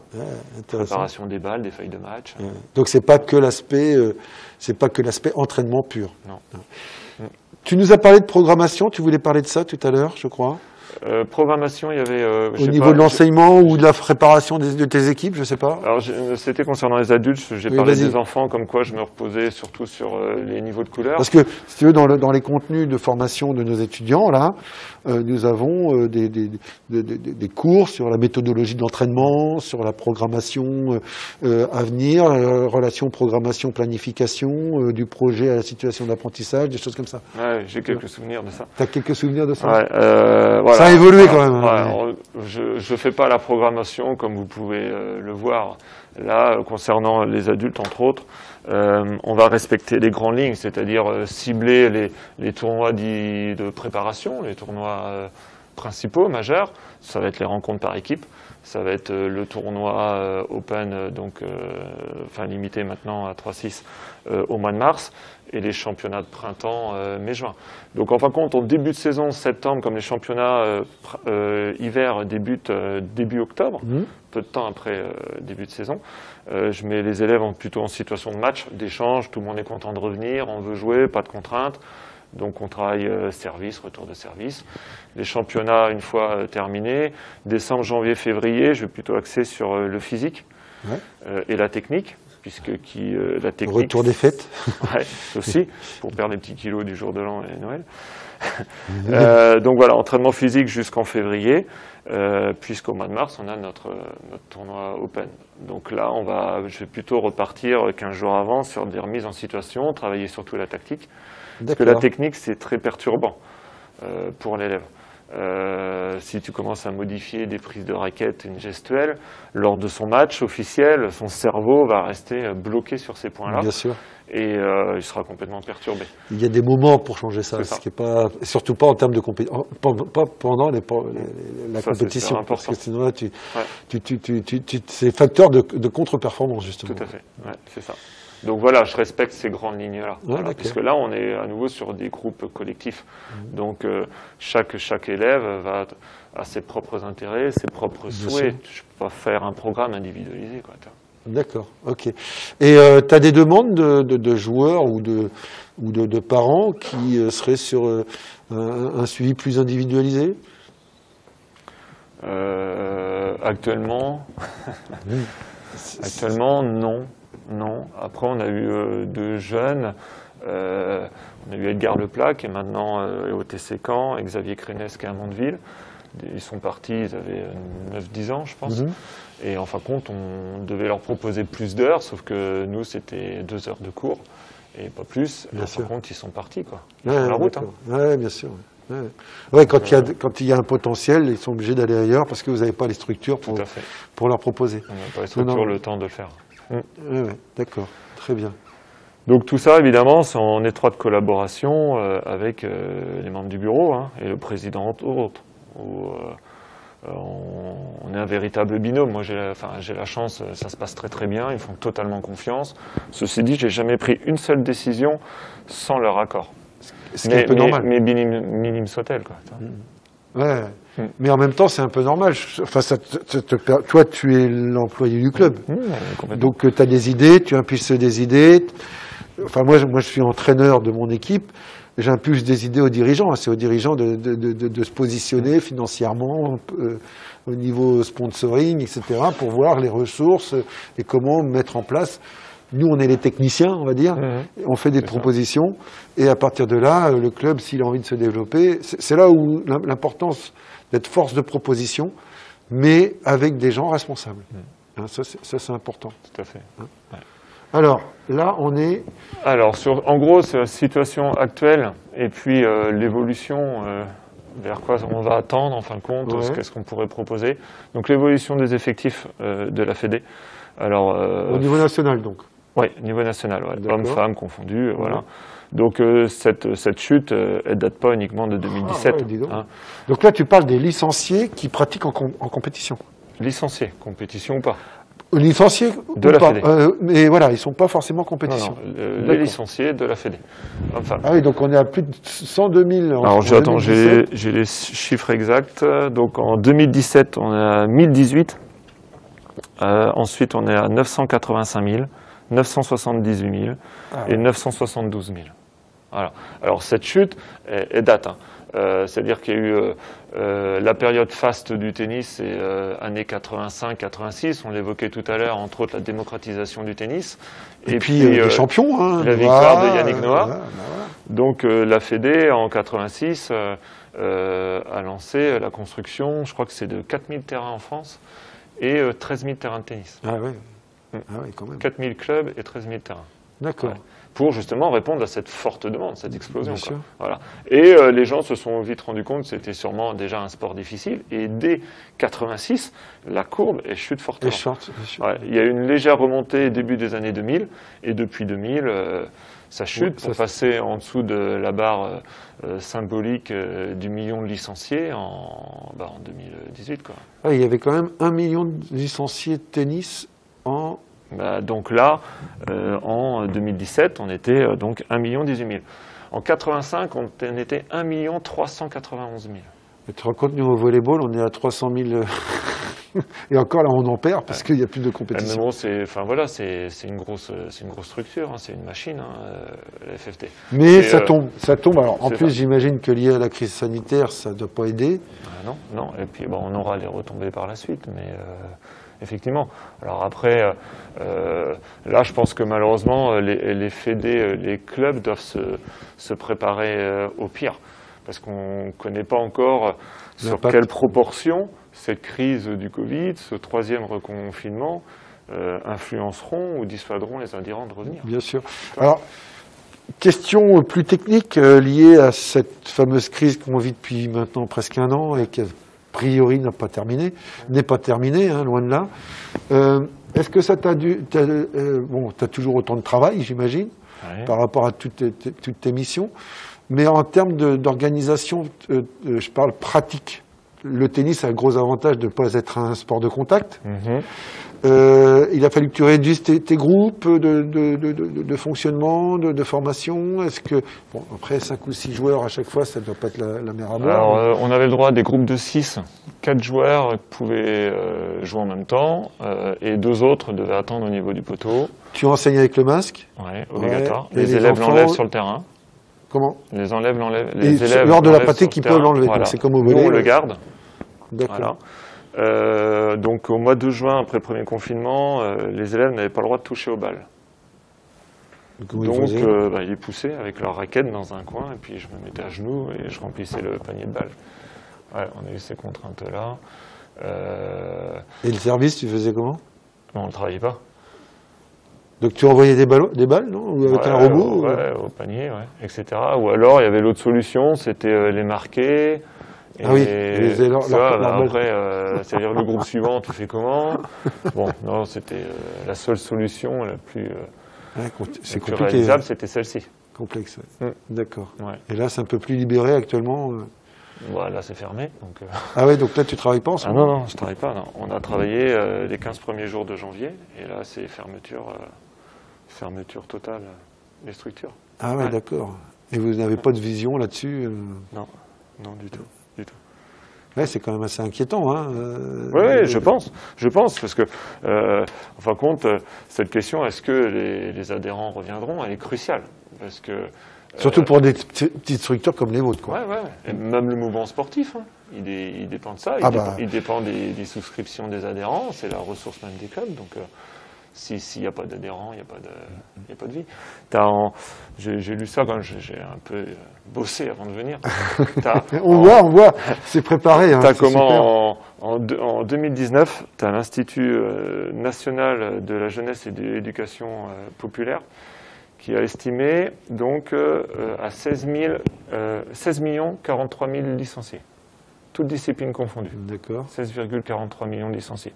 Préparation des balles, des feuilles de match.
Donc c'est pas que l'aspect, entraînement pur.
Non.
Tu nous as parlé de programmation, tu voulais parler de ça tout à l'heure, je crois.
Programmation, il y avait...
au niveau de l'enseignement ou de la préparation de tes équipes, je sais pas.
Alors c'était concernant les adultes, j'ai parlé des enfants, comme quoi je me reposais surtout sur les niveaux de couleurs.
Parce que, si tu veux, dans les contenus de formation de nos étudiants, là, nous avons des cours sur la méthodologie de l'entraînement, sur la programmation à venir, relation programmation-planification, du projet à la situation d'apprentissage, des choses comme ça.
Ouais, j'ai quelques souvenirs de ça.
Tu as quelques souvenirs de ça?
Ouais, voilà.
Ça a évolué quand même.
Je je fais pas la programmation comme vous pouvez le voir. Là, concernant les adultes, entre autres, on va respecter les grandes lignes, c'est-à-dire cibler les tournois dits de préparation, les tournois principaux, majeurs. Ça va être les rencontres par équipe. Ça va être le tournoi Open, enfin limité maintenant à 3-6 au mois de mars, et les championnats de printemps mai-juin. Donc en fin de compte, en début de saison, septembre, comme les championnats hiver débutent début octobre, peu de temps après début de saison, je mets les élèves plutôt en situation de match, d'échange, tout le monde est content de revenir, on veut jouer, pas de contraintes. Donc on travaille service, retour de service. Les championnats, une fois terminés, décembre, janvier, février, je vais plutôt axer sur le physique et la technique, puisque la technique...
Retour des fêtes.
Ouais, aussi, pour perdre des petits kilos du jour de l'an et Noël. Donc voilà, entraînement physique jusqu'en février, puisqu'au mois de mars, on a notre tournoi Open. Donc là, je vais plutôt repartir 15 jours avant sur des remises en situation, travailler surtout la tactique. Parce que la technique, c'est très perturbant pour l'élève. Si tu commences à modifier des prises de raquettes, une gestuelle, lors de son match officiel, son cerveau va rester bloqué sur ces points-là.
Bien sûr.
Et il sera complètement perturbé.
Il y a des moments pour changer ça, ce qui est pas, surtout pas en termes de compétition, pas pendant la compétition, parce que sinon là, c'est facteur de contre-performance justement.
Tout à fait, ouais, c'est ça. Donc voilà, je respecte ces grandes lignes-là, puisque là, on est à nouveau sur des groupes collectifs. Donc chaque élève a ses propres intérêts, ses propres souhaits. Je ne peux pas faire un programme individualisé, quoi.
D'accord, ok. Et tu as des demandes de joueurs ou de parents qui seraient sur un suivi plus individualisé?
Actuellement, non. Non. Après, on a eu deux jeunes. On a eu Edgar Leplat, qui est maintenant au TC Caen, et Xavier Crénès, qui est à Mondeville. Ils sont partis, ils avaient 9-10 ans, je pense. Et en fin de compte, on devait leur proposer plus d'heures, sauf que nous, c'était 2 heures de cours, et pas plus. Et en fin de compte, ils sont partis, quoi. Sur la route.
Oui, bien sûr. Ouais, quand il y a un potentiel, ils sont obligés d'aller ailleurs parce que vous n'avez pas les structures pour leur proposer.
On n'a pas les structures, le temps de le faire.
D'accord, très bien.
Donc tout ça, évidemment, c'est en étroite collaboration avec les membres du bureau et le président autre. On est un véritable binôme. Moi, j'ai la chance, ça se passe très très bien, ils font totalement confiance. Ceci dit, j'ai jamais pris une seule décision sans leur accord.
C'est un peu normal.
Mais minime soit-elle, quoi.
Ouais. Mais en même temps, c'est un peu normal. Enfin, toi, tu es l'employé du club. Donc, tu as des idées, tu impulses des idées. Enfin, moi, je suis entraîneur de mon équipe. J'impulse des idées aux dirigeants. C'est aux dirigeants de se positionner financièrement, au niveau sponsoring, etc., pour voir les ressources et comment mettre en place. Nous, on est les techniciens, on va dire. On fait des propositions. Et à partir de là, le club, s'il a envie de se développer, c'est là où l'importance d'être force de proposition, mais avec des gens responsables. Ça, c'est important.
Tout à fait.
Alors, là, on est...
Alors, en gros, c'est la situation actuelle, et puis l'évolution, vers quoi on va attendre, en fin de compte, qu'est-ce qu'on pourrait proposer. Donc, l'évolution des effectifs de la Fédé. Alors,
au niveau national, donc.
Oui, niveau national, hommes-femmes confondus, voilà. Donc cette chute, elle date pas uniquement de 2017.
Donc là, tu parles des licenciés qui pratiquent en compétition.
Licenciés, compétition ou pas?
Licenciés
de la Fédé.
Mais voilà, ils ne sont pas forcément en compétition.
Non, les licenciés de la Fédé. Enfin,
oui, donc on est à plus de 102 000
Alors j'ai les chiffres exacts. Donc en 2017, on est à 1018. Ensuite, on est à 985 000. 978 000 et 972 000. Voilà. Alors cette chute est date. C'est-à-dire qu'il y a eu la période faste du tennis, c'est années 85-86. On l'évoquait tout à l'heure, entre autres la démocratisation du tennis.
Et puis les champions.
La victoire de Yannick Noah. Donc la Fédé, en 86, a lancé la construction, je crois que c'est de 4000 terrains en France et 13 000 terrains de tennis.
Ah oui. Ah oui, quand même.
4000 clubs et 13 000 terrains.
D'accord.
pour justement répondre à cette forte demande, cette explosion.
Bien sûr.
Voilà. Et les gens se sont vite rendus compte que c'était sûrement déjà un sport difficile. Et dès 86, la courbe est chute fortement.
Et short, bien sûr.
Ouais, il y a eu une légère remontée début des années 2000, et depuis 2000, ça chute pour passer en dessous de la barre symbolique du million de licenciés en 2018. Quoi.
Ouais, il y avait quand même 1 million de licenciés de tennis en...
Donc là, en 2017, on était donc 1 18 000. En 85, on était 1 391 000.
Et tu te rends compte, nous au volleyball, on est à 300 000... Et encore là, on en perd parce qu'il n'y a plus de compétition.
Mais bon, c'est une grosse structure, hein, c'est une machine, la FFT.
Mais ça tombe. Alors, en plus,
ça.
j'imagine que lié à la crise sanitaire, ça ne doit pas aider.
Non. Et puis, on aura les retombées par la suite, mais effectivement. Alors après, là, je pense que malheureusement, les fédés, les clubs doivent se préparer au pire, parce qu'on ne connaît pas encore sur quelle proportion cette crise du Covid, ce troisième reconfinement, influenceront ou dissuaderont les adhérents de revenir.
Bien sûr. Alors, question plus technique liée à cette fameuse crise qu'on vit depuis maintenant presque 1 an et qui, a priori, n'est pas terminée, hein, loin de là. Est-ce que ça t'a dû... t'as toujours autant de travail, j'imagine, par rapport à toutes tes missions, mais en termes d'organisation, je parle pratique. Le tennis a un gros avantage de ne pas être un sport de contact. Il a fallu que tu réduises tes groupes de fonctionnement, de formation. Est-ce que, bon, après 5 ou 6 joueurs à chaque fois, ça ne doit pas être la mer à boire.
Alors, on avait le droit à des groupes de 6. 4 joueurs pouvaient jouer en même temps et 2 autres devaient attendre au niveau du poteau.
Tu enseignes avec le masque?
Oui, obligatoire.
Ouais.
Les élèves l'enlèvent sur le terrain.
Comment?
Les élèves
lors de la pratique, ils peuvent l'enlever.
Voilà.
C'est comme au volley.
Nous, on le garde.
D'accord.
Voilà. Donc au mois de juin, après le premier confinement, les élèves n'avaient pas le droit de toucher aux balles. Donc ils les poussaient avec leur raquette dans un coin, et puis je me mettais à genoux et je remplissais le panier de balles. Ouais, on a eu ces contraintes-là.
Et le service, tu faisais comment?
Non, on ne travaillait pas.
Donc tu envoyais des balles, non? Ou avec un robot?
Au panier, etc. Ou alors il y avait l'autre solution, c'était les marquer. Et
oui,
après, c'est-à-dire le groupe suivant, tu fais comment? Bon, non, c'était la seule solution la plus, réalisable, c'était celle-ci.
Complexe, d'accord.
Ouais.
Et là, c'est un peu plus libéré actuellement.
Voilà, c'est fermé. Donc,
Ah ouais, donc là, tu travailles pas en ce moment?
Non, je travaille pas. Non. On a travaillé les 15 premiers jours de janvier, et là, c'est fermeture totale des structures.
Ah ouais, d'accord. Et vous n'avez pas de vision là-dessus?
Non, du tout.
Ouais, c'est quand même assez inquiétant. Hein,
Oui, je pense, parce que, en fin de compte, cette question, est-ce que les adhérents reviendront, elle est cruciale. Parce que,
surtout pour des petites structures comme les vôtres. Quoi.
Ouais. Et même le mouvement sportif, hein, il dépend de ça. Il dépend des souscriptions des adhérents, c'est la ressource même des clubs. Donc, s'il n'y a pas d'adhérents, il n'y a pas de vie. J'ai lu ça quand j'ai un peu bossé avant de venir.
On voit, c'est préparé. Hein,
en 2019, tu as l'Institut national de la jeunesse et de l'éducation populaire qui a estimé donc à 16 43 000 licenciés, toutes disciplines confondues.
D'accord.
16,43 millions de licenciés.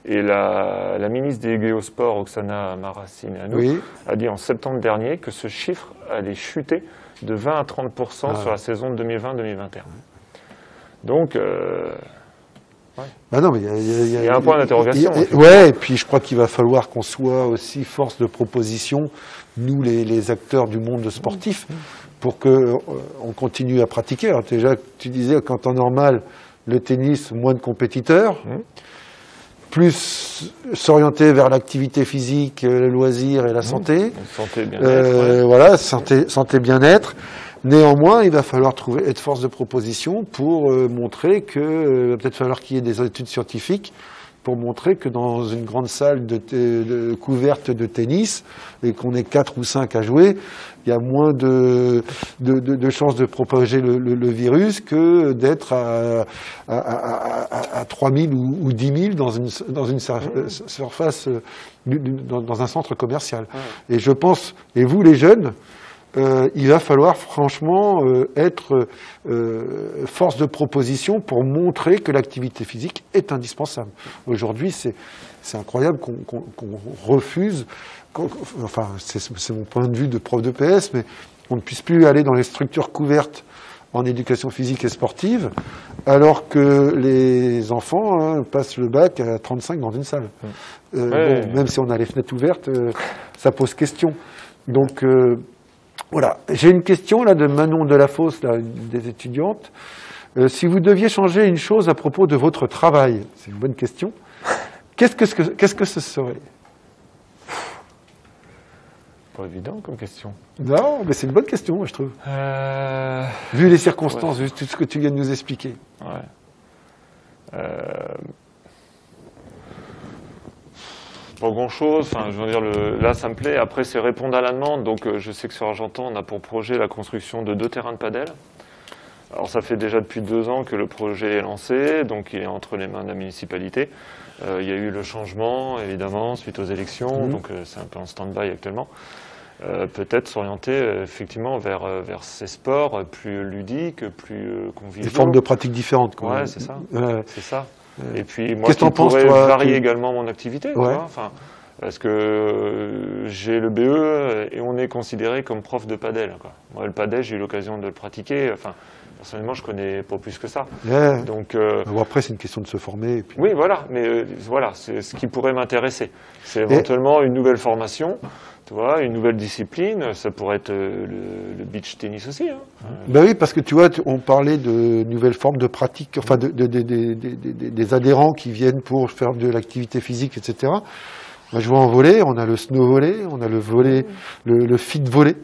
Et la ministre déléguée au sport, Oksana Maracineanu, a dit en septembre dernier que ce chiffre allait chuter de 20 à 30% sur la saison 2020-2021. Donc,
non, mais
il y a un point d'interrogation.
Ouais, et puis je crois qu'il va falloir qu'on soit aussi force de proposition, nous les acteurs du monde sportif, pour qu'on continue à pratiquer. Alors déjà, tu disais qu'en temps normal, le tennis, moins de compétiteurs. Plus s'orienter vers l'activité physique, le loisir et la santé.
Santé, bien-être.
Voilà, santé, bien-être. Néanmoins, il va falloir être force de proposition pour montrer que va peut-être falloir qu'il y ait des études scientifiques pour montrer que dans une grande salle couverte de tennis, et qu'on est 4 ou 5 à jouer, il y a moins de chances de propager le virus que d'être à 3000 ou 10 000 dans une surface, dans un centre commercial. Et je pense, et vous les jeunes, il va falloir franchement être force de proposition pour montrer que l'activité physique est indispensable. Aujourd'hui, c'est incroyable qu'on refuse, enfin c'est mon point de vue de prof de PS, mais on ne puisse plus aller dans les structures couvertes en éducation physique et sportive, alors que les enfants passent le bac à 35 dans une salle. Bon, même si on a les fenêtres ouvertes, ça pose question. Donc voilà. J'ai une question là de Manon Delafosse, là, des étudiantes. Si vous deviez changer une chose à propos de votre travail, c'est une bonne question, qu'est-ce que ce serait?
Pas évident comme question.
Non, mais c'est une bonne question, moi, je trouve. Vu les circonstances, vu tout ce que tu viens de nous expliquer.
Ouais. Pas grand-chose. Enfin, je veux dire, là, ça me plaît. Après, c'est répondre à la demande. Donc, je sais que sur Argentan, on a pour projet la construction de 2 terrains de padel. Alors, ça fait déjà depuis 2 ans que le projet est lancé. Donc, il est entre les mains de la municipalité. Il y a eu le changement, évidemment, suite aux élections. Donc, c'est un peu en stand-by actuellement. Peut-être s'orienter effectivement vers ces sports plus ludiques, plus conviviaux.
Des formes de pratiques différentes. Quoi.
Ouais, c'est ça. C'est ça. Et puis moi,
je
pourrais varier également mon activité. Tu vois, enfin, parce que j'ai le BE et on est considéré comme prof de padel. Quoi. Moi, le padel, j'ai eu l'occasion de le pratiquer. Enfin, personnellement, je connais pas plus que ça. Donc,
après, c'est une question de se former. Et puis...
Oui, voilà. Mais voilà, c'est ce qui pourrait m'intéresser. C'est éventuellement une nouvelle formation. Tu vois, une nouvelle discipline, ça pourrait être le beach tennis aussi. Hein.
Ben oui, parce que tu vois, on parlait de nouvelles formes de pratique, enfin des adhérents qui viennent pour faire de l'activité physique, etc. Moi, je vois en volley, on a le snow volley, on a le volley, le fit volley,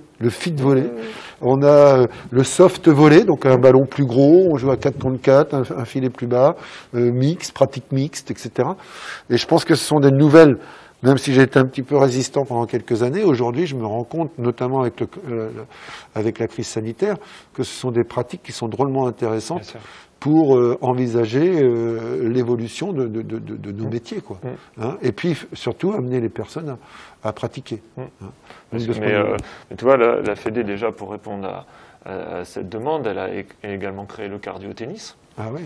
on a le soft volley, donc un ballon plus gros, on joue à 4 contre 4, un filet plus bas, pratique mixte, etc. Et je pense que ce sont des nouvelles. Même si j'ai été un petit peu résistant pendant quelques années, aujourd'hui, je me rends compte, notamment avec la crise sanitaire, que ce sont des pratiques qui sont drôlement intéressantes pour envisager l'évolution de nos métiers, quoi. Hein, et puis, surtout, amener les personnes à pratiquer.
Mais tu vois, la Fédé, déjà, pour répondre à cette demande, elle a également créé le cardio-tennis.
Ah oui.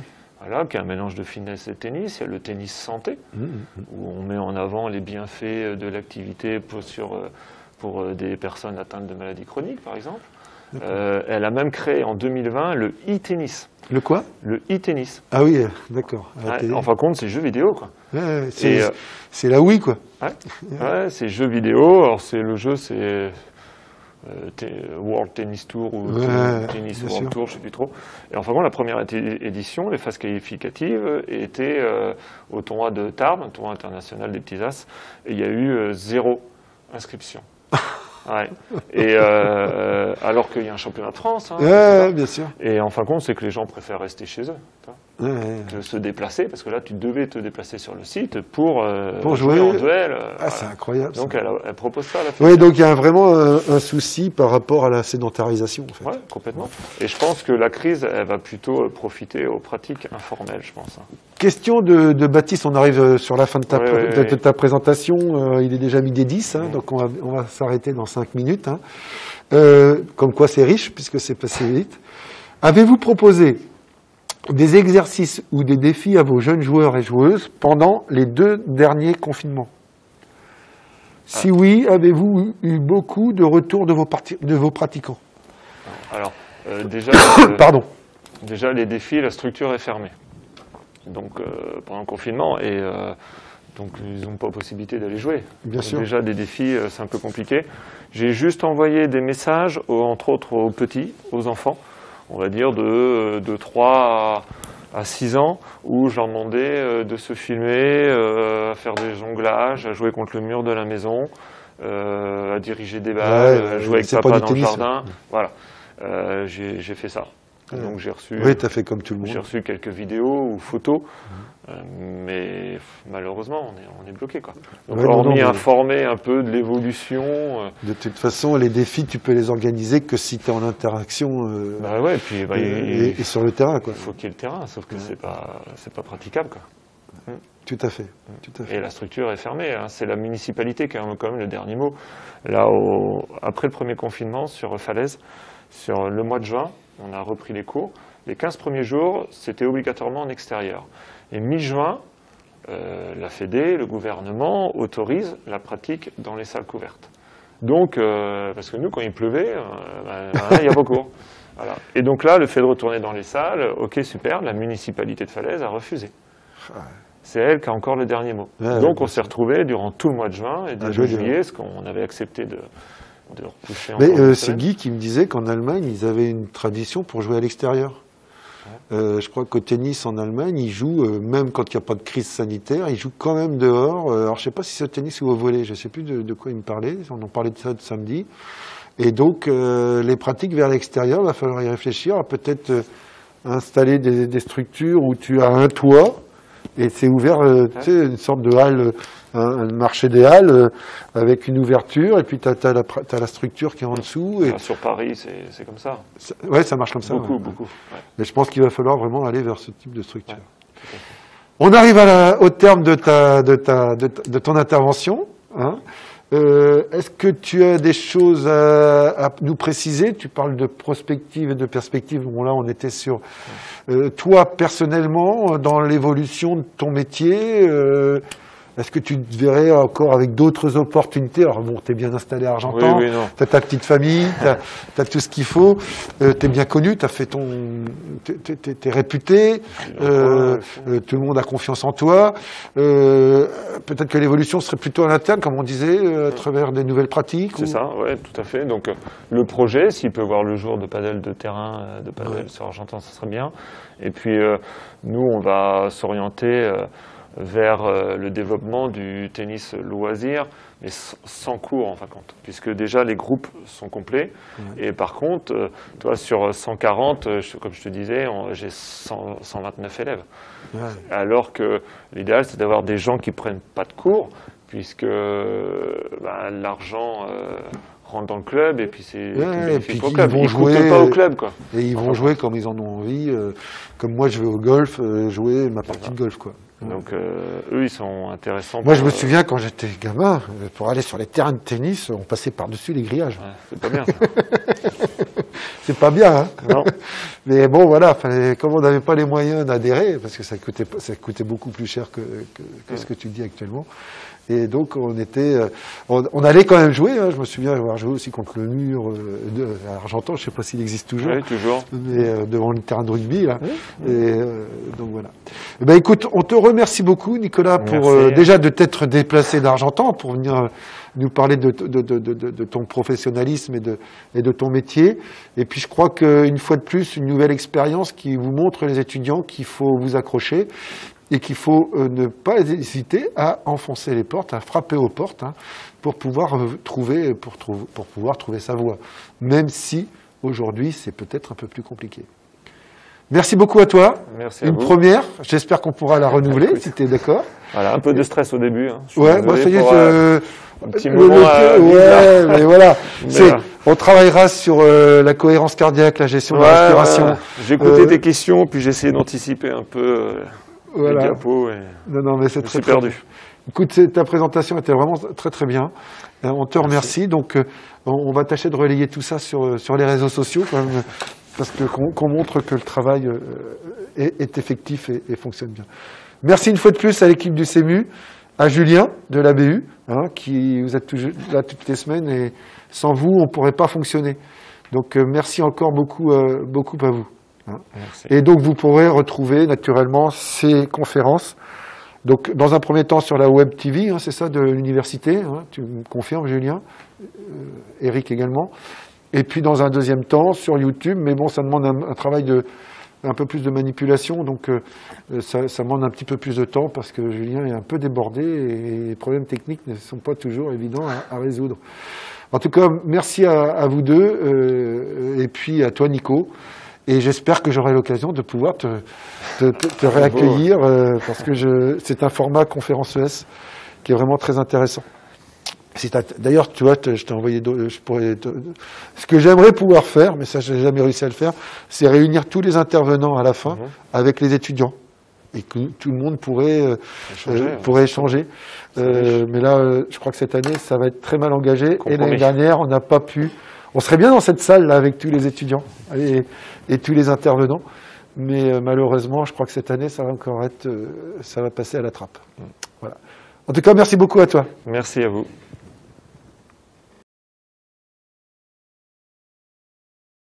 Voilà, qui est un mélange de finesse et de tennis. Il y a le tennis santé, où on met en avant les bienfaits de l'activité pour des personnes atteintes de maladies chroniques, par exemple. Elle a même créé en 2020 le e-tennis.
Le quoi?
Le e-tennis.
Ah oui, d'accord.
En fin de compte, c'est jeux vidéo, quoi.
C'est la Wii, quoi.
Ouais, c'est jeux vidéo. Alors, le jeu, c'est... World Tennis Tour ou Tennis World Tour, je ne sais plus trop. Et enfin, la première édition, les phases qualificatives étaient au tournoi de Tarbes, un tournoi international des petits as, et il y a eu 0 inscription. Ouais. Et alors qu'il y a un championnat de France. Hein,
bien sûr.
Et en fin de compte, c'est que les gens préfèrent rester chez eux. Que se déplacer, parce que là, tu devais te déplacer sur le site pour jouer en duel.
C'est incroyable.
Donc, elle propose ça à la
fin. Oui, donc il y a vraiment un souci par rapport à la sédentarisation, en fait.
Oui, complètement. Et je pense que la crise, elle va plutôt profiter aux pratiques informelles, je pense.
Question de Baptiste, on arrive sur la fin de ta présentation. Il est déjà midi 10, donc on va s'arrêter dans 5 minutes. Comme quoi c'est riche, puisque c'est passé vite. Avez-vous proposé des exercices ou des défis à vos jeunes joueurs et joueuses pendant les 2 derniers confinements? Si oui, avez-vous eu beaucoup de retours de vos pratiquants?
Alors, déjà, déjà, les défis, la structure est fermée. Donc, pendant le confinement, et donc ils n'ont pas possibilité d'aller jouer.
Bien sûr.
Déjà, des défis, c'est un peu compliqué. J'ai juste envoyé des messages, entre autres aux petits, aux enfants, on va dire de 3 à 6 ans, où je leur demandais de se filmer, à faire des jonglages, à jouer contre le mur de la maison, à diriger des balles, à jouer avec papa dans le jardin. Voilà, j'ai fait ça. Donc j'ai reçu,
oui, t'as fait comme tout le monde.
J'ai reçu quelques vidéos ou photos Mais malheureusement, on est bloqué, quoi. Donc,
Ouais,
hormis
mais
informer un peu de l'évolution.
de toute façon, les défis, tu peux les organiser que si tu es en interaction
Bah ouais, puis
et sur le terrain, quoi.
il faut qu'il y ait le terrain, sauf que c'est pas praticable, quoi.
Tout à fait. Tout à fait.
Et la structure est fermée, hein. C'est la municipalité qui a quand même le dernier mot. Là, après le premier confinement sur Falaise, sur le mois de juin, on a repris les cours. Les 15 premiers jours, c'était obligatoirement en extérieur. Et mi-juin, la Fédé, le gouvernement autorise la pratique dans les salles couvertes. Donc, parce que nous, quand il pleuvait, il n'y a pas cours. Voilà. Et donc là, le fait de retourner dans les salles, ok, super, la municipalité de Falaise a refusé. C'est elle qui a encore le dernier mot.
Ouais,
donc
ouais,
on s'est retrouvés durant tout le mois de juin et début juillet, parce qu'on avait accepté de repousser encore.
Mais c'est Guy qui me disait qu'en Allemagne, ils avaient une tradition pour jouer à l'extérieur. Je crois qu'au tennis en Allemagne, ils jouent, même quand il n'y a pas de crise sanitaire, ils jouent quand même dehors. Alors je ne sais pas si c'est au tennis ou au volley, je ne sais plus de quoi il me parlait, on en parlait de ça samedi. Et donc les pratiques vers l'extérieur, il va falloir y réfléchir, peut-être installer des structures où tu as un toit, et c'est ouvert, tu sais, une sorte de halle, un marché des halles, avec une ouverture, et puis tu as la structure qui est en dessous. Et
sur Paris, c'est comme ça.
Ouais, ça marche comme ça.
Beaucoup,
ouais.
beaucoup. Ouais.
Mais je pense qu'il va falloir vraiment aller vers ce type de structure.
Ouais,
on arrive au terme de ton intervention. Hein. Est-ce que tu as des choses à nous préciser? Tu parles de prospective et de perspective. Bon, là, on était sur toi, personnellement, dans l'évolution de ton métier. Est-ce que tu te verrais encore avec d'autres opportunités? Alors bon, tu es bien installé à Argentan,
oui,
tu as ta petite famille, tu as tout ce qu'il faut, tu es bien connu, tu as fait t'es réputé, tout le monde a confiance en toi. Peut-être que l'évolution serait plutôt à l'interne, comme on disait, à travers des nouvelles pratiques.
C'est ça, ouais, tout à fait. Donc le projet, s'il peut voir le jour de padel de terrain, de padel sur Argentan, ça serait bien. Et puis nous, on va s'orienter vers le développement du tennis loisir, mais sans cours en fin de compte, puisque déjà les groupes sont complets. Et par contre, toi, sur 140, comme je te disais, j'ai 129 élèves. Ouais. Alors que l'idéal, c'est d'avoir des gens qui ne prennent pas de cours, puisque l'argent rentre dans le club et puis c'est bénéfique pour le club. Ils jouer pas au club, quoi.
Et ils vont jouer comme ils en ont envie. Comme moi, je vais au golf, jouer ma partie de golf, quoi.
Donc eux, ils sont intéressants.
Moi, je me souviens quand j'étais gamin, pour aller sur les terrains de tennis, on passait par-dessus les grillages.
Ouais, c'est pas bien.
C'est pas bien, hein.
Non.
Mais bon, voilà, comme on n'avait pas les moyens d'adhérer, parce que ça coûtait beaucoup plus cher que ce que tu dis actuellement. Et donc on allait quand même jouer. Hein. Je me souviens avoir joué aussi contre le mur à Argentan. Je ne sais pas s'il existe toujours.
Oui, toujours.
Mais devant le terrain de rugby là. Oui. Et donc voilà. Eh ben écoute, on te remercie beaucoup, Nicolas, pour déjà de t'être déplacé d'Argentan pour venir nous parler de ton professionnalisme et de ton métier. Et puis je crois qu'une fois de plus, une nouvelle expérience qui vous montre les étudiants qu'il faut vous accrocher. Et qu'il faut ne pas hésiter à enfoncer les portes, à frapper aux portes, hein, pour pouvoir trouver sa voie. Même si, aujourd'hui, c'est peut-être un peu plus compliqué. Merci beaucoup à toi.
Merci à
vous. Une première. J'espère qu'on pourra la renouveler, si tu es d'accord.
Voilà, un peu de stress au début. Hein.
Ouais, moi, ça y est,
un petit moment
ouais, mais voilà. On travaillera sur la cohérence cardiaque, la gestion de la respiration. Ouais.
J'ai écouté tes questions, puis j'ai essayé d'anticiper un peu...
Voilà.
Les diapos et
non, mais c'est très
perdu.
Écoute, ta présentation était vraiment très très bien. On te remercie. Donc, on va tâcher de relayer tout ça sur les réseaux sociaux, quand même, parce que qu'on montre que le travail est effectif et fonctionne bien. Merci une fois de plus à l'équipe du CEMU, à Julien de l'ABU, hein, qui vous êtes là toutes les semaines, et sans vous, on ne pourrait pas fonctionner. Donc, merci encore beaucoup à vous. Hein. Et donc vous pourrez retrouver naturellement ces conférences. Donc dans un premier temps sur la Web TV, hein, c'est ça, de l'université, hein, tu me confirmes, Julien, Eric également. Et puis dans un deuxième temps sur YouTube, mais bon, ça demande un travail un peu plus de manipulation, donc ça demande un petit peu plus de temps parce que Julien est un peu débordé et les problèmes techniques ne sont pas toujours évidents à résoudre. En tout cas, merci à vous deux et puis à toi, Nico. Et j'espère que j'aurai l'occasion de pouvoir te réaccueillir parce que c'est un format conférence ES qui est vraiment très intéressant. D'ailleurs, tu vois, je t'ai envoyé. Ce que j'aimerais pouvoir faire, mais ça, j'ai jamais réussi à le faire, c'est réunir tous les intervenants à la fin avec les étudiants et que tout le monde pourrait échanger. Mais là, je crois que cette année, ça va être très mal engagé. Et l'année dernière, on n'a pas pu. On serait bien dans cette salle là avec tous les étudiants et tous les intervenants, mais malheureusement, je crois que cette année, ça va passer à la trappe. Voilà. En tout cas, merci beaucoup à toi.
Merci à vous.